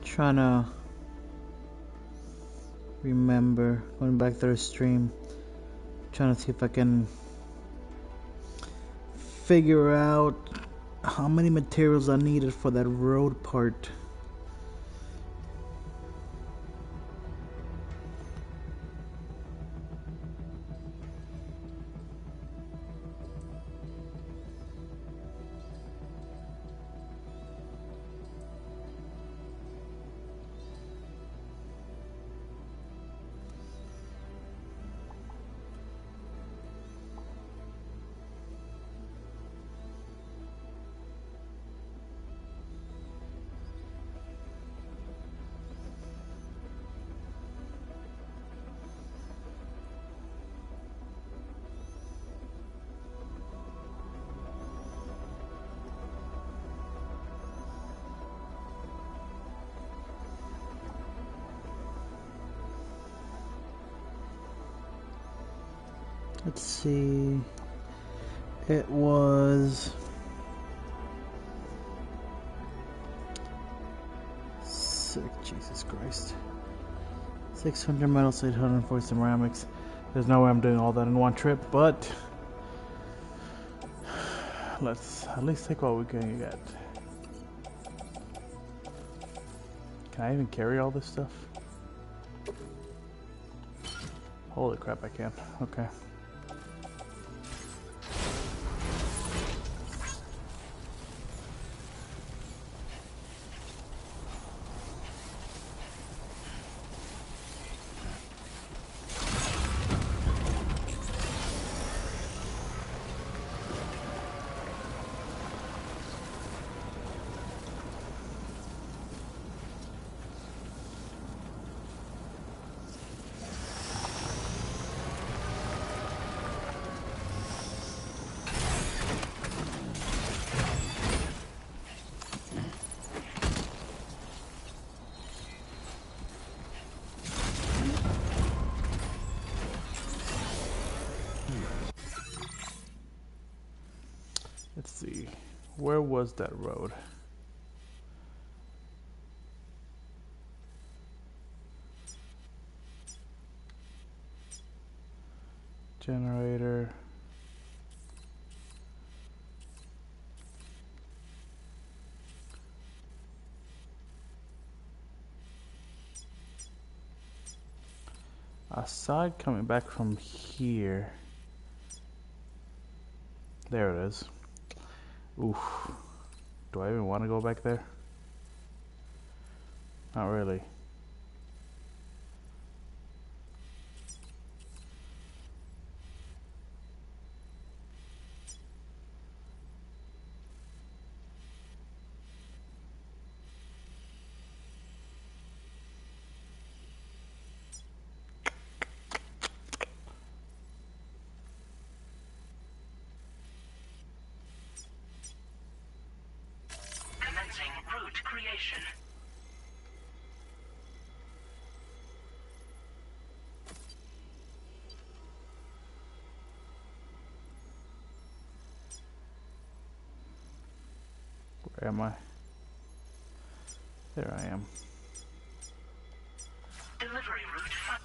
Trying to remember, going back to the stream, trying to see if I can figure out how many materials I needed for that road part. Let's see. It was Jesus Christ. 600 metals, 840 ceramics. There's no way I'm doing all that in one trip, but let's at least take what we can get. Can I even carry all this stuff? Holy crap, I can. Okay. Let's see, where was that road? Generator. Aside coming back from here. There it is. Oof. Do I even want to go back there? Not really. Commencing route creation. Where am I? There I am. Delivery route.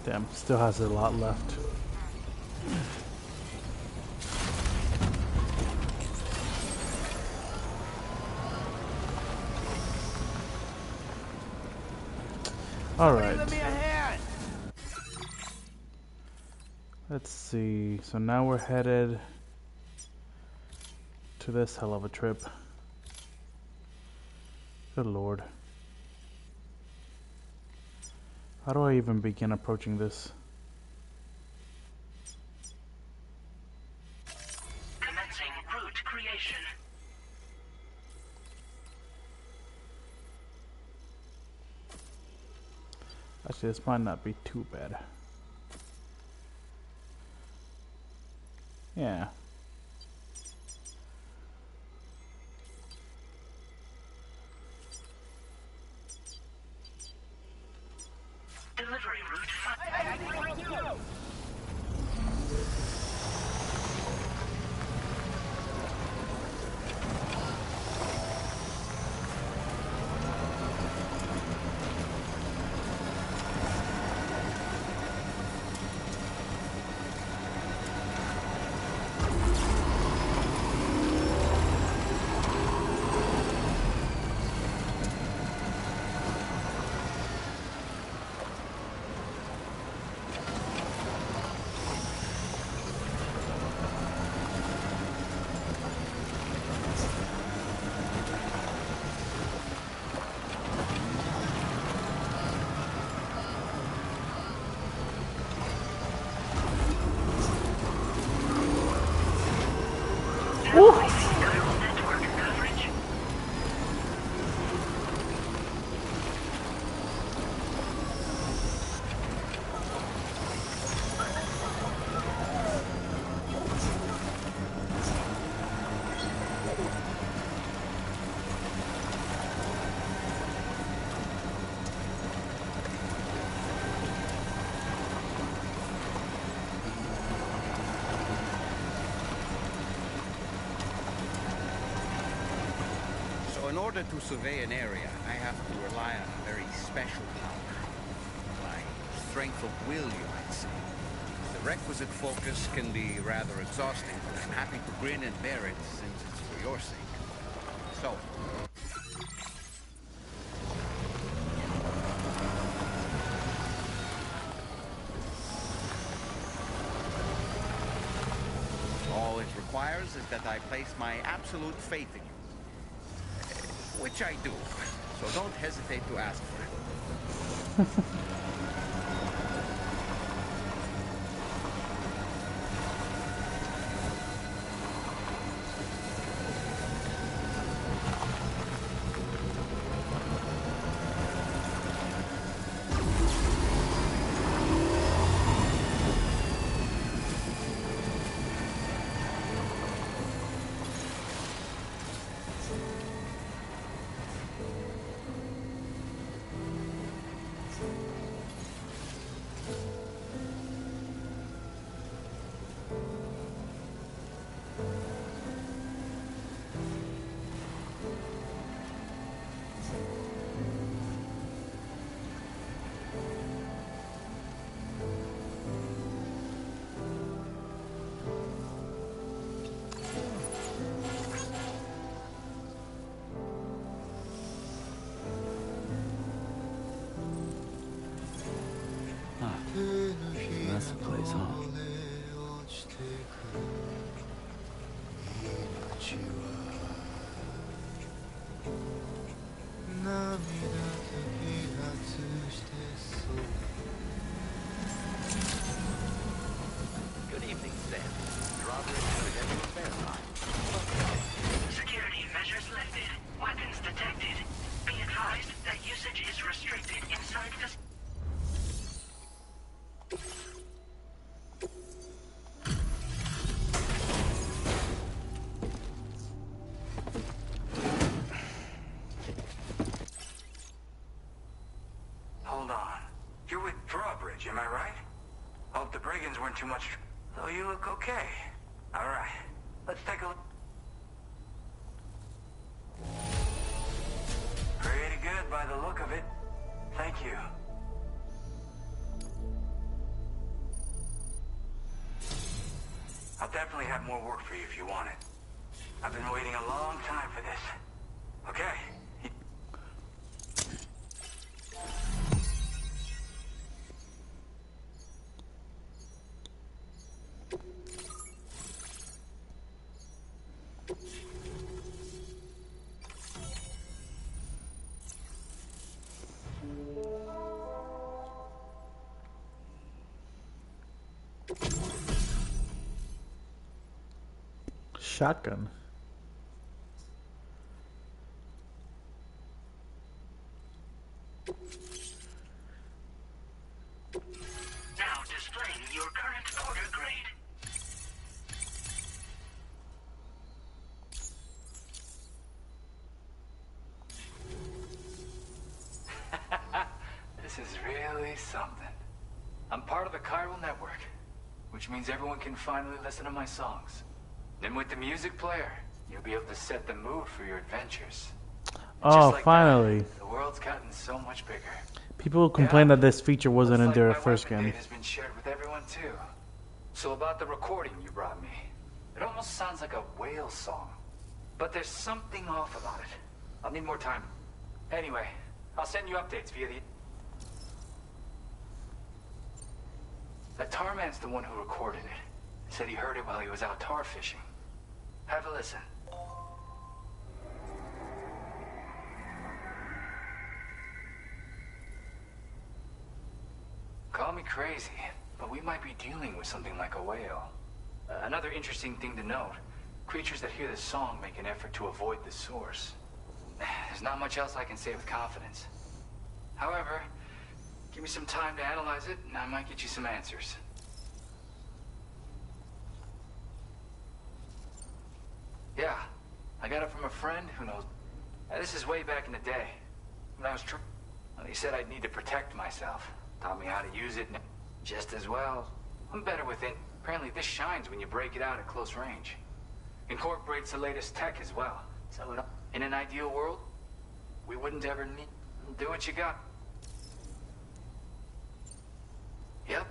Damn, still has a lot left. All right. Let's see. So now we're headed to this hell of a trip. Good lord. How do I even begin approaching this? Commencing route creation. Actually, this might not be too bad. Yeah. Delivery route. In order to survey an area, I have to rely on a very special power. My strength of will, you might say. The requisite focus can be rather exhausting, but I'm happy to grin and bear it since it's for your sake. So, all it requires is that I place my absolute faith in you. Which I do, so don't hesitate to ask for it. That's the place, huh? Good evening, Sam. Drawbridge for getting fair time. Security measures lifted. Weapons detected. Be advised that usage is restricted inside the... Hold on. You're with Drawbridge, am I right? Hope the brigands weren't too much... Oh, you look okay. Alright, let's take a look. Pretty good by the look of it. Thank you. definitely have more work for you if you want it. I've been waiting a long time for this. Okay. Shotgun. Now displaying your current order grade. This is really something. I'm part of the chiral network, which means everyone can finally listen to my songs. And with the music player, you'll be able to set the mood for your adventures. Oh, like finally. The world's gotten so much bigger. People complained that this feature wasn't in their first game. It has been shared with everyone too. So about the recording you brought me, it almost sounds like a whale song. But there's something off about it. I'll need more time. Anyway, I'll send you updates via the... That tar man's the one who recorded it. He said he heard it while he was out tar fishing. Have a listen. Call me crazy, but we might be dealing with something like a whale. Another interesting thing to note, creatures that hear this song make an effort to avoid the source. There's not much else I can say with confidence. However, give me some time to analyze it, and I might get you some answers. Yeah, I got it from a friend who knows. This is way back in the day. When I was well, he said I'd need to protect myself. Taught me how to use it, and just as well. I'm better with it. Apparently this shines when you break it out at close range. Incorporates the latest tech as well. So in an ideal world, we wouldn't ever need... Do what you got. Yep,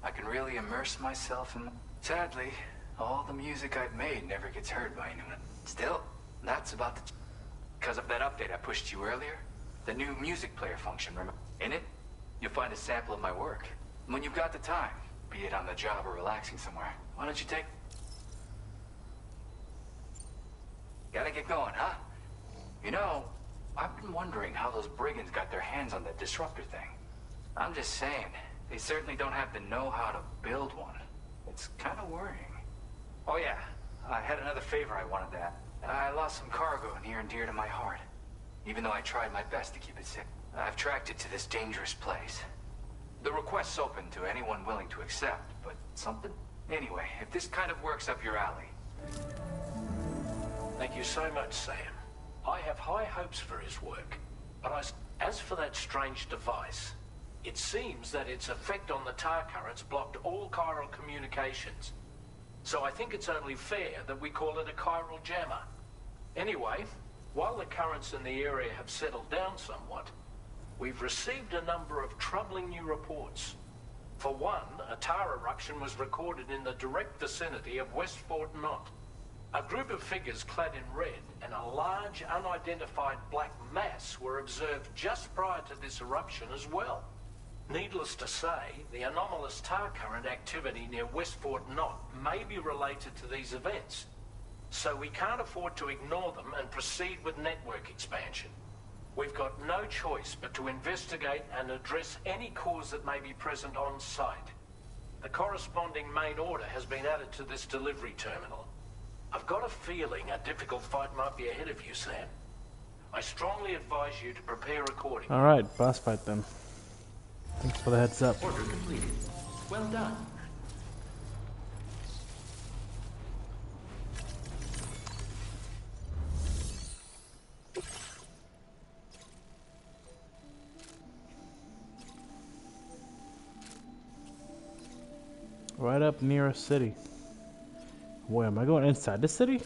I can really immerse myself in... Sadly, all the music I've made never gets heard by anyone. Still, that's about the... Because of that update I pushed you earlier, the new music player function, remember? In it, you'll find a sample of my work. When you've got the time, be it on the job or relaxing somewhere, why don't you take... Gotta get going, huh? You know, I've been wondering how those brigands got their hands on that disruptor thing. I'm just saying, they certainly don't have the know-how to build one. It's kind of worrying. Oh yeah, I had another favor I wanted that. I lost some cargo near and dear to my heart. Even though I tried my best to keep it safe. I've tracked it to this dangerous place. The request's open to anyone willing to accept, but something... Anyway, if this kind of works up your alley... Thank you so much, Sam. I have high hopes for his work. But as for that strange device, it seems that its effect on the tar currents blocked all chiral communications. So I think it's only fair that we call it a chiral jammer. Anyway, while the currents in the area have settled down somewhat, we've received a number of troubling new reports. For one, a tar eruption was recorded in the direct vicinity of West Fort Knot. A group of figures clad in red and a large unidentified black mass were observed just prior to this eruption as well. Needless to say, the anomalous tar current activity near West Fort Knot may be related to these events. So we can't afford to ignore them and proceed with network expansion. We've got no choice but to investigate and address any cause that may be present on site. The corresponding main order has been added to this delivery terminal. I've got a feeling a difficult fight might be ahead of you, Sam. I strongly advise you to prepare accordingly. Alright, boss fight then. Thanks for the heads up. Order completed. Well done. Right up near a city. Boy, am I going inside the city?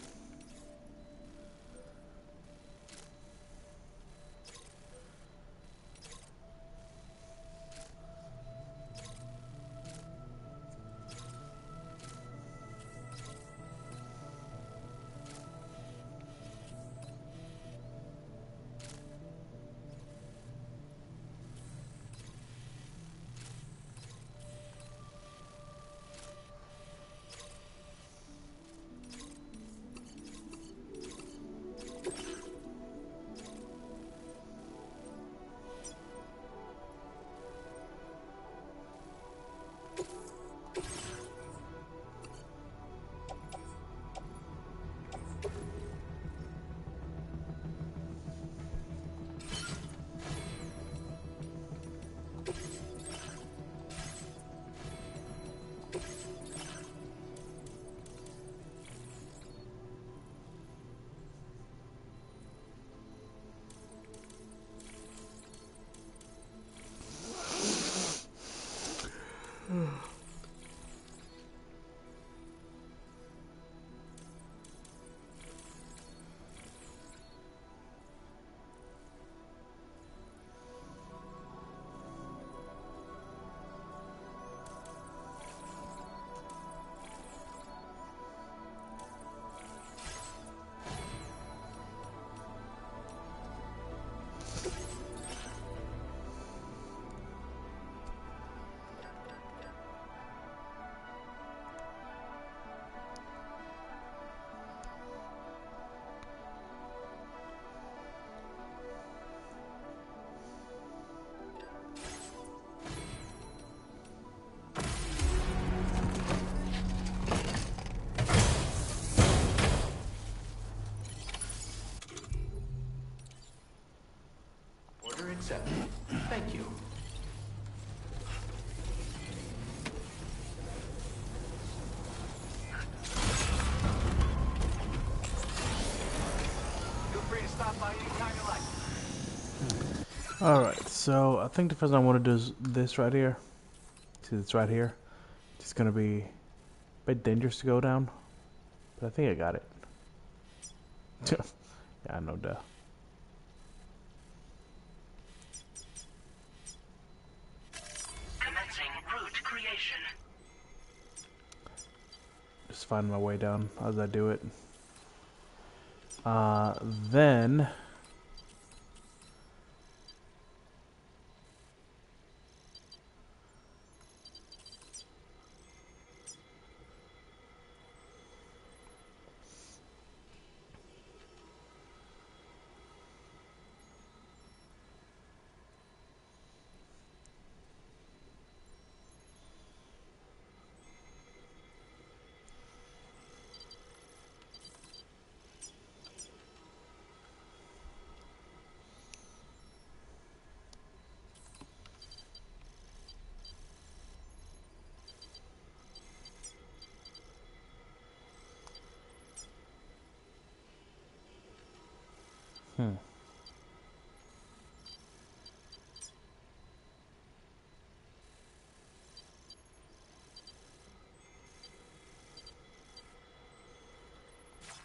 accepted. Thank you. Feel free to stop by anytime you like. Alright, so I think the first thing I want to do is this right here. See, it's right here. It's going to be a bit dangerous to go down, but I think I got it. Yeah, no duh. Commencing route creation. Just find my way down as I do it. Then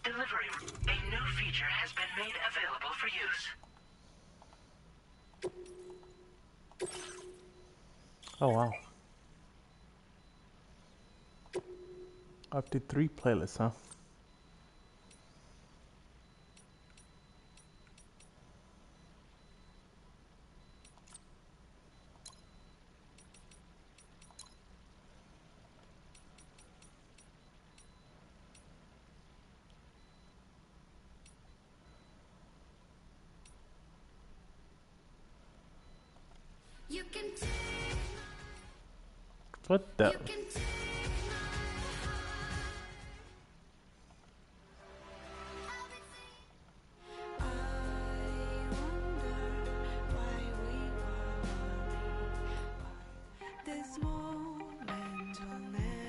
Delivery. A new feature has been made available for use. oh wow. Up to 3 playlists, huh? You can take What the? this moment will never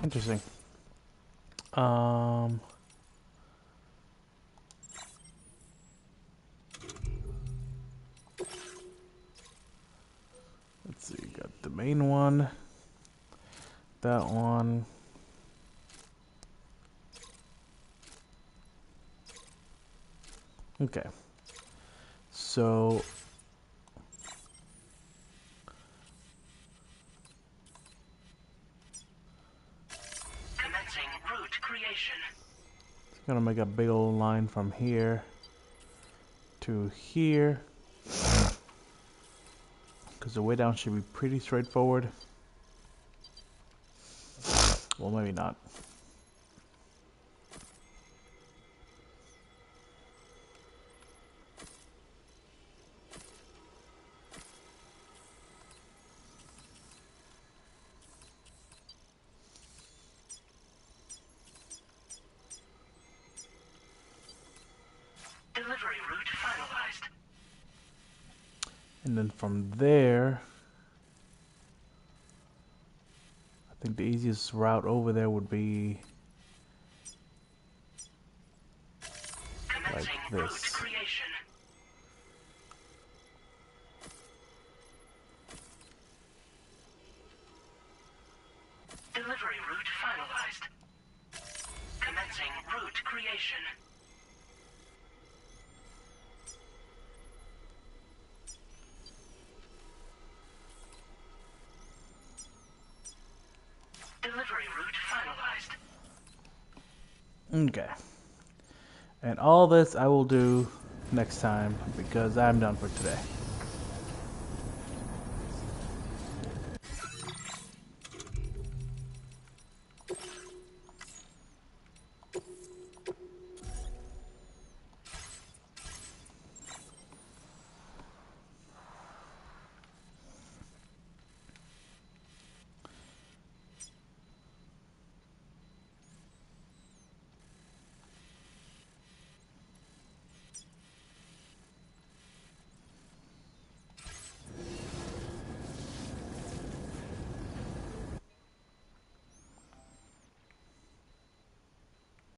Interesting. Let's see, got the main one, that one. Okay. So Commencing route creation. it's gonna make a big old line from here to here, because the way down should be pretty straightforward. Well, maybe not. Delivery route finalized. And then from there, I think the easiest route over there would be like this. Creation. Delivery route finalized. Commencing route creation. Delivery route finalized. Okay. And all this I will do next time because I'm done for today.